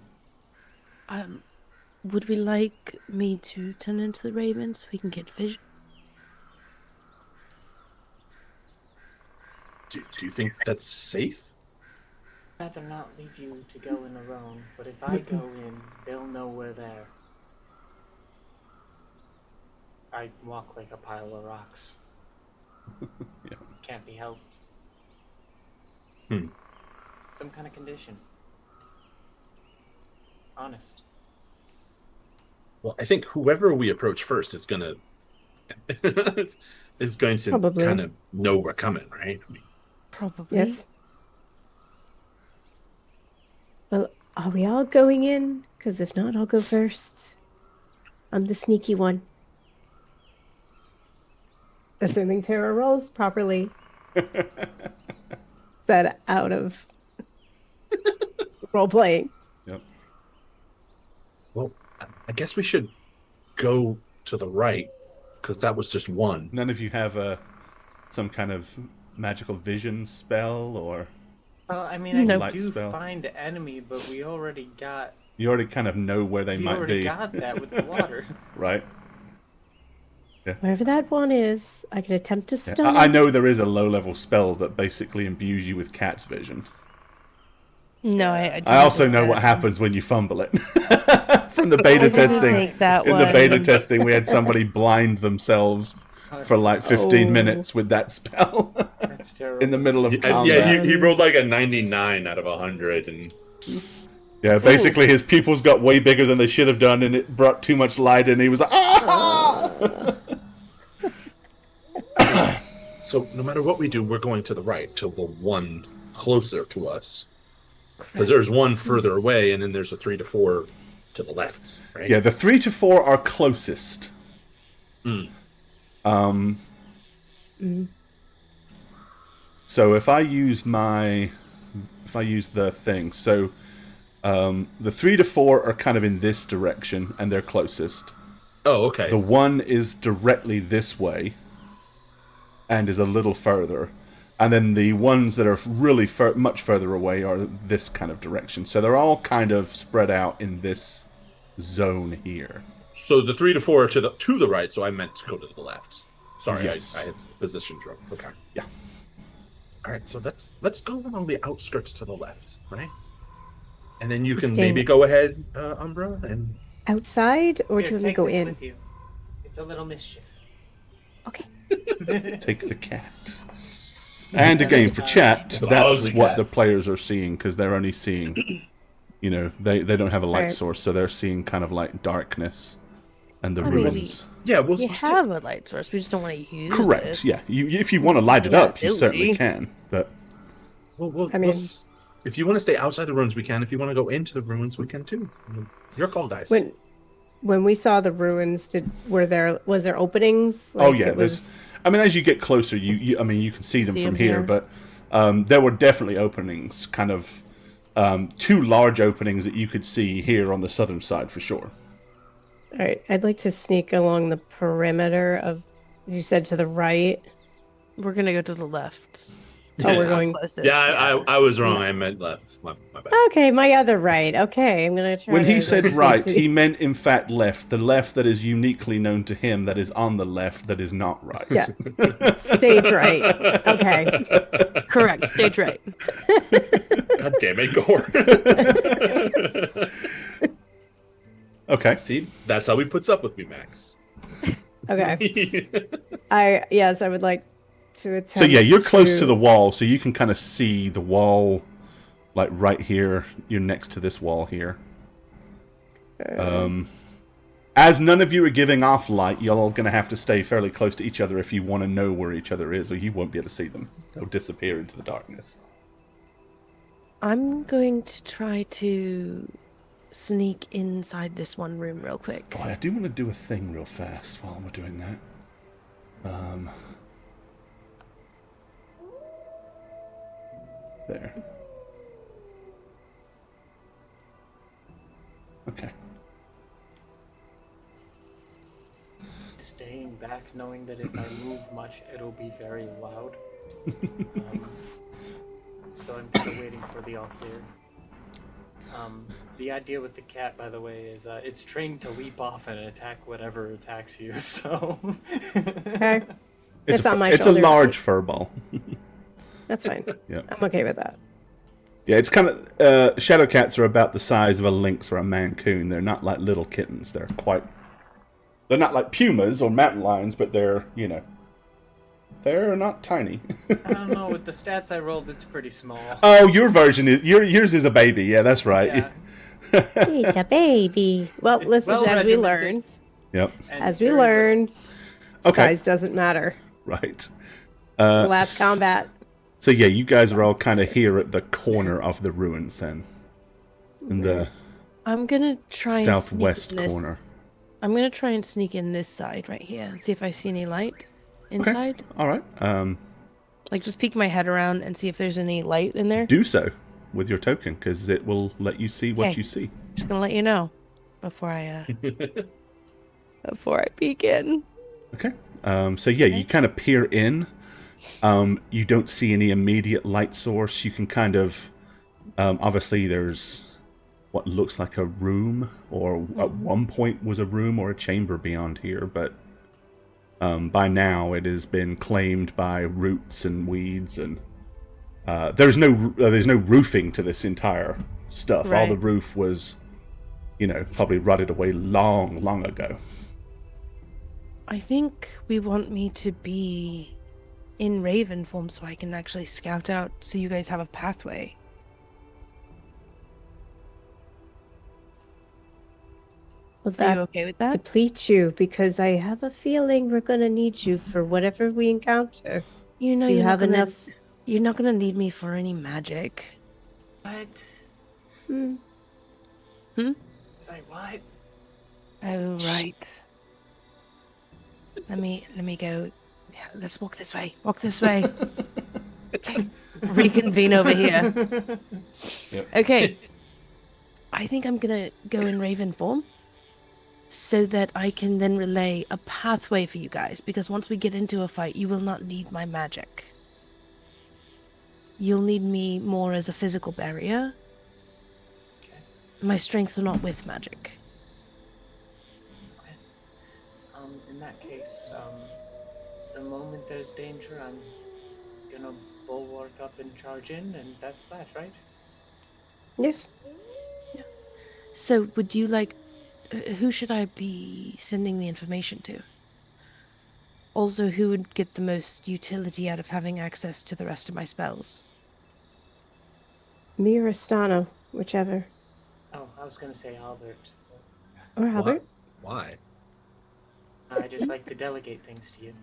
would we like me to turn into the raven so we can get vision? Do you think that's safe? I'd rather not leave you to go in alone, but if I go in, they'll know we're there. I walk like a pile of rocks. Yeah. Can't be helped. Hmm. Some kind of condition. Honest. Well, I think whoever we approach first is gonna is going to Probably. kind of know we're coming, right? I mean, Probably. Yes. Well, are we all going in? Because if not, I'll go first. I'm the sneaky one. Assuming Tara rolls properly. Set out of role playing. Yep. well, I guess we should go to the right because that was just one. None of you have some kind of magical vision spell, or Well, I mean, I No. Light do spell. find enemy, but we already got. you already kind of know where they We might already be, got that with the water. right? Wherever that one is, I can attempt to Yeah. stun. I know there is a low-level spell that basically imbues you with cat's vision. No, I I also didn't know take what that. happens when you fumble it. From the beta I didn't testing, take that in the one. beta testing, we had somebody blind themselves for like 15 Oh. minutes with that spell That's terrible. in the middle of And combat. he rolled like a 99 out of 100, and Yeah, basically his pupils got way bigger than they should have done, and it brought too much light, and he was like, ah! so no matter what we do, we're going to the right till the one closer to us. Because there's one further away, and then there's a 3 to 4 to the left, right? Yeah, the 3 to 4 are closest. Mm. So if I use the thing, so the 3 to 4 are kind of in this direction, and they're closest. Oh, okay. The 1 is directly this way, and is a little further. And then the ones that are really much further away are this kind of direction. So they're all kind of spread out in this zone here. So the 3 to 4 are to the right, so I meant to go to the left. Sorry, Yes. I had positioned wrong. Okay. Yeah. All right, so let's go along the outskirts to the left, right? And then you can Staying- maybe go ahead, Umbra, and Outside, or Here, do we take go this in? with you. It's a little mischief. Okay. Take the cat. And again, for chat, It's an that's ugly what cat. the players are seeing, because they're only seeing, they don't have a light Right. source, so they're seeing kind of like darkness and the I mean, ruins. yeah, we'll We stick- have a light source, we just don't want to use Correct, it. yeah. If you want to light it up, you Silly. certainly can. But we'll, I mean- if you want to stay outside the ruins, we can. If you want to go into the ruins, we can too. Your call, guys. When we saw the ruins, was there openings? oh Like, yeah, it was- I mean, as you get closer, you can see them See from them here, here. but there were definitely openings, kind of 2 large openings that you could see here on the southern side for sure. All right, I'd like to sneak along the perimeter of, as you said, to the right. We're gonna go to the left. Oh, we're Our going. closest, yeah, I was wrong. I meant left. My bad. Okay, my other right. Okay, I'm gonna try. When he to said sneak right, to- he meant in fact left. The left that is uniquely known to him, that is on the left, that is not right. Yeah, stage right. Okay. Correct, stage right. God damn it, Gore. Okay. See, that's how he puts up with me, Max. Okay. I would like to attempt. So yeah, you're close to the wall, so you can kind of see the wall, like right here. You're next to this wall here. As none of you are giving off light, you're all going to have to stay fairly close to each other if you want to know where each other is, or you won't be able to see them. They'll disappear into the darkness. I'm going to try to sneak inside this one room real quick. Boy, I do want to do a thing real fast while we're doing that. There. Okay. Staying back, knowing that if I move much, it'll be very loud. So I'm kind of waiting for the all clear. The idea with the cat, by the way, is it's trained to leap off and attack whatever attacks you. So Okay. It's on my it's shoulder. a large fur ball. That's fine. Yeah. I'm okay with that. Yeah, it's kind of shadow cats are about the size of a lynx or a mancoon. They're not like little kittens. They're not like pumas or mountain lions, but they're they're not tiny. I don't know. With the stats I rolled, it's pretty small. Oh, yours is a baby. Yeah, that's right. Yeah. He's a baby. Well, It's listen, as we well-regimented. learned, Yep. And as we very learned, Okay. size doesn't matter. Right. Last combat. So yeah, you guys are all kind of here at the corner of the ruins then. In the I'm gonna try and southwest sneak in this. corner. I'm gonna try and sneak in this side right here and see if I see any light inside. All right. Like just peek my head around and see if there's any light in there. Do so with your token because it will let you see what Okay. you see. Just gonna let you know before I before I peek in. Okay. So yeah, you kind of peer in. You don't see any immediate light source. You can kind of obviously there's what looks like a room, or at one point was a room or a chamber beyond here, but by now it has been claimed by roots and weeds, and there's no roofing to this entire stuff. All Right. the roof was, probably rotted away long ago. I think we want me to be in Raven form so I can actually scout out so you guys have a pathway. Will Are you that okay with that? deplete you? Because I have a feeling we're gonna need you for whatever we encounter. You know Do you you're have not gonna, enough? You're not gonna need me for any magic. What? Hmm. Say what? Oh right. Let me go. Yeah, let's walk this way. Walk this way. Reconvene over here. Yep. Okay. I think I'm gonna go in Raven form so that I can then relay a pathway for you guys, because once we get into a fight, you will not need my magic. You'll need me more as a physical barrier. Okay. My strength will not with magic. Okay. In that case, the moment there's danger, I'm gonna bulwark up and charge in, and that's that, right? Yes. So, would you like... who should I be sending the information to? Also, who would get the most utility out of having access to the rest of my spells? Me or Astana, whichever. Oh, I was gonna say Albert. Or Albert. Why? I just like to delegate things to you.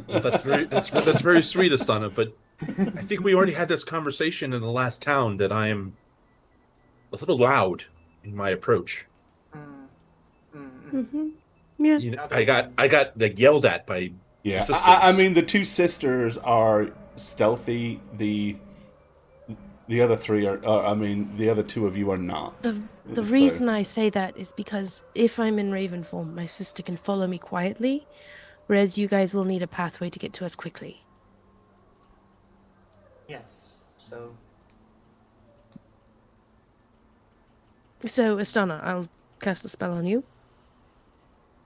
Well, that's very sweet, Astana, but I think we already had this conversation in the last town that I am a little loud in my approach. Mm-hmm. Yeah. You know, I got like yelled at by Yeah, sisters. I mean the two sisters are stealthy. The other three are. The other two of you are not. The So- reason I say that is because if I'm in Raven form, my sister can follow me quietly, whereas you guys will need a pathway to get to us quickly. Yes. So So, Astana, I'll cast a spell on you.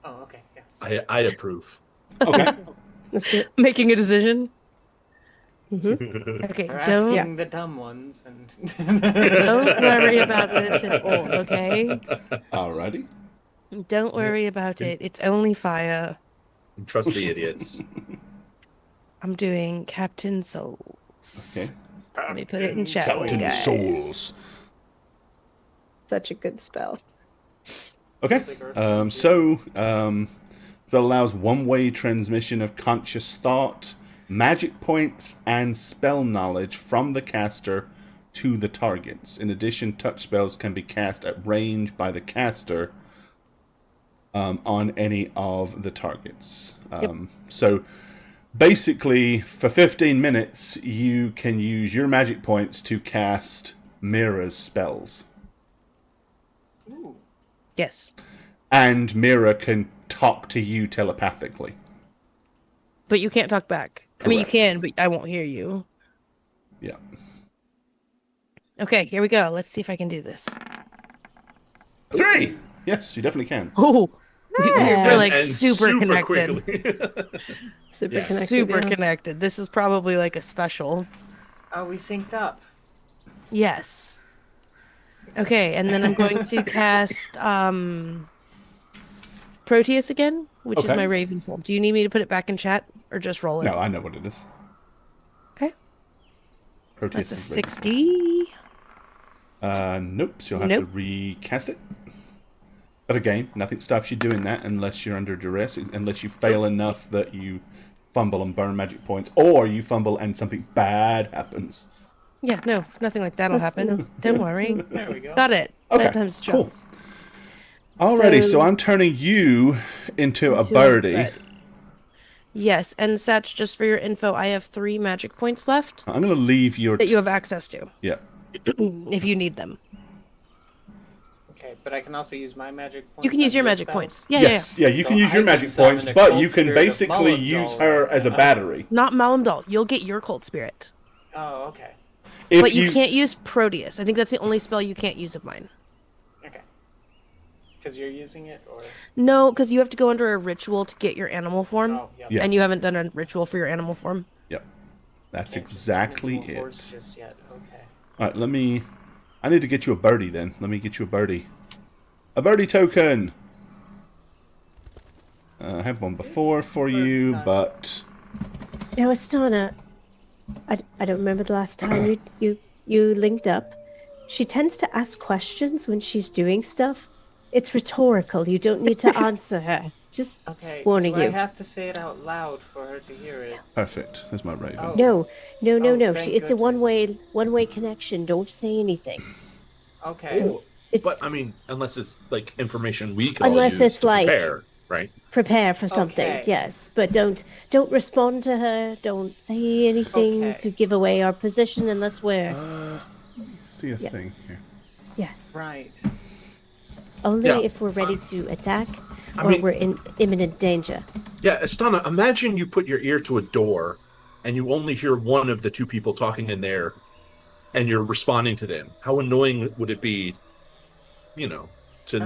Oh, okay, yeah. I approve. Okay. Let's do it. Making a decision. Mm-hmm. Okay, They're don't asking the dumb ones, and don't worry about this at all, okay? Alrighty. Don't worry about it. It's only fire. Trust the idiots. I'm doing Captain Souls. Okay. Let me put it in chat for you Captain guys. Souls. Such a good spell. Okay. It's like our- That allows one-way transmission of conscious thought, magic points, and spell knowledge from the caster to the targets. In addition, touch spells can be cast at range by the caster on any of the targets. So basically, for 15 minutes, you can use your magic points to cast Mira's spells. Ooh. Yes. And Mira can talk to you telepathically. But you can't talk back. I mean, you Correct. can, but I won't hear you. Yeah. Okay, here we go. Let's see if I can do this. 3! Yes, you definitely can. Oh, Yeah. we're like super connected. quickly. Super Yeah. connected. Super yeah. connected. This is probably like a special. Oh, we synced up. Yes. Okay, and then I'm going to cast Proteus again, which is Okay. my Raven form. Do you need me to put it back in chat or just roll it? No, I know what it is. Okay. Proteus That's a is ready. 60. Nope, so you'll have to recast it. But again, nothing stops you doing that unless you're under duress, unless you fail enough that you fumble and burn magic points, or you fumble and something bad happens. Yeah, no, nothing like that'll happen. Don't worry. There we go. Got it. Okay, That time's the cool. job. Alrighty, so So- I'm turning you into a Into a birdie. birdie. Yes, and Satch, just for your info, I have 3 magic points left I'm going to leave your... that you have access to Yeah. if you need them. Okay, but I can also use my magic points. You can use on your magic spells? points. Yeah, Yes, yeah, you So can use I your could magic summon points, a but cold you can spirit of basically Mullendal use her right as a now. battery. yeah. Not Malamdal. You'll get your Cold Spirit. Oh, okay. If But you can't use Proteus. I think that's the only spell you can't use of mine. Okay. Because you're using it, or No, because you have to go under a ritual to get your animal form. oh, yeah. Yeah. And you haven't done a ritual for your animal form. Yep. That's Can't just exactly turn into a horse it. just yet. Okay. Alright, I need to get you a birdie then. Let me get you a birdie. A birdie token! I have one before for you, but... Now, Astana, I don't remember the last time you linked up. She tends to ask questions when she's doing stuff. It's rhetorical. You don't need to answer her. Just Okay. warning Do you. I have to say it out loud for her to hear it? Perfect. There's my raven. Oh. No. Oh, thank It's a goodness. one-way connection. Don't say anything. Okay. It's But I mean, unless it's like information we can all Unless use it's to like- prepare, right? prepare for something. Okay. Yes, but don't respond to her. Don't say anything Okay. to give away our position unless we're See a Yeah. thing here. yes. Right. Only Yeah. if we're ready to attack I or mean- we're in imminent danger. Yeah, Astana, imagine you put your ear to a door and you only hear one of the 2 people talking in there and you're responding to them. How annoying would it be, to No,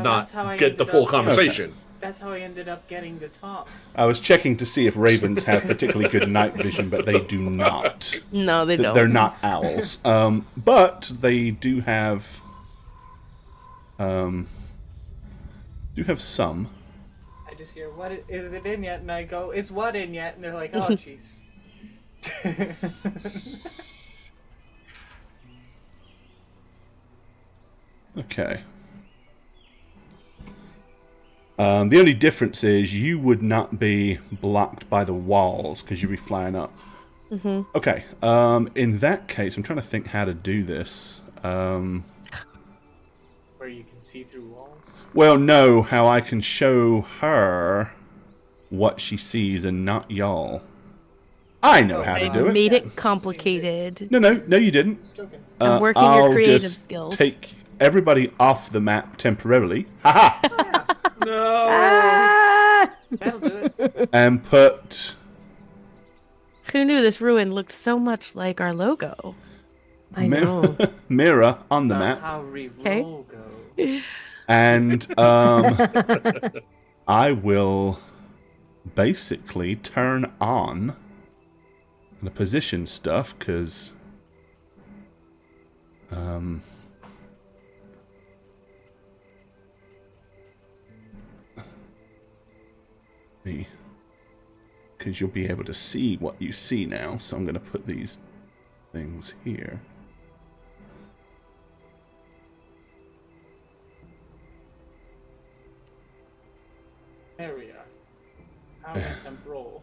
not that's how I get the ended full up- conversation? That's how I ended up getting the top. I was checking to see if ravens have particularly good night vision, but they do not. No, they don't. They're not owls. But they do have... some. I just hear, is it in yet? And I go, is what in yet? And they're like, oh, jeez. Okay. The only difference is you would not be blocked by the walls because you'd be flying up. Mm-hmm. Okay. In that case, I'm trying to think how to do this. Where you can see through walls? Well, no, how I can show her what she sees and not y'all. I know how to do it. Made it complicated. No, you didn't. Stoken. I'm working your I'll creative just skills. Take everybody off the map temporarily. Haha! No. Ah! That'll do it. And put Who knew this ruin looked so much like our logo? I know. Mira on the Not map. how we Okay. roll go. And I will basically turn on the position stuff because you'll be able to see what you see now. So I'm going to put these things here. There we are. How many temp roll?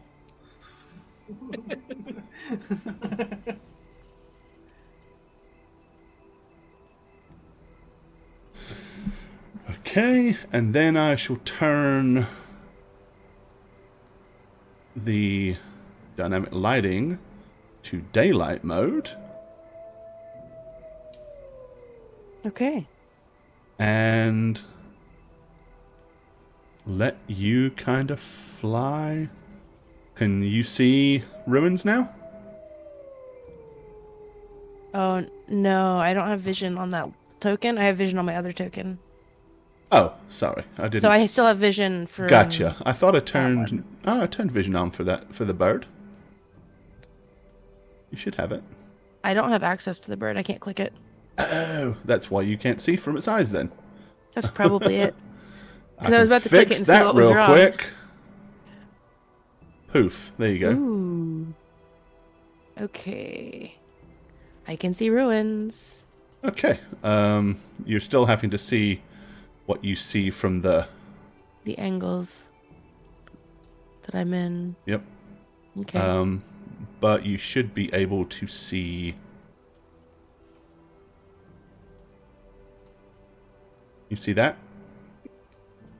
Okay, and then I shall turn the dynamic lighting to daylight mode. Okay. And let you kind of fly. Can you see ruins now? Oh, no, I don't have vision on that token. I have vision on my other token. Oh, sorry, I didn't. So I still have vision for. Gotcha. I thought I that turned. one. Oh, I turned vision on for the bird. You should have it. I don't have access to the bird. I can't click it. Oh, that's why you can't see from its eyes then. That's probably it. I Because I was about to click it and see that what was real wrong. quick. Poof. There you go. Ooh. Okay. I can see ruins. Okay. You're still having to see what you see from the. The angles that I'm in. Yep. Okay. But you should be able to see. You see that?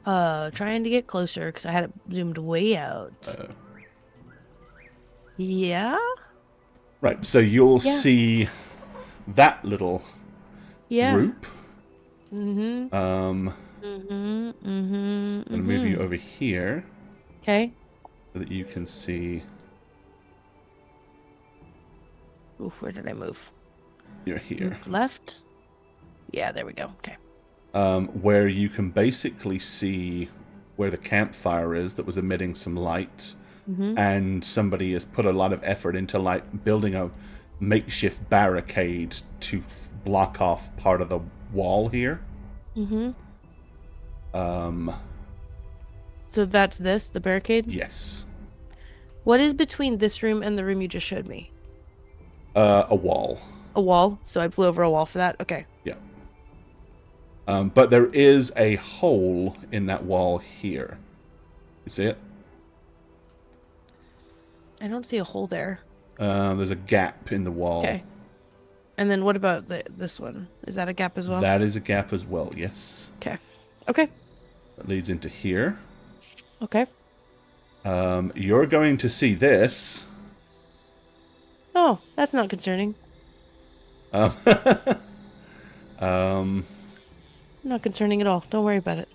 Trying to get closer because I had it zoomed way out. Yeah? Right. So you'll Yeah. see that little Yeah. group. Mm-hmm. I'm gonna move you over here Okay. so that you can see. Oof, where did I move? You're here. Move left? Yeah, there we go. Okay. Where you can basically see where the campfire is that was emitting some light, and somebody has put a lot of effort into like building a makeshift barricade to block off part of the wall here. So that's the barricade? Yes. What is between this room and the room you just showed me? A wall. A wall. So I flew over a wall for that? Okay. Yeah. But there is a hole in that wall here. You see it? I don't see a hole there. There's a gap in the wall. Okay. And then what about this one? Is that a gap as well? That is a gap as well, yes. Okay. Okay. That leads into here. Okay. You're going to see this. Oh, that's not concerning. Not concerning at all. Don't worry about it.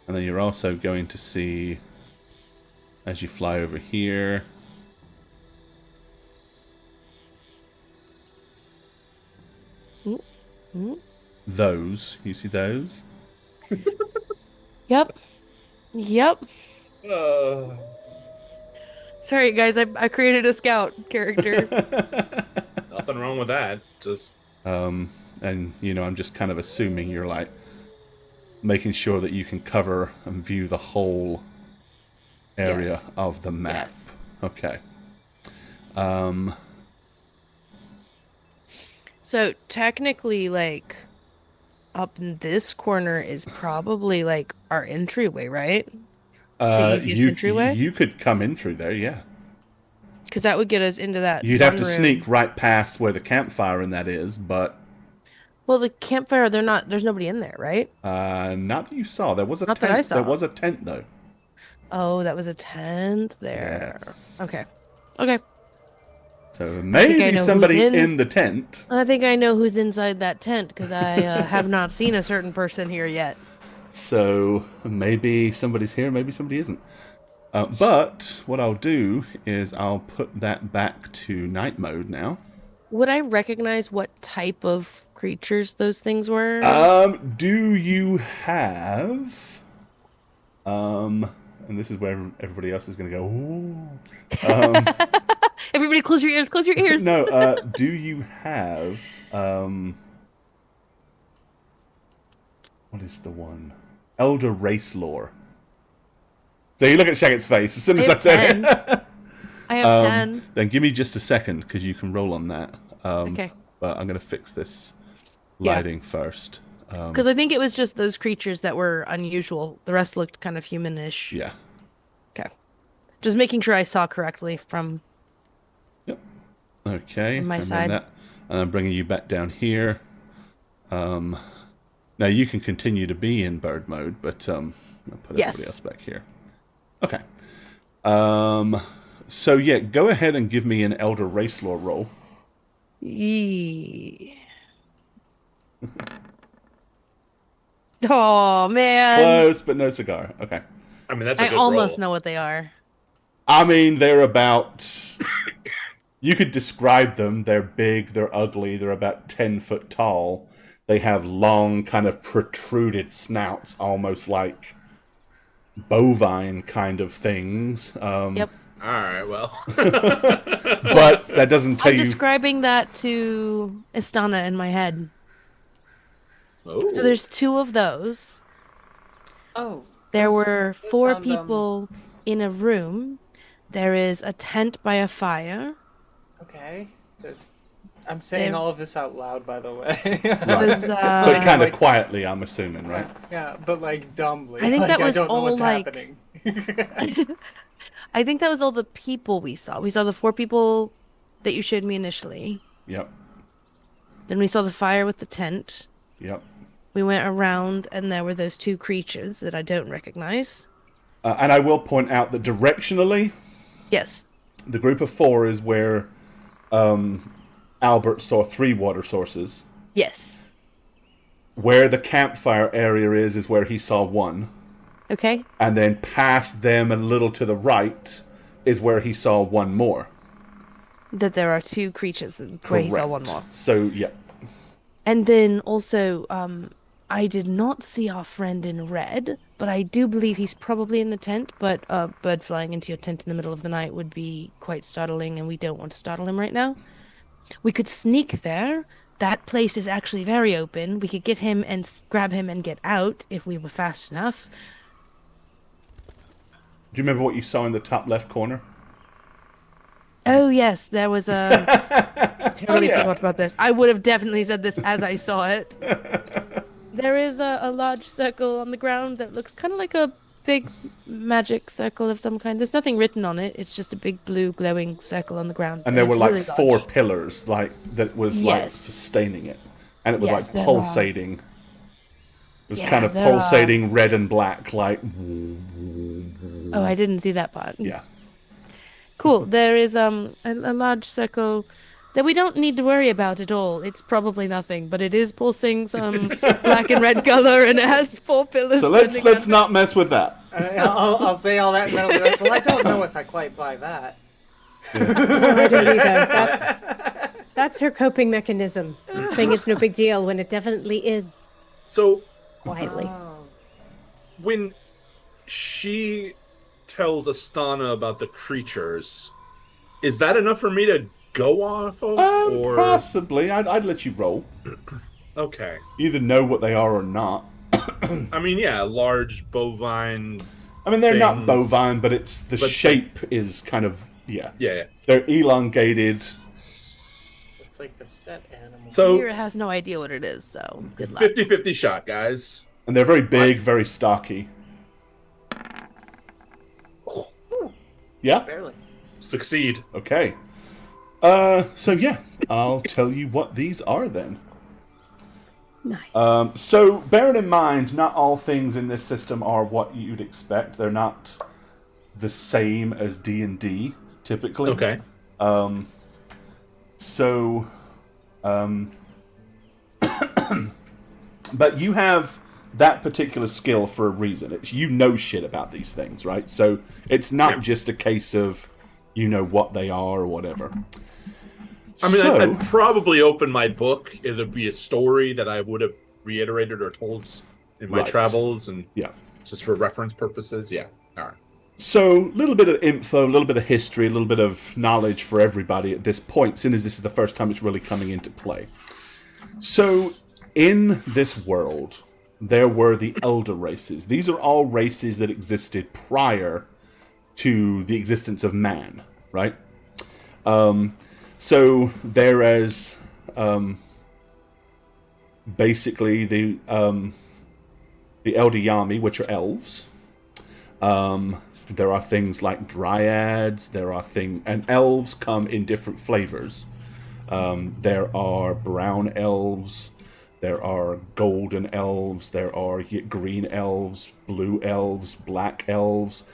And then you're also going to see, as you fly over here, those. You see those? Yep. Yep. Uh, Sorry, guys. I created a scout character. Nothing wrong with that. Just And, I'm just kind of assuming you're, like, making sure that you can cover and view the whole area Yes. of the map. Yes. Okay. So technically, like, up in this corner is probably like our entryway, right? The easiest entryway? You could come in through there, yeah. Because that would get us into that. You'd have one to room. sneak right past where the campfire and that is, but Well, the campfire, there's nobody in there, right? not that you saw. There was a Not tent. that I saw. There was a tent though. Oh, that was a tent there. Yes. Okay. Okay. So I maybe know somebody who's in. in the tent. I think I know who's inside that tent because I have not seen a certain person here yet. So maybe somebody's here, maybe somebody isn't. But what I'll do is I'll put that back to night mode now. Would I recognize what type of creatures those things were? Do you have? And this is where everybody else is going to go. Ooh. Everybody, close your ears. Close your ears. No. Do you have? What is the one? Elder race lore. So you look at Shagget's face as soon as I said it. I have 10. Then give me just a second because you can roll on that. Okay. But I'm going to fix this Yeah. lighting first. Because I think it was just those creatures that were unusual. The rest looked kind of humanish. Yeah. Okay. Just making sure I saw correctly from. Yep. Okay. On my and side. Then and I'm bringing you back down here. Now you can continue to be in bird mode, but I'll put Yes. everybody else back here. Okay. So yeah, go ahead and give me an Elder Race Lore roll. Yee. Oh man! Close, but no cigar. Okay. I mean, that's a I good almost roll. know what they are. I mean, they're about. You could describe them. They're big, they're ugly, they're about 10 foot tall. They have long, kind of protruded snouts, almost like bovine kind of things. Yep. All right, well. But that doesn't tell I'm you... describing that to Istana in my head. Oh. So there's 2 of those. Oh. There those- were those 4 sound, people in a room. There is a tent by a fire. Okay. I'm saying There- all of this out loud, by the way. There's, But kind of like- quietly, I'm assuming, right? Yeah, but like dumbly. I think Like, that was I don't know all, what's like- happening. I think that was all the people we saw. We saw the 4 people that you showed me initially. Yep. Then we saw the fire with the tent. Yep. We went around and there were those 2 creatures that I don't recognize. And I will point out that directionally, Yes. the group of 4 is where Albert saw 3 water sources. Yes. Where the campfire area is where he saw 1. Okay. And then past them a little to the right is where he saw 1 more. That there are 2 creatures where he saw 1 Correct. more. So, yeah. And then also, I did not see our friend in red, but I do believe he's probably in the tent, but a bird flying into your tent in the middle of the night would be quite startling, and we don't want to startle him right now. We could sneak there. That place is actually very open. We could get him and grab him and get out if we were fast enough. Do you remember what you saw in the top left corner? Oh, yes, there was a... totally yeah. forgot about this. I would have definitely said this as I saw it. There is a large circle on the ground that looks kind of like a big magic circle of some kind. There's nothing written on it. It's just a big blue glowing circle on the ground. And there were it's like really 4 large. pillars like that was like Yes. sustaining it. And it was Yes, like there are. pulsating. It was Yeah, kind of there are. pulsating red and black, like... Oh, I didn't see that part. Yeah. Cool. There is a large circle that we don't need to worry about at all. It's probably nothing, but it is pulsing some black and red color, and it has 4 pillars. So let's standing let's up. not mess with that. I'll say all that and then I'll be like, well, I don't know if I quite buy that. No, I don't either. That's her coping mechanism. Saying it's no big deal when it definitely is. So, Quietly. when she tells Astana about the creatures, is that enough for me to go off of? Or Possibly. I'd let you roll. okay. Either know what they are or not. I mean, yeah, large bovine. I mean, they're not Things. bovine, but it's the But- shape is kind of, yeah. Yeah. They're elongated. It's like the set animal. So Mira has no idea what it is, so good luck. 50-50 shot, guys. And they're very big, very stocky. Yeah? Barely. Succeed. Okay. So yeah, I'll tell you what these are then. Nice. So bearing in mind, not all things in this system are what you'd expect. They're not the same as D&D, typically. Okay. But you have that particular skill for a reason. It's, you know shit about these things, right? So it's not Yeah. just a case of you know what they are or whatever. I mean, So- I'd probably open my book. It'd be a story that I would have reiterated or told in my Right. travels, and yeah. just for reference purposes. Yeah. All right. So, a little bit of info, a little bit of history, a little bit of knowledge for everybody at this point, since this is the first time it's really coming into play. So, in this world, there were the elder races. These are all races that existed prior to the existence of man, right? So, there is basically the Elder Yami, which are elves. There are things like dryads. And elves come in different flavors. There are brown elves. There are golden elves. There are green elves, blue elves, black elves.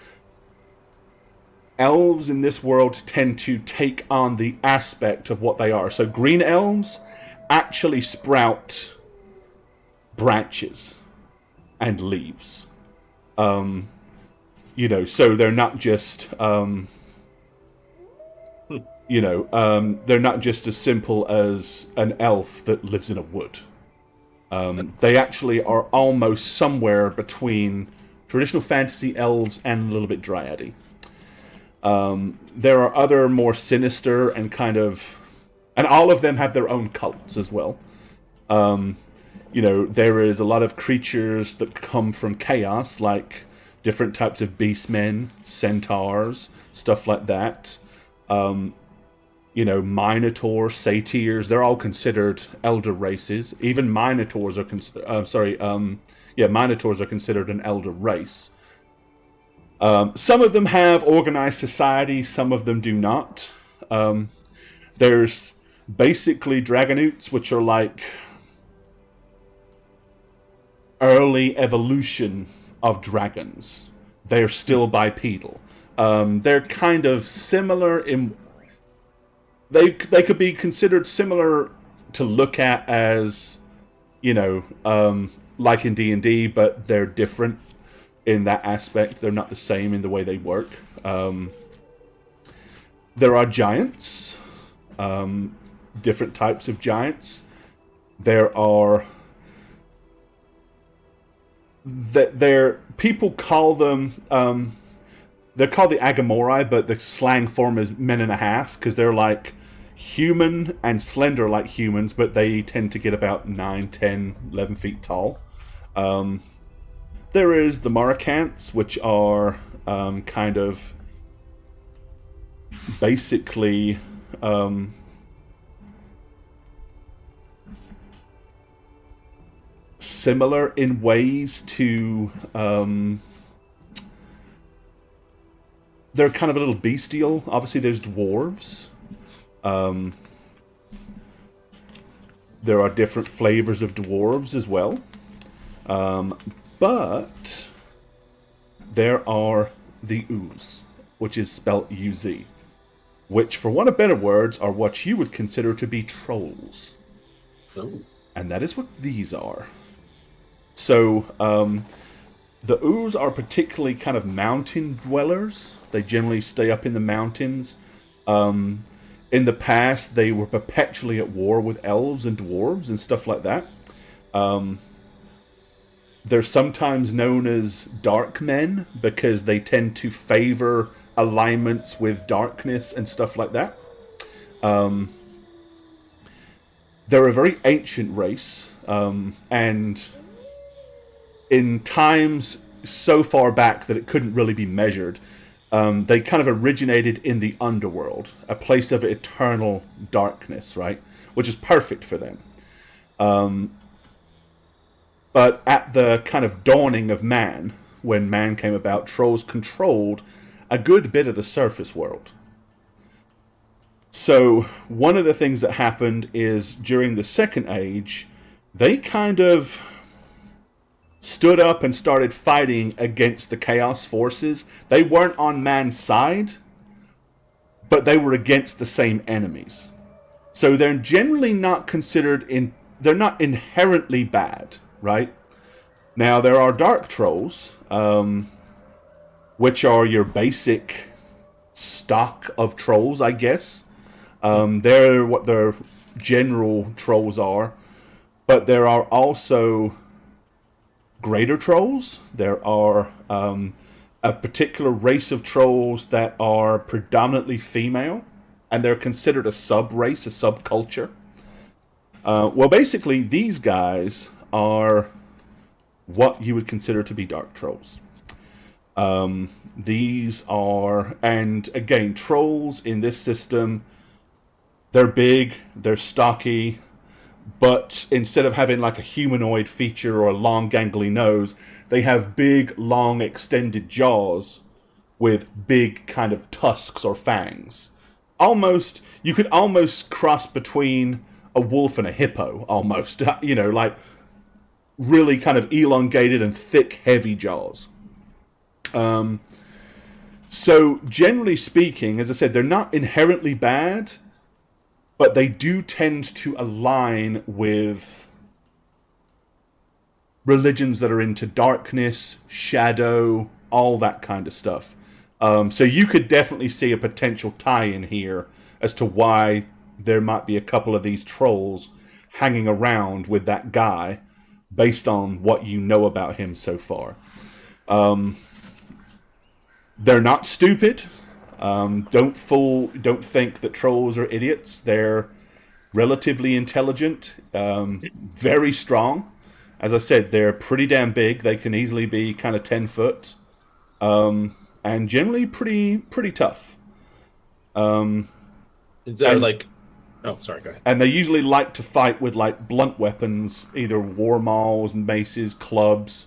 Elves in this world tend to take on the aspect of what they are. So green elves actually sprout branches and leaves. So they're not just, they're not just as simple as an elf that lives in a wood. They actually are almost somewhere between traditional fantasy elves and a little bit dryady. There are other more sinister and and all of them have their own cults as well. There is a lot of creatures that come from chaos, like different types of beastmen, centaurs, stuff like that. Minotaurs, satyrs, they're all considered elder races. Even minotaurs are minotaurs are considered an elder race. Some of them have organized society, some of them do not. There's basically dragonutes, which are like early evolution of dragons. They're still bipedal. They're kind of similar in... They could be considered similar to look at as, like in D&D, but they're different in that aspect. They're not the same in the way they work. There are giants, different types of giants. There are... people call them... they're called the Agamori, but the slang form is men and a half, because they're like human and slender like humans, but they tend to get about 9, 10, 11 feet tall. There is the Maracants, which are kind of basically similar in ways to... they're kind of a little bestial. Obviously, there's dwarves. There are different flavors of dwarves as well. But there are the Ooze, which is spelt U-Z, which, for want of better words, are what you would consider to be trolls. Oh. And that is what these are. So, the Ooze are particularly kind of mountain dwellers. They generally stay up in the mountains. In the past, they were perpetually at war with elves and dwarves and stuff like that. They're sometimes known as dark men because they tend to favor alignments with darkness and stuff like that. They're a very ancient race, and in times so far back that it couldn't really be measured, they kind of originated in the underworld, a place of eternal darkness, right? Which is perfect for them. But at the kind of dawning of man, when man came about, trolls controlled a good bit of the surface world. So one of the things that happened is during the Second Age, they kind of stood up and started fighting against the Chaos forces. They weren't on man's side, but they were against the same enemies. So they're generally not considered they're not inherently bad, right? Now, there are dark trolls, which are your basic stock of trolls, I guess. They're what their general trolls are. But there are also greater trolls. There are a particular race of trolls that are predominantly female, and they're considered a sub-race, a subculture. Well, basically, these guys are what you would consider to be dark trolls. These are, and again, trolls in this system, they're big, they're stocky, but instead of having like a humanoid feature or a long gangly nose, they have big, long, extended jaws with big kind of tusks or fangs. Almost, you could almost cross between a wolf and a hippo, almost. Like really kind of elongated and thick, heavy jaws. So generally speaking, as I said, they're not inherently bad, but they do tend to align with religions that are into darkness, shadow, all that kind of stuff. So you could definitely see a potential tie-in here as to why there might be a couple of these trolls hanging around with that guy based on what you know about him so far. They're not stupid. Don't think that trolls are idiots. They're relatively intelligent, very strong. As I said, they're pretty damn big. They can easily be kind of 10 foot, and generally pretty tough. Is there like... Oh, sorry, go ahead. And they usually like to fight with like blunt weapons, either war mauls, maces, clubs,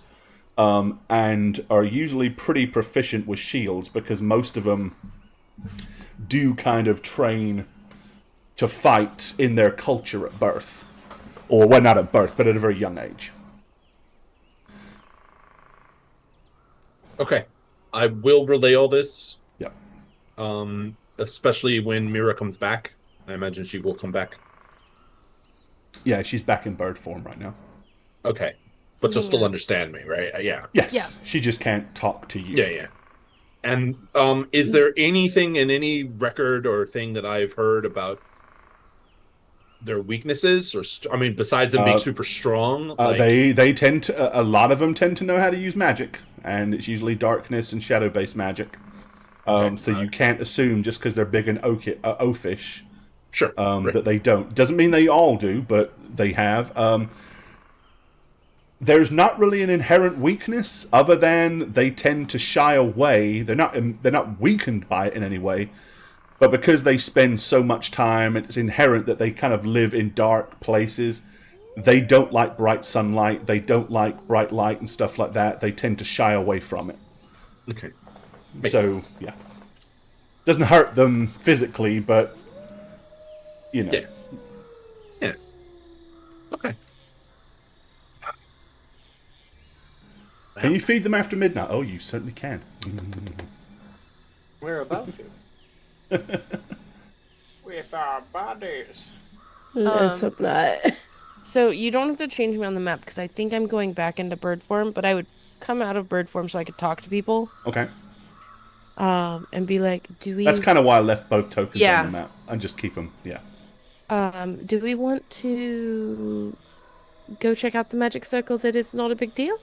and are usually pretty proficient with shields because most of them do kind of train to fight in their culture at birth. Or, well, not at birth, but at a very young age. Okay. I will relay all this. Yep. Especially when Mira comes back. I imagine she will come back. Yeah, she's back in bird form right now. Okay. But she'll still understand me, right? Yeah. Yes. Yeah. She just can't talk to you. Yeah. And is there anything in any record or thing that I've heard about their weaknesses? Or besides them being super strong? Like... They tend to... a lot of them tend to know how to use magic. And it's usually darkness and shadow-based magic. So you can't assume just because they're big and oafish... Sure. Right. That they don't. Doesn't mean they all do, but they have. There's not really an inherent weakness other than they tend to shy away. They're not weakened by it in any way, but because they spend so much time, it's inherent that they kind of live in dark places. They don't like bright sunlight. They don't like bright light and stuff like that. They tend to shy away from it. Okay. Makes sense. Yeah. Doesn't hurt them physically, but you know. Yeah. Okay. Can you feed them after midnight? Oh, you certainly can. We're about to. With our bodies. Let's hope not. So you don't have to change me on the map because I think I'm going back into bird form, but I would come out of bird form so I could talk to people. Okay. And be like, do we... That's kind of why I left both tokens Yeah. on the map. And just keep them, yeah. Do we want to go check out the magic circle that is not a big deal?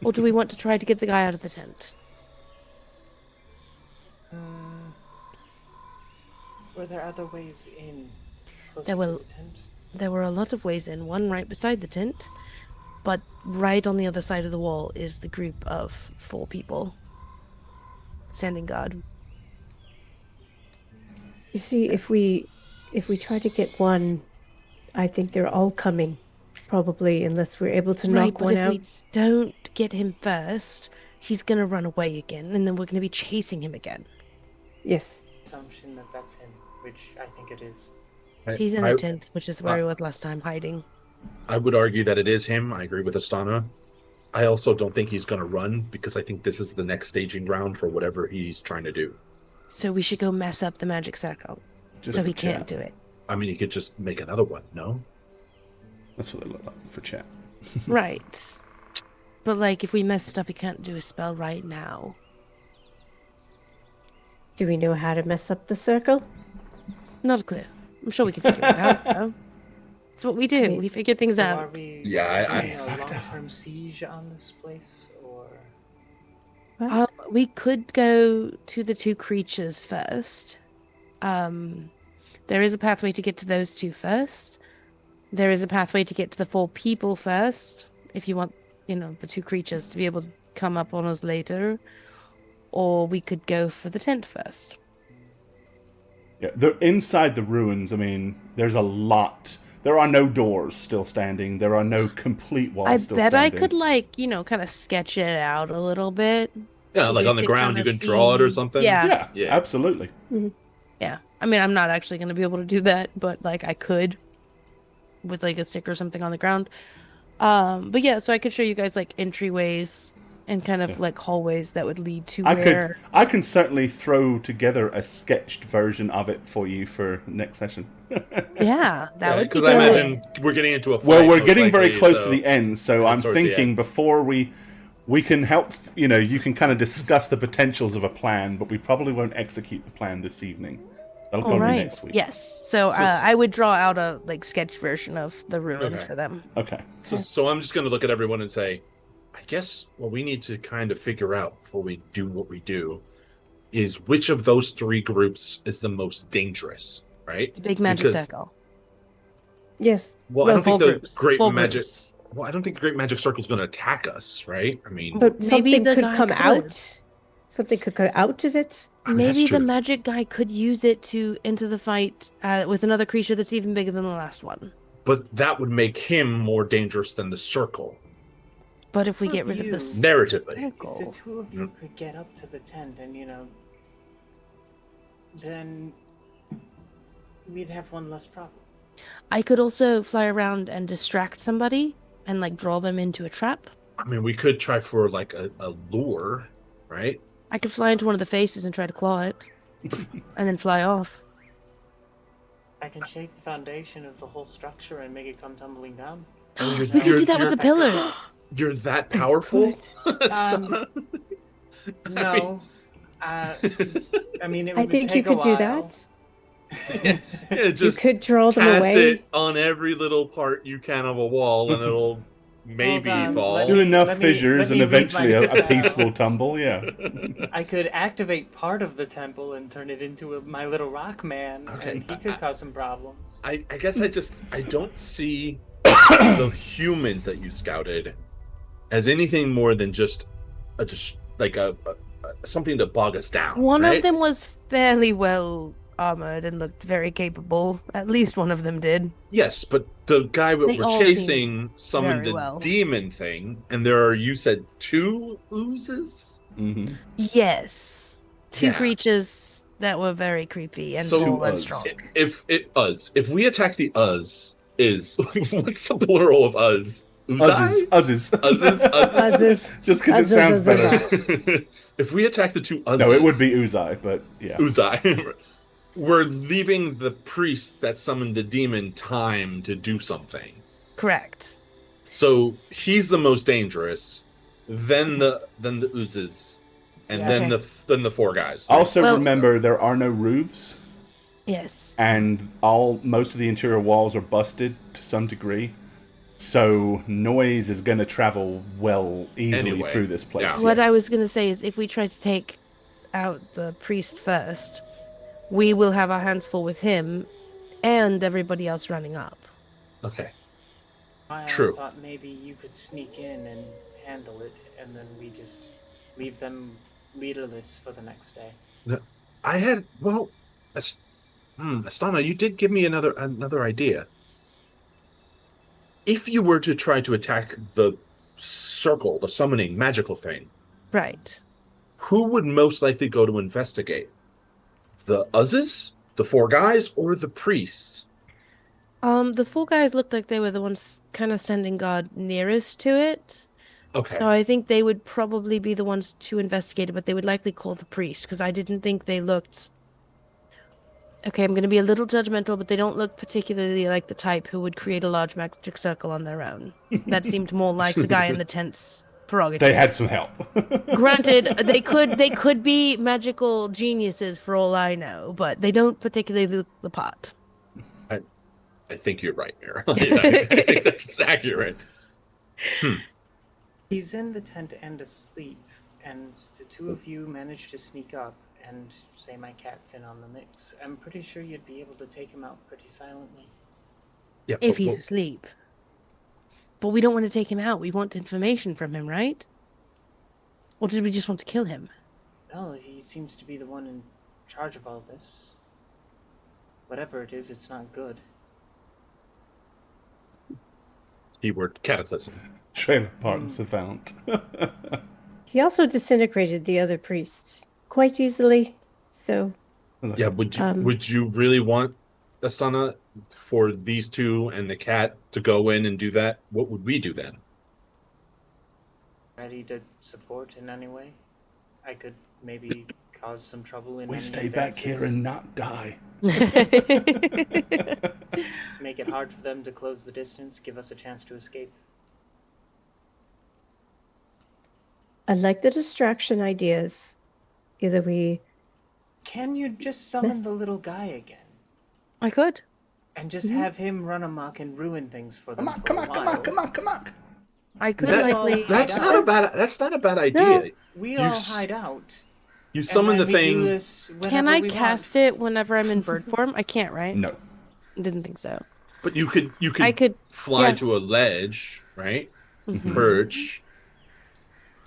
Or do we want to try to get the guy out of the tent? Were there other ways in? There were- To the tent? There were a lot of ways in, one right beside the tent, but right on the other side of the wall is the group of 4 people standing guard. You see, if we try to get one, I think they're all coming, probably, unless we're able to Right, knock but one if out. we don't get him first, he's gonna run away again, and then we're gonna be chasing him again. Yes. Assumption that that's him, which I think it is. He's in a tent, which is where he was last time, hiding. I would argue that it is him. I agree with Astana. I also don't think he's going to run because I think this is the next staging ground for whatever he's trying to do. So we should go mess up the magic circle, Just so for he can't chat. do it. I mean, he could just make another one, no? That's what they look like for chat. Right. But, like, if we mess it up, he can't do a spell right now. Do we know how to mess up the circle? Not clear. I'm sure we can figure it out, though. It's what we do. We figure things So are out. we Yeah, doing a long-term siege on this place, or? We could go to the 2 creatures first. There is a pathway to get to those 2 first. There is a pathway to get to the 4 people first, if you want, the 2 creatures to be able to come up on us later. Or we could go for the tent first. Yeah, they're inside the ruins. I mean, there's a lot. There are no doors still standing. There are no complete walls I still bet standing. I could, kind of sketch it out a little bit. Yeah, like You on the could ground, you kinda can draw it or see- something. Yeah. Yeah, absolutely. Yeah. I mean, I'm not actually going to be able to do that, but, I could with, a stick or something on the ground. But yeah, so I could show you guys, entryways and kind of, hallways that would lead to where... I can certainly throw together a sketched version of it for you for next session. Yeah, that would be Because good. I imagine we're getting into a fight. Well, we're most getting very likely, close so- to the end, so I'm towards the thinking end. before we can help, you can kind of discuss the potentials of a plan, but we probably won't execute the plan this evening. That'll All probably be right. next week. Yes. So I would draw out a sketch version of the ruins Okay. for them. Okay. So I'm just going to look at everyone and say, I guess what we need to kind of figure out before we do what we do is which of those three groups is the most dangerous, right? The big magic circle. Yes. Well, I don't think Four the groups. great Four magic. groups. Well, I don't think the great magic circle is going to attack us, right? I mean, But Maybe something the could guy come could. out. Something could come out of it. I mean, that's Maybe the true. magic guy could use it to enter the fight with another creature that's even bigger than the last one. But that would make him more dangerous than the circle. But if we Two get of rid of you. the Narratively. If the circle, two of you could get up to the tent and, then we'd have one less problem. I could also fly around and distract somebody and draw them into a trap. I mean, we could try for like a lure, right? I could fly into one of the faces and try to claw it, and then fly off. I can shake the foundation of the whole structure and make it come tumbling down. Oh, We could do that with the pillars. You're that powerful? No. I mean, it I would think you take a could do while. that. Yeah, You just could draw them cast away. it on every little part you can of a wall, and it'll maybe on, fall. let Do me- enough let me fissures and read eventually my a spell. peaceful tumble. Yeah. I could activate part of the temple and turn it into my little rock man, Okay, and he could cause some problems. I guess I don't see the humans that you scouted as anything more than just a something to bog us down. One right? of them was fairly well armored and looked very capable. At least one of them did. Yes, but the guy that They we're all chasing summoned very a well. demon thing, and there are, you said, 2 oozes? hmm Yes. Two Yeah. creatures that were very creepy and So- tall and Us. strong. If we attack the is what's the plural of us? Uzzes. Uzzes. Uzzes. Just because it Uzzes, sounds uzzes, better. If we attack the 2 uzzes, No, it would be Uzai, but yeah. Uzai. We're leaving the priest that summoned the demon time to do something. Correct. So he's the most dangerous, then the oozes, and Yeah. then Okay. then the 4 guys. Also, Well- remember there are no roofs, Yes. and most of the interior walls are busted to some degree. So noise is going to travel easily Anyway, through this place. yeah. What I yes. was going to say is if we try to take out the priest first, we will have our hands full with him and everybody else running up. Okay. I True. thought maybe you could sneak in and handle it, and then we just leave them leaderless for the next day. I had Astana, you did give me another idea. If you were to try to attack the circle, the summoning magical thing, Right. who would most likely go to investigate? The uzzes, the 4 guys, or the priests? The 4 guys looked like they were the ones kind of standing guard nearest to it. Okay. So I think they would probably be the ones to investigate it, but they would likely call the priest because I didn't think they looked. Okay, I'm going to be a little judgmental, but they don't look particularly like the type who would create a large magic circle on their own. That seemed more like the guy in the tent's prerogative. They had some help. Granted, they could be magical geniuses for all I know, but they don't particularly look the part. I think you're right, Mira. I think that's accurate. He's in the tent and asleep, and the 2 of you managed to sneak up and say my cat's in on the mix. I'm pretty sure you'd be able to take him out pretty silently. Yeah, If he's asleep. But we don't want to take him out. We want information from him, right? Or did we just want to kill him? Well, he seems to be the one in charge of all this. Whatever it is, it's not good. keyword cataclysm. Trailer park savant. He also disintegrated the other priest quite easily. So Yeah, would you really want Astana for these 2 and the cat to go in and do that? What would we do then? Ready to support in any way? I could maybe cause some trouble in We any stay back here advances. and not die. Make it hard for them to close the distance, give us a chance to escape. I like the distraction ideas. Either we Can you just summon the little guy again? I could. And just have him run amok and ruin things for them for Come a on, while. come on, come on, come on. I could That- likely. That's not a bad idea. No. We You all s- hide out. You and summon the then we do thing. this Can whenever I we cast want. it whenever I'm in bird form? I can't, right? No. Didn't think so. But you could I could fly yeah. to a ledge, right? Mhm. Perch,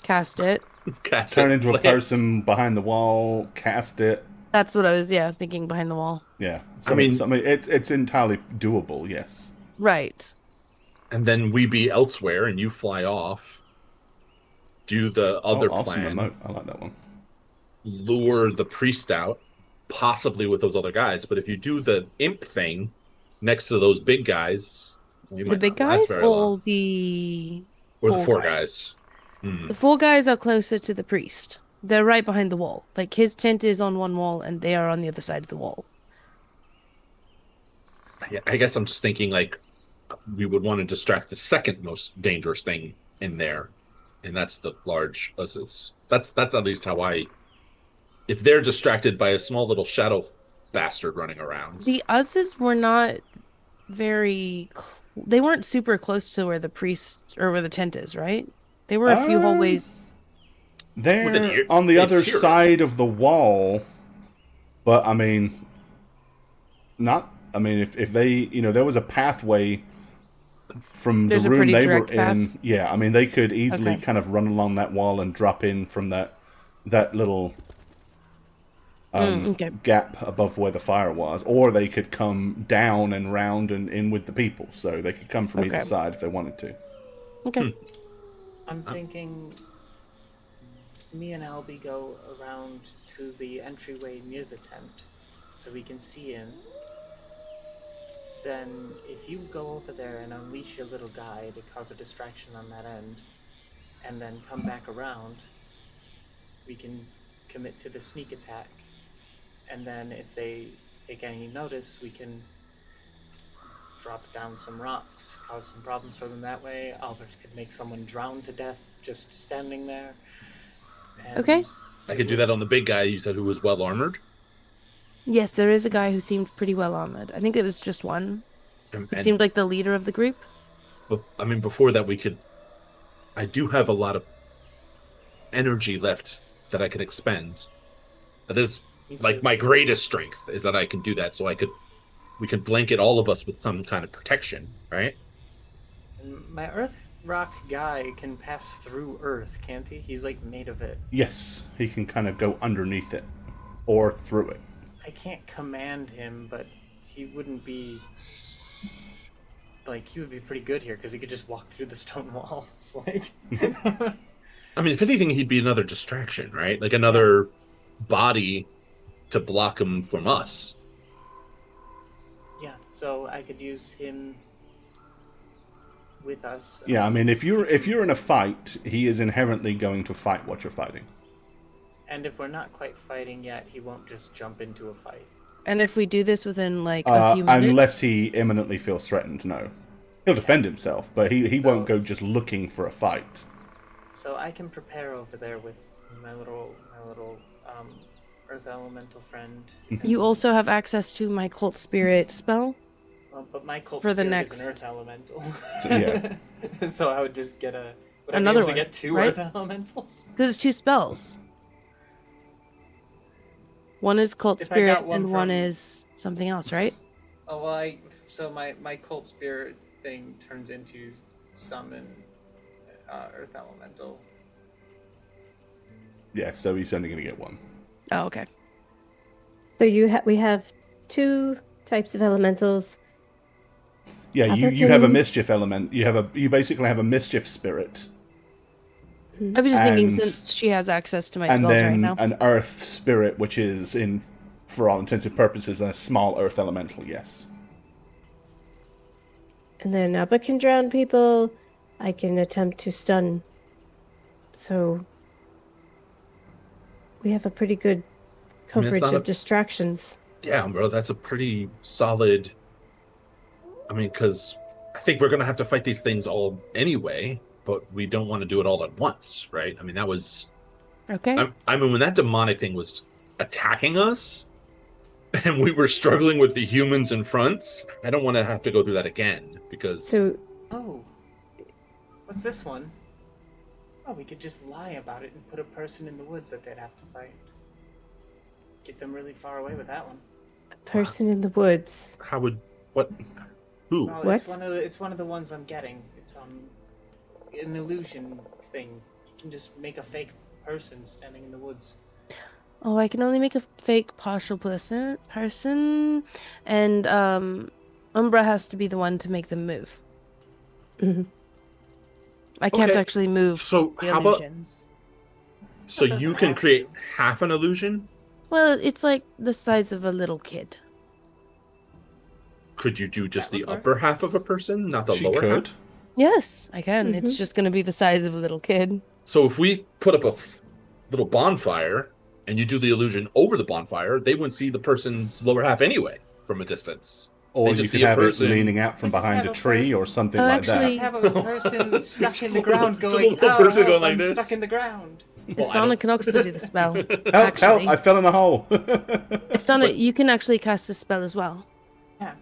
Cast it. cast Turn it, into a land. person behind the wall, cast it. That's what I was, thinking behind the wall. Yeah. I mean- it's entirely doable, yes. Right. And then we be elsewhere, and you fly off. Do the other Awesome plan. remote. I like that one. Lure the priest out, possibly with those other guys. But if you do the imp thing next to those big guys, you The might big not last guys very or long. the Or the four four guys? guys. Hmm. The four guys are closer to the priest. They're right behind the wall. Like his tent is on one wall and they are on the other side of the wall. I guess I'm just thinking like we would want to distract the second most dangerous thing in there, and that's the large Uzzes. That's at least how I. If they're distracted by a small little shadow bastard running around, The Uzzes were not they weren't super close to where the priest or where the tent is, right? They were a few hallways. They're on the other hear it. side of the wall, but I mean, if they, there was a pathway from There's the a room pretty they were direct in. path? Yeah, I mean, they could easily Okay. kind of run along that wall and drop in from that little Okay. gap above where the fire was, or they could come down and round and in with the people. So they could come from either Okay. side if they wanted to. Okay. I'm thinking me and Albie go around to the entryway near the tent so we can see in. Then if you go over there and unleash your little guy to cause a distraction on that end, and then come back around, we can commit to the sneak attack. And then if they take any notice, we can drop down some rocks, cause some problems for them that way. Albert could make someone drown to death just standing there. And Okay. I could do that on the big guy you said who was well armored. Yes, there is a guy who seemed pretty well armored. I think it was just one. And, Who seemed like the leader of the group. but, I mean, before that, I do have a lot of energy left that I could expend. That is Me too. like my greatest strength is that I can do that. So we could blanket all of us with some kind of protection, right? And my Earth Rock guy can pass through Earth, can't he? He's like made of it. Yes, he can kind of go underneath it or through it. I can't command him, but he wouldn't be like he would be pretty good here because he could just walk through the stone walls. Like, I mean, if anything, he'd be another distraction, right? Like another body to block him from us. yeah. So I could use him with us. Yeah, I mean, if you're in a fight, he is inherently going to fight what you're fighting. And if we're not quite fighting yet, he won't just jump into a fight. And if we do this within like a few minutes, Unless he imminently feels threatened, no. He'll defend himself, but he won't go just looking for a fight. So I can prepare over there with my little Earth Elemental friend. you also have access to my cult spirit spell. Well, but my cult For the spirit next- is an Earth Elemental. Yeah. So I would just get would I be Another able to one, get two right? Earth Elementals? Because it's two spells. One is cult If I spirit got one and one from- is something else, right? Oh well, so my cult spirit thing turns into summon Earth Elemental. Yeah, so he's only going to get one. Oh, okay. So we have two types of elementals. Yeah, you have a Opportunity. mischief element. You basically have a mischief spirit, I was just thinking And- since she has access to my and spells right then now. an earth spirit, which is for all intents and purposes, a small earth elemental. Yes. And then Abba can drown people. I can attempt to stun. So we have a pretty good coverage not of a- distractions. Yeah, bro, that's a pretty solid. I mean, because I think we're gonna have to fight these things all anyway, but we don't want to do it all at once, right? I mean, that was. Okay. I mean, when that demonic thing was attacking us, and we were struggling with the humans in front. I don't want to have to go through that again because. So Oh, what's this one? Oh, we could just lie about it and put a person in the woods that they'd have to fight. Get them really far away with that one. person in the woods. How would what? Who? Well, What? it's one of the ones I'm getting. It's an illusion thing. You can just make a fake person standing in the woods. Oh, I can only make a fake partial person, and Umbra has to be the one to make them move. Mhm. I can't Okay. actually move So the how about? illusions. So That you doesn't can have create to. half an illusion. Well, it's like the size of a little kid. Could you do just That the would work. upper half of a person, not the She lower could. half? Yes, I can. It's just going to be the size of a little kid. So if we put up a little bonfire and you do the illusion over the bonfire, they wouldn't see the person's lower half anyway from a distance. Or They you just could see a have person- it leaning out from We just behind have a a tree person- or something Oh, like actually- Have a person stuck in the ground Just a going, little "Oh, person help, going like I'm this." stuck in the ground." Well, I Istana don't- can also do the spell. that. Help, actually. help, I fell in a hole. Istana, But- you can actually cast the spell as well. Yeah.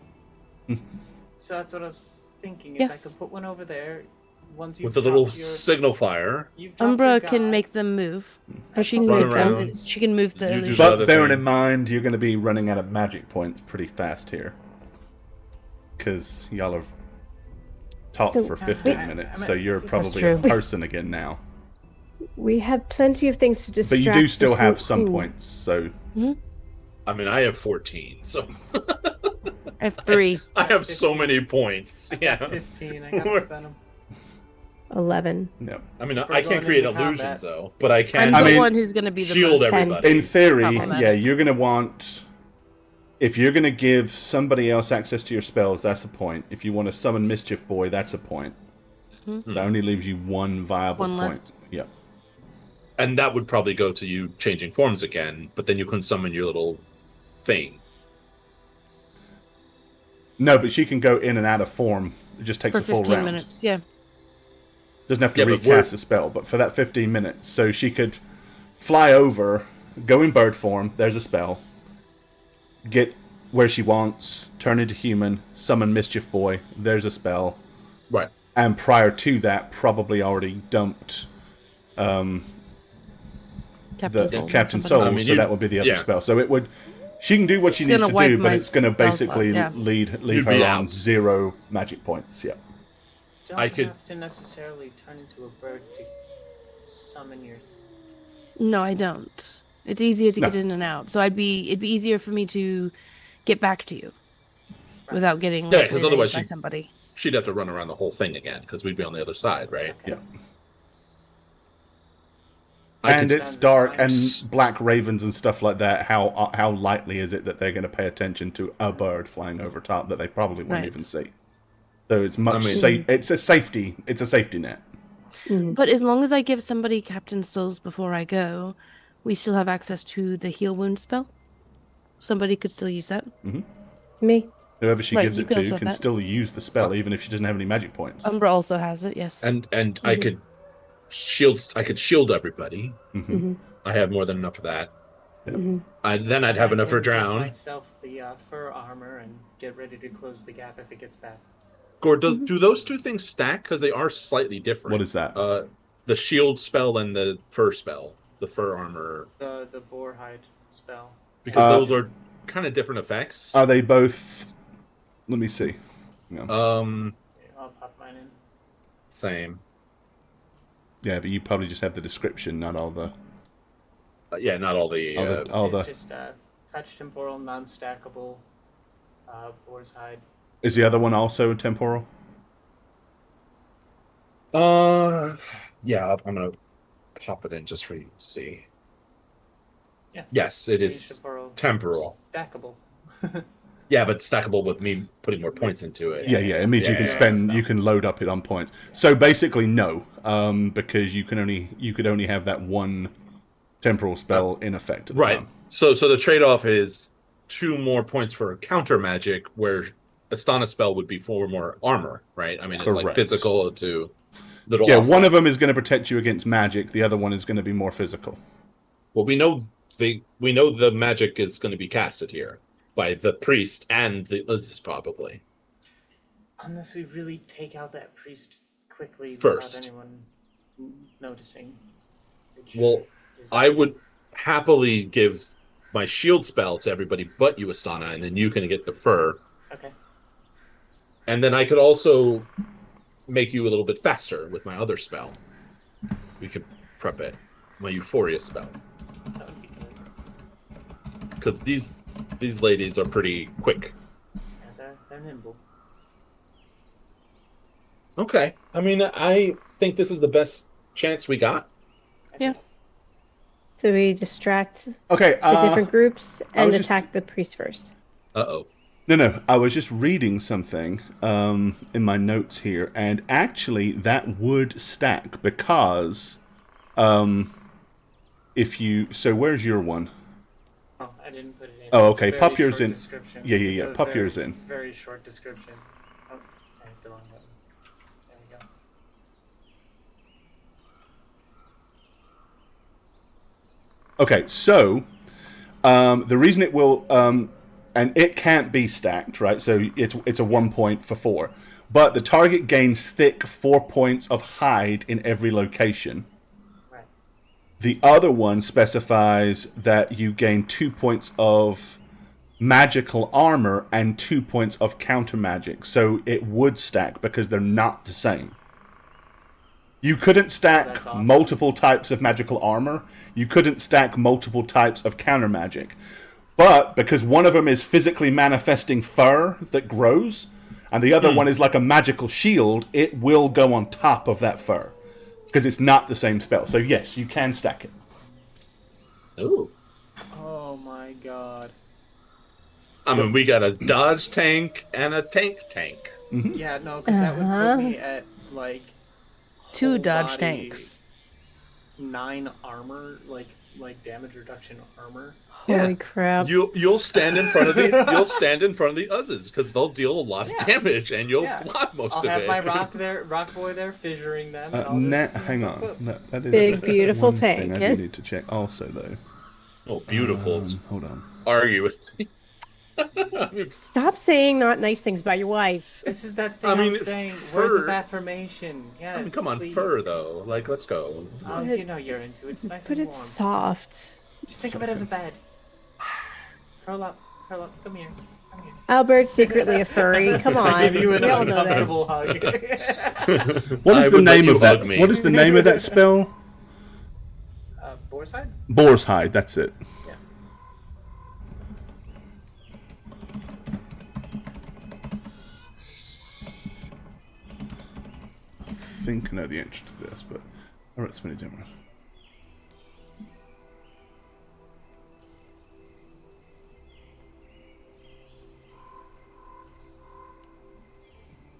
So that's what I was thinking. Is I Yes. could put one over there. Once you with a little signal fire. Umbra can make them move. Or she can Run move around. them. She can move the You do illusion. the other But bearing thing. in mind, you're going to be running out of magic points pretty fast here. Because y'all have talked So- for 15 I'm minutes, at so you're 50. probably That's a true. person again now. We have plenty of things to But distract. you do still the have whole some crew. points, so I mean, I have 14, so I have 3. I have so 15. many points. Yeah, Yeah. 15. I gotta spend them. 11. no. I mean, If we're I going can't create into illusions combat. though, but I can. I'm I the mean, one who's going to be the shield most. everybody. In theory, Problematic. yeah, you're going to want... If you're going to give somebody else access to your spells, that's a point. If you want to summon Mischief Boy, that's a point. That only leaves you one viable One point. left. Yep. And that would probably go to you changing forms again, but then you can summon your little thing. No, but she can go in and out of form. It just takes For a full 15 round. minutes, yeah. Doesn't have to Yeah, but recast the spell, but for that 15 minutes. So she could fly over, go in bird form, there's a spell, get where she wants, turn into human, summon Mischief Boy, there's a spell, Right. and prior to that, probably already dumped Captain the Soul. Captain somebody. Soul, I mean, so you- that would be the other yeah. spell. So it would... She can do what she It's needs gonna to wipe do, but my it's going to spell slot, basically yeah. leave You'd her be on out. 0 magic points. Yeah. Don't I could- have to necessarily turn into a bird to summon your. No, I don't. It's easier to No. get in and out. So it'd be easier for me to get back to you without getting Yeah, like, 'cause waylaid otherwise by she- somebody. She'd have to run around the whole thing again because we'd be on the other side, right? Okay. Yeah. I And could- it's Stand dark, the and times. black ravens and stuff like that. How likely is it that they're going to pay attention to a bird flying over top that they probably won't Right. even see? So it's much. I mean- It's a safety. It's a safety net. But as long as I give somebody Captain Souls before I go, we still have access to the heal wound spell. Somebody could still use that. Me. Whoever she Right, gives you it can to also have can that. still use the spell, even if she doesn't have any magic points. Umbra also has it. Yes. and I could shield everybody. I have more than enough of that. Then I'd have enough for I can give drown. myself the fur armor and get ready to close the gap if it gets bad. Gord, do those two things stack? Because they are slightly different. What is that? The shield spell and the fur spell, the fur armor, The boar hide spell. because those are kind of different effects. Are they both? Let me see. No. I'll pop mine in. Same. Yeah, but you probably just have the description, not all the. Yeah, not all the. All the. It's just touch temporal, non-stackable, boar's hide. Is the other one also temporal? Yeah, I'm gonna pop it in just for you to see. Yeah. Yes, it is Temporal. temporal. Stackable. Yeah, but stackable with me putting more points into it. Yeah, it means you Yeah, can yeah, spend, it's you can load up it on points. So basically, no, because you could only have that one temporal spell in effect at the Right. time. So the trade-off is 2 more points for counter magic, where Astana spell would be 4 more armor, right? I mean, it's like Correct. physical to little. Yeah, awesome. one of them is going to protect you against magic. The other one is going to be more physical. Well, we know we know the magic is going to be casted here by the priest and the Uzis probably. Unless we really take out that priest quickly First. without anyone noticing. Well, I would happily give my shield spell to everybody but you, Astana, and then you can get the fur. Okay. And then I could also make you a little bit faster with my other spell. We could prep it. My Euphoria spell. That would be good. Because these ladies are pretty quick. Yeah, they're nimble. Okay. I mean, I think this is the best chance we got. Yeah. So we distract Okay. the different groups and was just- attack the priest first. Uh-oh. No. I was just reading something in my notes here, and actually that would stack because if you. So where's your one? Oh, I didn't put it in. Oh, It's a okay. very Pop yours short in. description. Yeah. It's a Pop very, yours in. Very short description. Oh, I hit the wrong button. There we go. Okay, so the reason it will, and it can't be stacked, right? So it's a 1 point for 4, but the target gains thick 4 points of hide in every location. Right. The other one specifies that you gain 2 points of magical armor and 2 points of counter magic. So it would stack because they're not the same. You couldn't stack That's awesome. multiple types of magical armor. You couldn't stack multiple types of counter magic. But because one of them is physically manifesting fur that grows, and the other one is like a magical shield, it will go on top of that fur. Because it's not the same spell. So yes, you can stack it. Ooh. Oh my god. I mean, we got a dodge tank and a tank. Yeah, no, because that would put me at like 2 whole dodge body tanks. 9 armor, like damage reduction armor. Holy crap. You'll stand in front of the Uzzes because they'll deal a lot of damage and you'll Yeah. block most I'll of have it. my rock boy there, fissuring them. And I'll just, Hang on. No, that is Big, beautiful one tank. thing I Yes. do need to check also, though. Oh, beautiful. Hold on. Argue with me. I mean, Stop saying not nice things about your wife. This is that thing I mean, I'm saying. Words of fur- affirmation. Yes. come on, please. fur though. Like, let's go. Oh, you know you're into it. It's nice But and it's warm. soft. Just think of it as a bed. Curl up. Come here. Albert's secretly a furry. Come on. Give you an We all know uncomfortable this. hug. What is I the would let name you of that? hug me. What is the name of that spell? Boar's hide? Boar's hide. That's it. Yeah. I think I know the answer to this, but I wrote something different.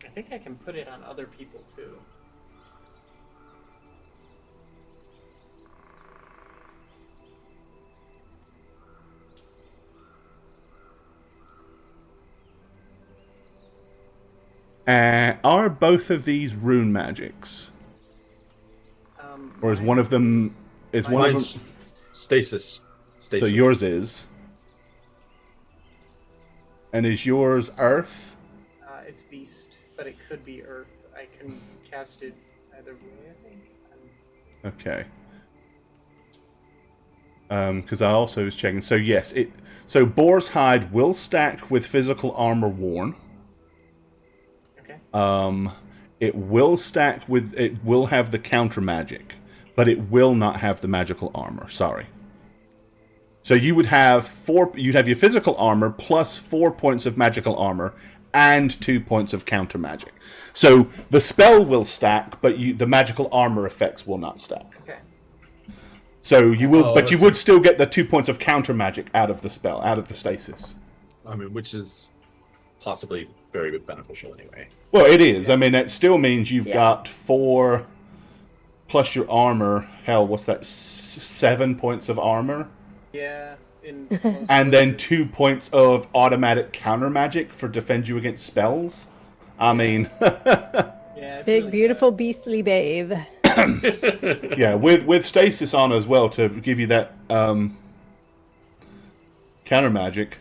I think I can put it on other people too. Are both of these rune magics, or is one of them? Is one of them? Mine's stasis. So yours is, and is yours earth? It's beast, but it could be earth. I can cast it either way, I think. Okay. Because I also was checking. So yes, So boar's hide will stack with physical armor worn. Okay. It will stack with. It will have the counter magic, but it will not have the magical armor. Sorry. So you would have 4. You'd have your physical armor plus 4 points of magical armor and 2 points of counter magic. So the spell will stack, but the magical armor effects will not stack. Okay. So you will, but you that's would still get the 2 points of counter magic out of the spell, out of the stasis. I mean, which is possibly very beneficial anyway. Well, it is. I mean, it still means you've Yeah. got 4 plus your armor. Hell, what's that? 7 points of armor, Yeah. In most and then places. 2 points of automatic counter magic for defend you against spells. I mean, Yeah, it's Big, really beautiful, beastly babe. yeah, with stasis on as well to give you that Counter magic.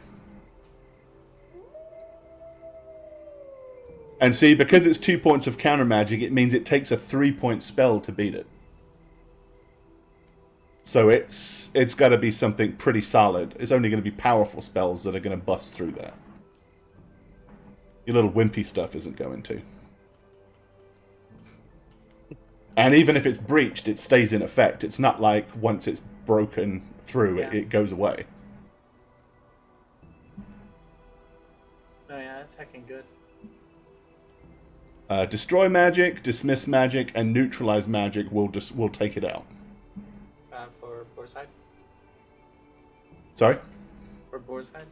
And see, because it's 2 points of counter magic, it means it takes a 3-point spell to beat it. So it's got to be something pretty solid. It's only going to be powerful spells that are going to bust through that. Your little wimpy stuff isn't going to. And even if it's breached, it stays in effect. It's not like once it's broken through, it goes away. Oh yeah, that's heckin' good. Destroy magic, dismiss magic, and neutralize magic will take it out. For Boarside? Sorry? For Boarside?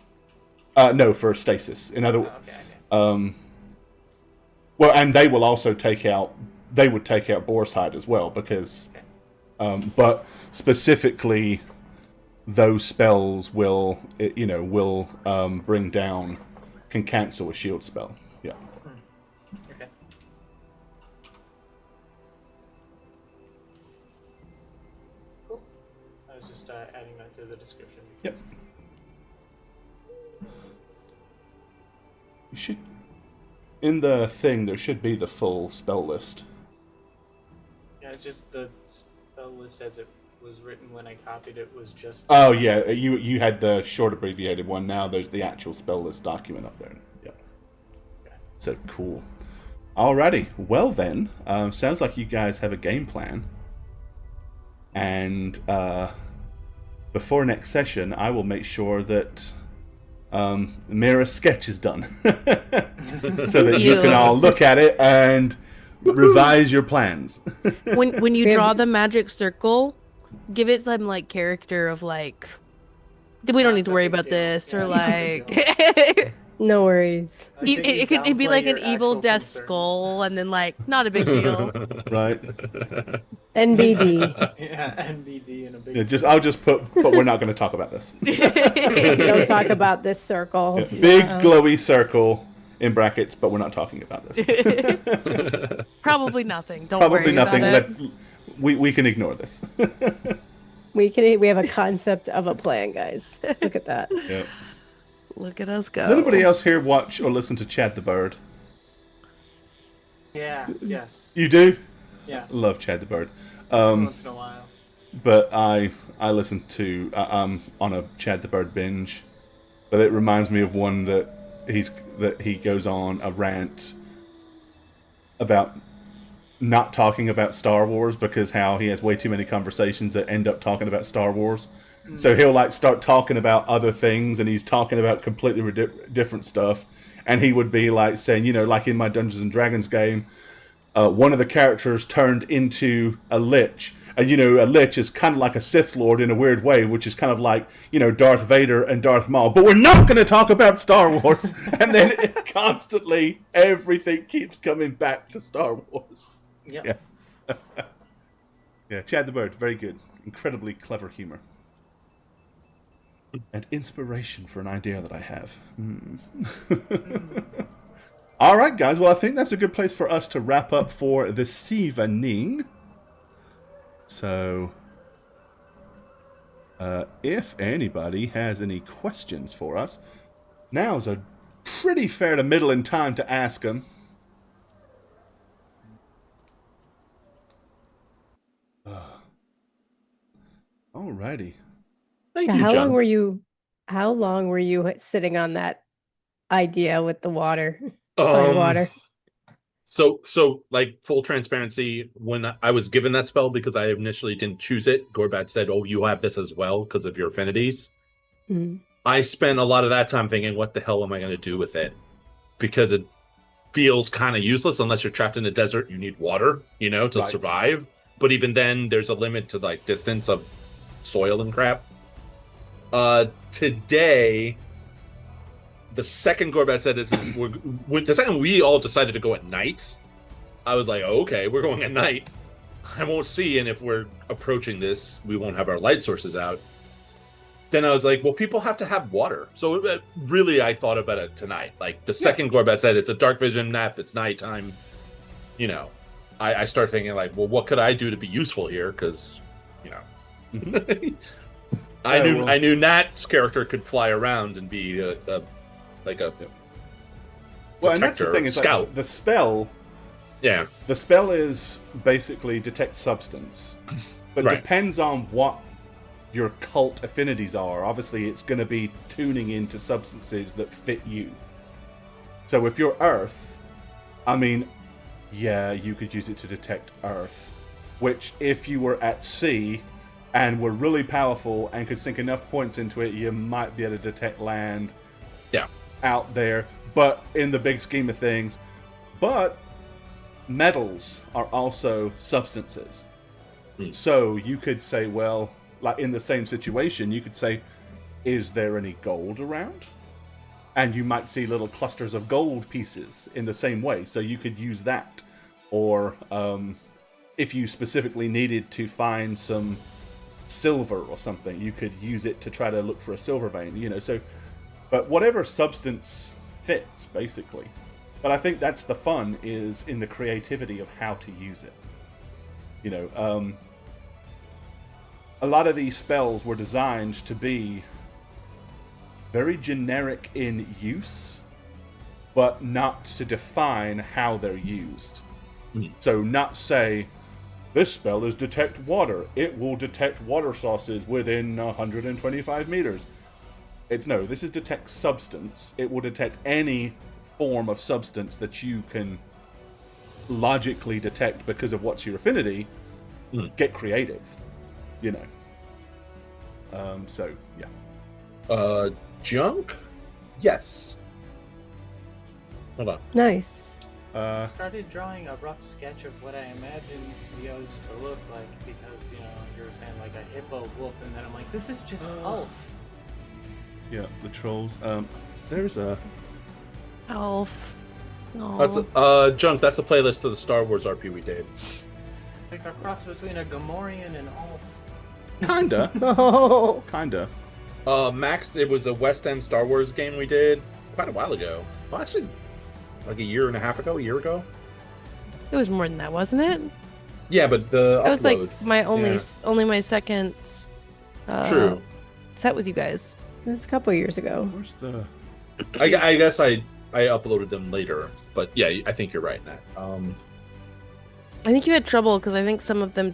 No, for stasis. In other words, Okay. well, and they will also take out. They would take out Boarshide as well because, but specifically, those spells will bring down, can cancel a shield spell. Yeah. Okay. Cool. I was just adding that to the description. Yep. You should. In the thing, there should be the full spell list. Yeah, it's just the spell list as it was written when I copied it was just... Oh, yeah, you had the short abbreviated one. Now there's the actual spell list document up there. Yeah. Okay. So, cool. Alrighty. Well, then, sounds like you guys have a game plan. And before next session, I will make sure that Mira's sketch is done. So that you can all look at it and revise your plans. When you draw the magic circle, give it some like character of like, we don't need to worry about this, or like No worries. it could be like an evil death skull, and then like not a big deal. Right. NBD. Yeah, NBD and a big... Yeah, I'll just put, but we're not going to talk about this. Don't talk about this circle. Yeah, big glowy circle in brackets, but we're not talking about this. Probably nothing. Don't Probably worry nothing. about it. We can ignore this. We have a concept of a plan, guys. Look at that. Yeah. Look at us go. Does anybody else here watch or listen to Chad the Bird? Yeah, yes. You do? Yeah. Love Chad the Bird. Once in a while. But I listen to I'm on a Chad the Bird binge, but it reminds me of one that he goes on a rant about not talking about Star Wars because how he has way too many conversations that end up talking about Star Wars. So he'll like start talking about other things, and he's talking about completely different stuff. And he would be like saying, like in my Dungeons and Dragons game, one of the characters turned into a lich. And, a lich is kind of like a Sith Lord in a weird way, which is kind of like, Darth Vader and Darth Maul. But we're not going to talk about Star Wars. And then constantly, everything keeps coming back to Star Wars. Yep. Yeah. Yeah, Chad the Bird, very good. Incredibly clever humor. And inspiration for an idea that I have. All right, guys. Well, I think that's a good place for us to wrap up for this evening. So, if anybody has any questions for us, now's a pretty fair to middling time to ask them. Alrighty. Thank Yeah, you, John. how long were you sitting on that idea with the water? Water. So like full transparency, when I was given that spell, because I initially didn't choose it, Gorbat said, "Oh, you have this as well because of your affinities." Mm. I spent a lot of that time thinking, what the hell am I going to do with it? Because it feels kind of useless unless you're trapped in a desert. You need water, to survive. But even then, there's a limit to like distance of soil and crap. Today, the second Gorbat said this is the second we all decided to go at night, I was like, oh, okay, we're going at night. I won't see, and if we're approaching this, we won't have our light sources out. Then I was like, well, people have to have water. So really, I thought about it tonight. Like the second Gorbat said, it's a dark vision map. It's nighttime. I start thinking like, well, what could I do to be useful here? Because, I knew Nat's character could fly around and be like a well, and that's the thing is scout. Like, the spell. Yeah. The spell is basically detect substance, but Right. depends on what your cult affinities are. Obviously, it's going to be tuning into substances that fit you. So if you're earth, I mean, yeah, you could use it to detect earth, which if you were at sea and were really powerful and could sink enough points into it, you might be able to detect land out there. But in the big scheme of things, metals are also substances. So you could say, well, like in the same situation, you could say, is there any gold around? And you might see little clusters of gold pieces in the same way. So you could use that. Or if you specifically needed to find some silver or something, you could use it to try to look for a silver vein, you know. So, but whatever substance fits, basically. But I think that's the fun, is in the creativity of how to use it. You know, a lot of these spells were designed to be very generic in use, but not to define how they're used. So not say, this spell is detect water. It will detect water sources within 125 meters. It's no, this is detect substance. It will detect any form of substance that you can logically detect because of what's your affinity. Get creative, you know. So yeah. Junk? Yes. Hold on. Nice. I started drawing a rough sketch of what I imagine Leo's to look like because, you know, you were saying like a hippo wolf, and then I'm like, this is just Ulf. Yeah, the trolls. There's a Elf. No. That's Junk. That's a playlist of the Star Wars RP we did. Like a cross between a Gamorrean and Ulf. kinda, Oh. kinda. Max, it was a West End Star Wars game we did quite a while ago. Well, actually, like a year and a half ago, a year ago. It was more than that, wasn't it? Yeah, but the That was like upload- my Yeah. only my second True. set with you guys. That's a couple years ago. Where's the? I guess I uploaded them later, but yeah, I think you're right, Nat. I think you had trouble because I think some of them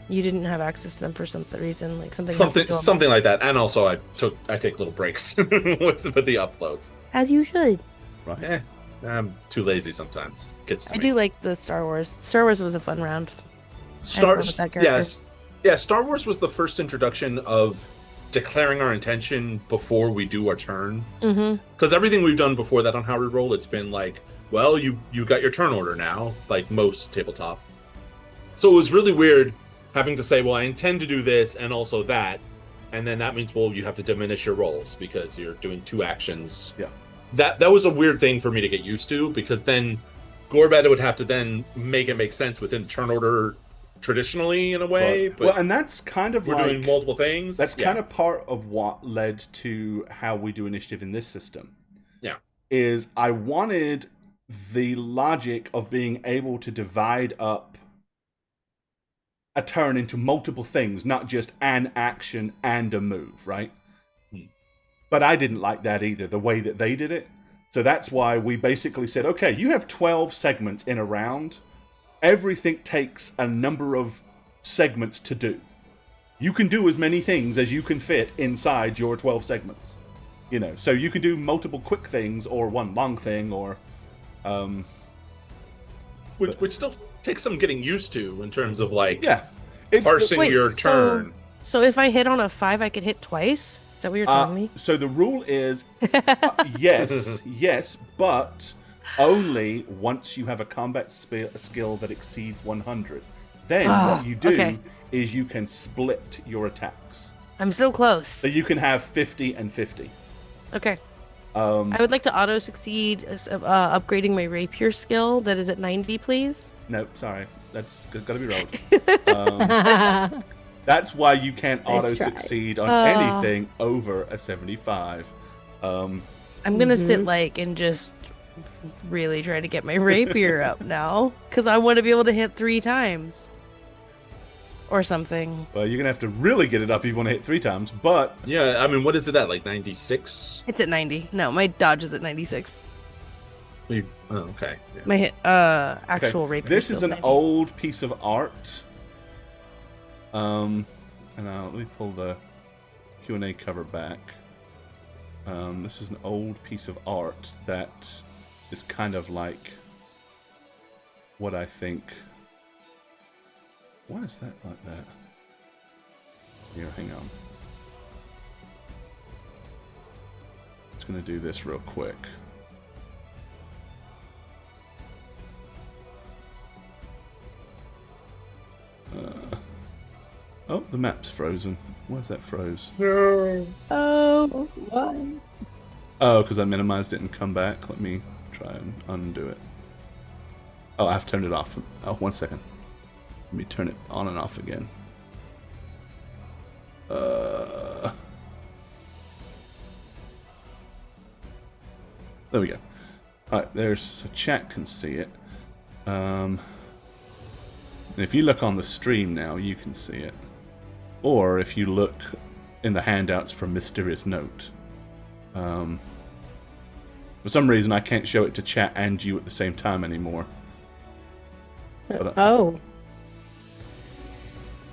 you didn't have access to them for some reason, like something happened to them. Something like that, and also I take little breaks with the uploads. As you should. Right. I'm too lazy sometimes. Gets to I me. do like the Star Wars. Star Wars was a fun round. Star with that character. yes, yeah. Star Wars was the first introduction of declaring our intention before we do our turn. Mm-hmm. Because everything we've done before that on How We Roll, it's been like, well, you got your turn order now, like most tabletop. So it was really weird having to say, well, I intend to do this and also that, and then that means, well, you have to diminish your rolls because you're doing two actions. Yeah. That was a weird thing for me to get used to, because then Gorbet would have to then make it make sense within the turn order traditionally in a way. But Well, and that's kind of we're like doing multiple things. that's kind of part of what led to how we do initiative in this system. Yeah. Is I wanted the logic of being able to divide up a turn into multiple things, not just an action and a move, right? But I didn't like that either, the way that they did it. So that's why we basically said, okay, you have 12 segments in a round. Everything takes a number of segments to do. You can do as many things as you can fit inside your 12 segments. You know, so you can do multiple quick things or one long thing or... which still takes some getting used to in terms of like Yeah. It's parsing Wait, your turn. So if I hit on a 5, I could hit twice? Is that what you're telling me? So the rule is, yes, but only once you have a combat skill that exceeds 100. Then what you do okay. is you can split your attacks. I'm so close. So you can have 50 and 50. Okay. I would like to auto succeed upgrading my rapier skill that is at 90, please. No, sorry. That's got to be rolled. That's why you can't Nice auto try. succeed on anything over a 75. I'm gonna sit and just really try to get my rapier up now because I want to be able to hit 3 times. or something. Well, you're gonna have to really get it up if you want to hit 3 times. But Yeah, I mean, what is it at? Like 96? It's at 90. No, my dodge is at 96. Oh, okay. Yeah. My hit, actual okay, rapier. this is an 90. old piece of art. And let me pull the Q&A cover back. This is an old piece of art that is kind of like what I think. Why is that like that? Here, hang on. Just gonna do this real quick. Oh, the map's frozen. Why is that froze? Oh, what? Oh, because I minimized it and come back. Let me try and undo it. Oh, I've turned it off. Oh, 1 second. Let me turn it on and off again. There we go. Alright, there's so chat can see it. And if you look on the stream now, you can see it. Or if you look in the handouts for Mysterious Note. For some reason, I can't show it to chat and you at the same time anymore. But, Oh,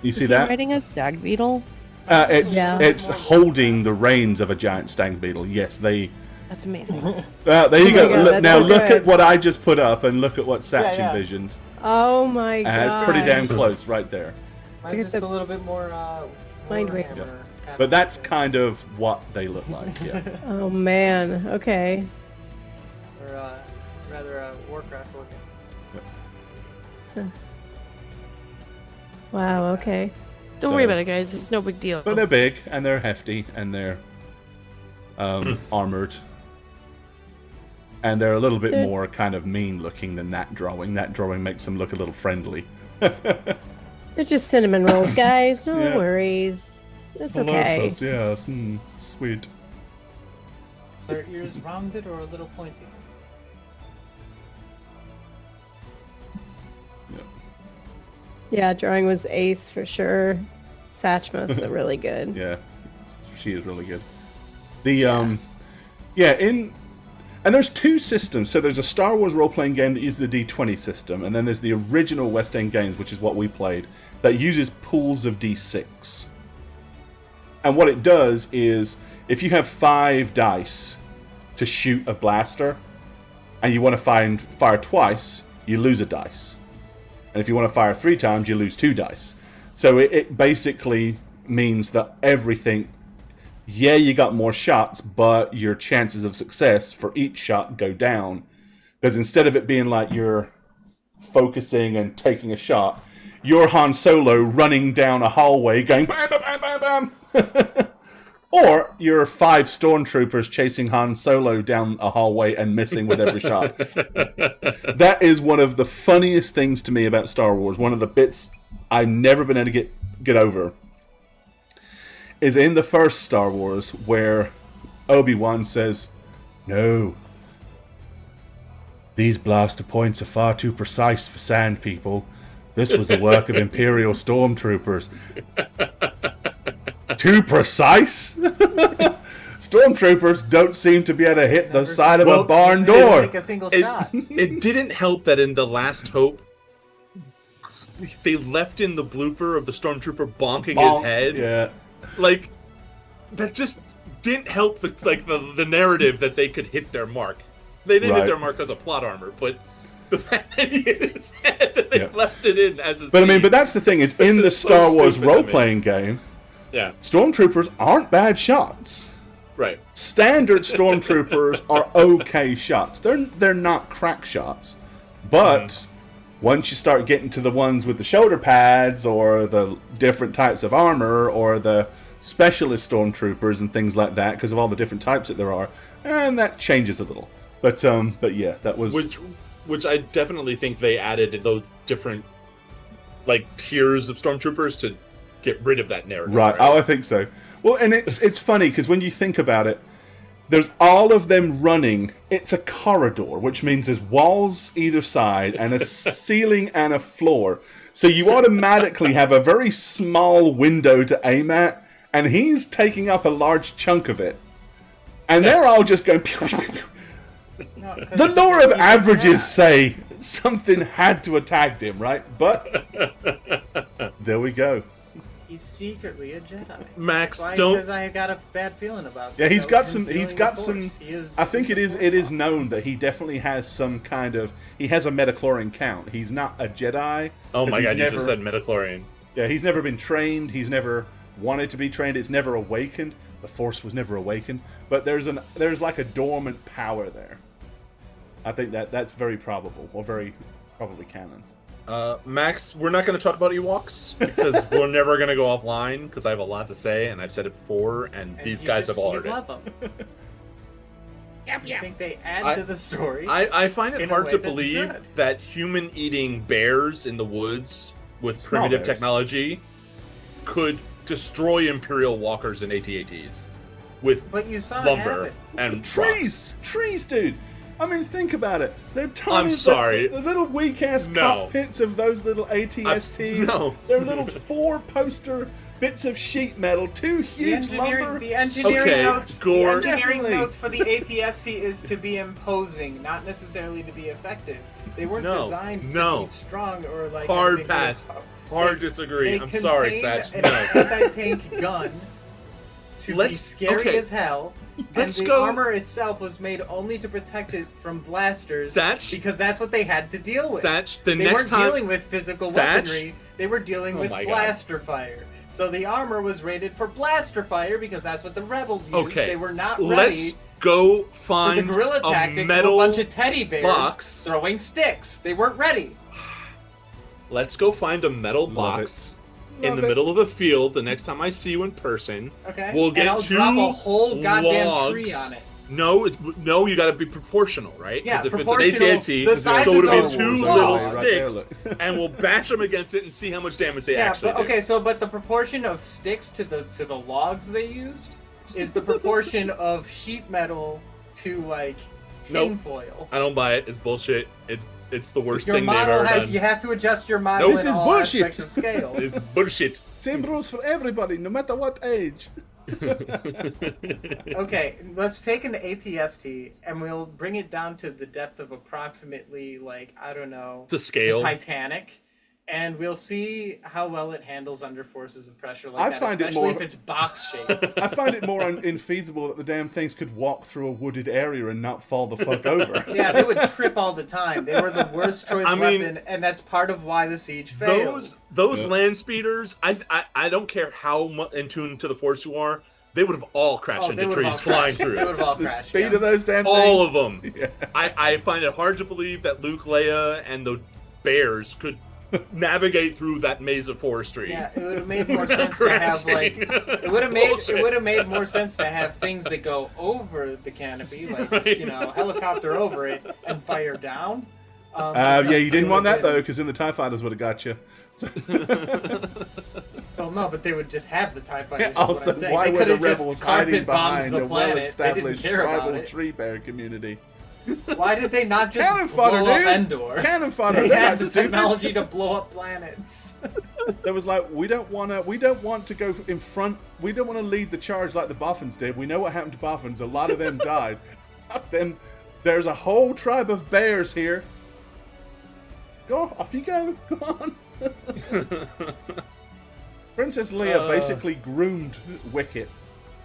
you see Is he that? riding a stag beetle? Yeah. It's holding the reins of a giant stag beetle. Yes, they. That's amazing. There you Oh go. my God, that's Now so look good. at what I just put up, and look at what Satch Yeah. envisioned. oh my god. It's pretty damn close right there. Mine's Look at just the a little bit more mind Warhammer waves. kind of But that's feel. kind of what they look like. Yeah. Oh man. Okay. Or rather Warcraft looking. Wow. Okay. Don't So- worry about it, guys. It's no big deal. But they're big and they're hefty and they're armored. And they're a little bit They're- more kind of mean looking than that drawing. That drawing makes them look a little friendly. They're just cinnamon rolls, guys. No Yeah. worries. It's okay. Delicious, yes. Sweet. Are their ears rounded or a little pointy? Yeah, drawing was ace for sure. Satchma's really good. Yeah, she is really good. The and there's 2 systems. So there's a Star Wars role-playing game that uses the D20 system, and then there's the original West End Games, which is what we played, that uses pools of D6. And what it does is, if you have 5 dice to shoot a blaster, and you want to fire twice, you lose a dice. And if you want to fire 3 times, you lose 2 dice. So it basically means that everything, yeah, you got more shots, but your chances of success for each shot go down. Because instead of it being like you're focusing and taking a shot, you're Han Solo running down a hallway going bam, bam, bam, bam, bam. Or you're 5 stormtroopers chasing Han Solo down a hallway and missing with every shot. That is one of the funniest things to me about Star Wars. One of the bits I've never been able to get over is in the first Star Wars where Obi-Wan says, "No, these blaster points are far too precise for sand people. This was the work of Imperial stormtroopers." Too precise? Stormtroopers don't seem to be able to hit the Never side of seen- a barn They didn't door. Make a single It, shot. it didn't help that in The Last Hope, they left in the blooper of the stormtrooper bonking his head. Yeah. Like, that just didn't help the narrative that they could hit their mark. They didn't Right. hit their mark as a plot armor, but the fact that he hit his head, that they Yeah. left it in as a But I mean, scene. but that's the thing, is in the It's so Star Wars stupid to me. role-playing game, Yeah, Stormtroopers aren't bad shots. right. Standard Stormtroopers are okay shots. They're not crack shots. But once you start getting to the ones with the shoulder pads or the different types of armor or the specialist Stormtroopers and things like that, because of all the different types that there are, and that changes a little. But yeah, that was Which I definitely think they added those different, like, tiers of stormtroopers to get rid of that narrative. right. Oh, I think so. Well, and it's funny because when you think about it, There's all of them running. It's a corridor, which means there's walls either side and a ceiling and a floor. So you automatically have a very small window to aim at, and he's taking up a large chunk of it. And they're all just going pew, pew, pew. No, The law of averages say something had to attack him, right? But there we go. He's secretly a Jedi. Max, That's why don't. He says I got a bad feeling about. Yeah, this. he's I got was some. feeling He's the got Force. some. He is, I think he's a it is Force known that he definitely has some kind of. He has a metachlorian count. He's not a Jedi. Oh my 'cause god, he's you just said midichlorian. Yeah, he's never been trained. He's never wanted to be trained. It's never awakened. The Force was never awakened. But there's like a dormant power there. I think that's very probable, or very probably canon. Max, we're not going to talk about Ewoks because we're never going to go offline because I have a lot to say and I've said it before and these guys have all heard you it. love them. You think they add to the story? I find it in a hard way to that's believe good. that human-eating bears in the woods with Small primitive bears. technology could destroy Imperial walkers and AT-ATs with But you saw it lumber happen. and Trees, dude. I mean, think about it. They're tiny. I'm sorry. The little weak-ass No. cockpits of those little ATSTs. no. They're little four-poster bits of sheet metal, two huge lumber. The engineering Okay, notes. Gore. The engineering Definitely. notes for the ATST is to be imposing, not necessarily to be effective. They weren't No, designed to no. be strong or like Hard anything pass. like- Hard They- disagree. They I'm sorry, contain Satch. an No. anti-tank gun to be Let's- scary okay. as hell. Let's and the go- armor itself was made only to protect it from blasters, Satch? because that's what they had to deal with. Satch, they next weren't time... dealing with physical Satch? weaponry; they were dealing Oh with my God. blaster fire. So the armor was rated for blaster fire because that's what the rebels used. Okay, They were not let's ready go for find the guerrilla a tactics metal of a bunch of teddy bears box. throwing sticks. They weren't ready. Let's go find a metal Love box in Love the it. middle of the field the next time I see you in person. Okay. We'll get and I'll two drop a whole goddamn logs. tree on it. No, no, you got to be proportional, right? 'Cause Yeah, if proportional. it's an AT&T, The size so of it'll be those two logs. little Right there, sticks, look. and we'll bash them against it and see how much damage they Yeah, actually but do. okay, but the proportion of sticks to the logs they used is the proportion of sheet metal to like Nope. tinfoil. I don't buy it. It's bullshit. It's the worst Your thing they've model ever has done. you have to adjust your model Nope. in This is all bullshit. aspects of scale. It's bullshit. Same rules for everybody, no matter what age. Okay, let's take an ATST and we'll bring it down to the depth of approximately like I don't know The scale. the Titanic, and we'll see how well it handles under forces of pressure like I that, find it especially more- if it's box shaped. I find it more infeasible that the damn things could walk through a wooded area and not fall the fuck over. Yeah, they would trip all the time. They were the worst choice I mean, weapon, and that's part of why the siege failed. Those Yeah. land speeders, I don't care how much in tune to the force you are, they would have all crashed they into would've all trees flying crashed. They through. would have all The crashed. speed yeah. of those damn All things. of them. Yeah. I find it hard to believe that Luke, Leia, and the bears could navigate through that maze of forestry. Yeah, it would have made more sense to have like it would have made more sense to have things that go over the canopy, like Right. you know, helicopter over it and fire down. Yeah, because you they didn't want that would've though, because then the TIE fighters would have got you. been- Well, no, but they would just have the TIE fighters. is Also, what I'm saying. why they were could the have just rebels hiding carpet bombed behind the a planet. They didn't well-established care about tribal it. tree bear community? Why did they not just Cannon fodder, blow up dude! Endor? Cannon fodder, They they're had not the stupid. technology to blow up planets. There was like, we don't want to go in front. We don't want to lead the charge like the Boffins did. We know what happened to Boffins. A lot of them died. Then there's a whole tribe of bears here. Go off you go. Come on. Princess Leia basically groomed Wicket,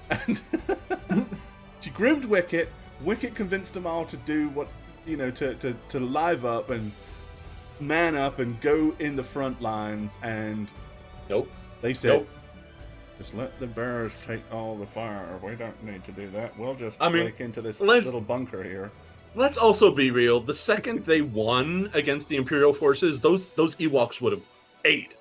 and she groomed Wicket. Wicket convinced them all to do what to live up and man up and go in the front lines, and Nope. they said, Nope. just let the bears take all the fire. We don't need to do that. We'll just I mean, break into this let's- little bunker here. Let's also be real. The second they won against the Imperial forces, those Ewoks would have ate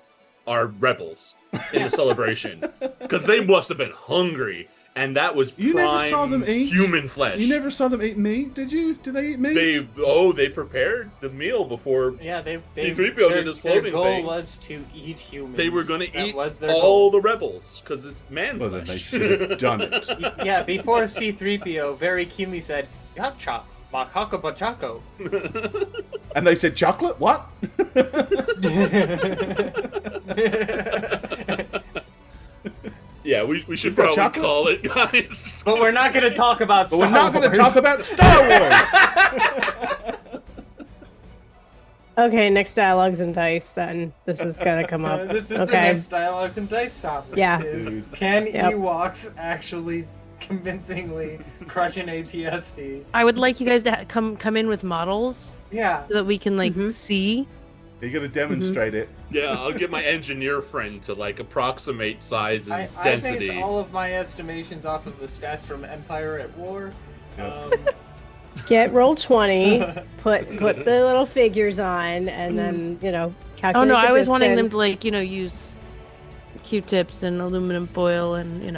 our rebels in the celebration because they must have been hungry and that was You prime never saw them eat? human flesh. You never saw them eat meat, did you? Did they eat meat? They prepared the meal before. Yeah, C-3PO did his floating Their goal thing. was to eat humans. They were going to That eat was their all goal. the rebels because it's man Well, then flesh. they should have done it. Yeah, before C-3PO very keenly said, "Yak chop, makaka bachako." And they said, chocolate? What? Yeah, we should You've got probably chocolate? call it, guys. But we're not going to talk about But Star we're not going to Wars. talk about Star Wars! Okay, next dialogues and dice. Then this is gonna come up. This is okay. the next dialogues and dice topic. Yeah. Is Dude. can Yep. Ewoks actually convincingly crush an ATSD? I would like you guys to come in with models Yeah. so that we can like Mhm. see. You're going to demonstrate it. Yeah, I'll get my engineer friend to like approximate size and I density. base all of my estimations off of the stats from Empire at War. Yep. Get roll 20. Put the little figures on, and then Oh calculate. no, the I was wanting them distance. to use Q-tips and aluminum foil and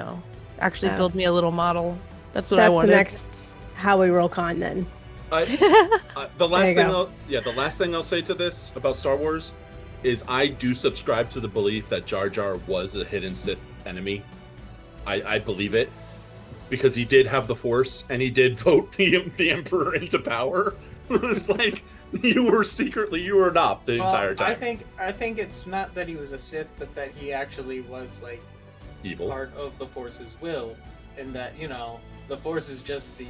actually Oh. build me a little model. That's what That's I wanted. the next how we roll con then. The last There thing, you the last thing I'll say to this about Star Wars is I do subscribe to the belief that Jar Jar was a hidden Sith enemy. I believe it because he did have the Force and he did vote the Emperor into power. It's like you were not the entire time I think it's not that he was a Sith, but that he actually was like evil. part of the Force's will, and that the Force is just the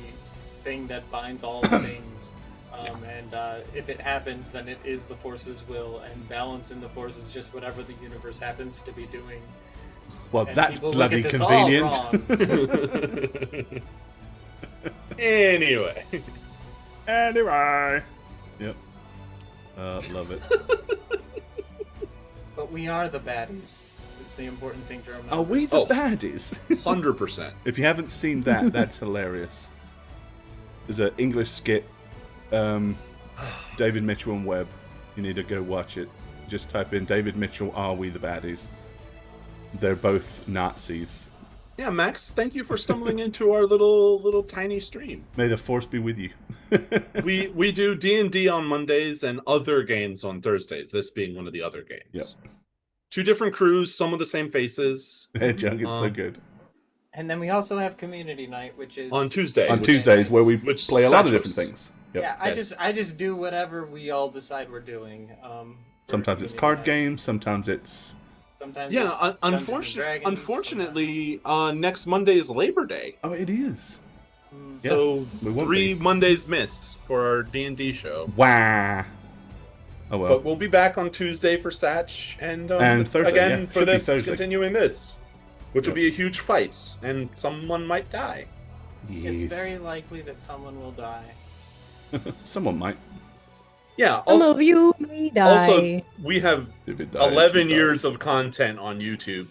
thing that binds all things. And if it happens, then it is the Force's will, and balance in the Force is just whatever the universe happens to be doing. Well, And that's people look bloody at this all convenient. wrong. Anyway, Anyway. Yep. Love it. But we are the baddies. Is the important thing to remember. Are we the Oh. baddies? 100%. If you haven't seen that, that's hilarious. There's an English skit, David Mitchell and Webb. You need to go watch it. Just type in David Mitchell, are we the baddies? They're both Nazis. Yeah, Max, thank you for stumbling into our little tiny stream. May the force be with you. We do D&D on Mondays and other games on Thursdays, this being one of the other games. Yep. 2 different crews, some of the same faces. Hedgehog, it's so good. And then we also have community night, which is On Tuesdays. On Tuesdays, where we which play a lot of Satchos- different things. Yep. Yeah, I just do whatever we all decide we're doing. For Sometimes it's community card night. games, sometimes it's... Sometimes Yeah, it's Dungeons and Dragons, unfortunately, next Monday is Labor Day. Oh, it is. sometimes- Yeah, So we won't 3 be. Mondays missed for our D&D show. Wow. Oh, well. But we'll be back on Tuesday for Satch and Thursday, again yeah. for Should be this, Thursday. continuing this, which will Yep. be a huge fight and someone might die. It's Yes. very likely that someone will die. Someone might. Yeah. Some Also, of you may die. also we have If it dies, 11 it years dies. of content on YouTube.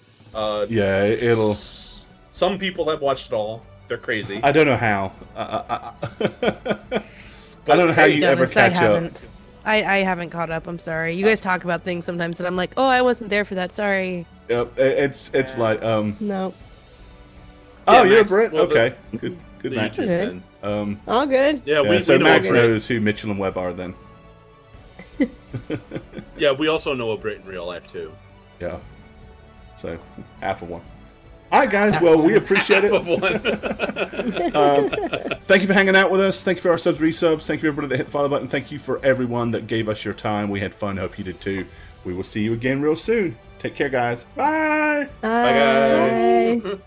Yeah, it'll... Some people have watched it all. They're crazy. I don't know how. I don't know how hey, you To be ever honest, catch I up. haven't. I haven't caught up. I'm sorry. You guys talk about things sometimes, and I'm like, oh, I wasn't there for that. Sorry. Yep, it's like No, oh, Yeah, you're a Max, Brit. well, Okay, good the match. YouTube Good. fan. all good. Yeah, Yeah, we so know Max a Brit. knows who Mitchell and Webb are then. Yeah, we also know a Brit in real life too. Yeah. So half of one. All right, guys. Well, we appreciate it. Half of one. Thank you for hanging out with us. Thank you for our subs, resubs. Thank you everybody that hit the follow button. Thank you for everyone that gave us your time. We had fun. Hope you did too. We will see you again real soon. Take care, guys. Bye. Bye, guys. Bye.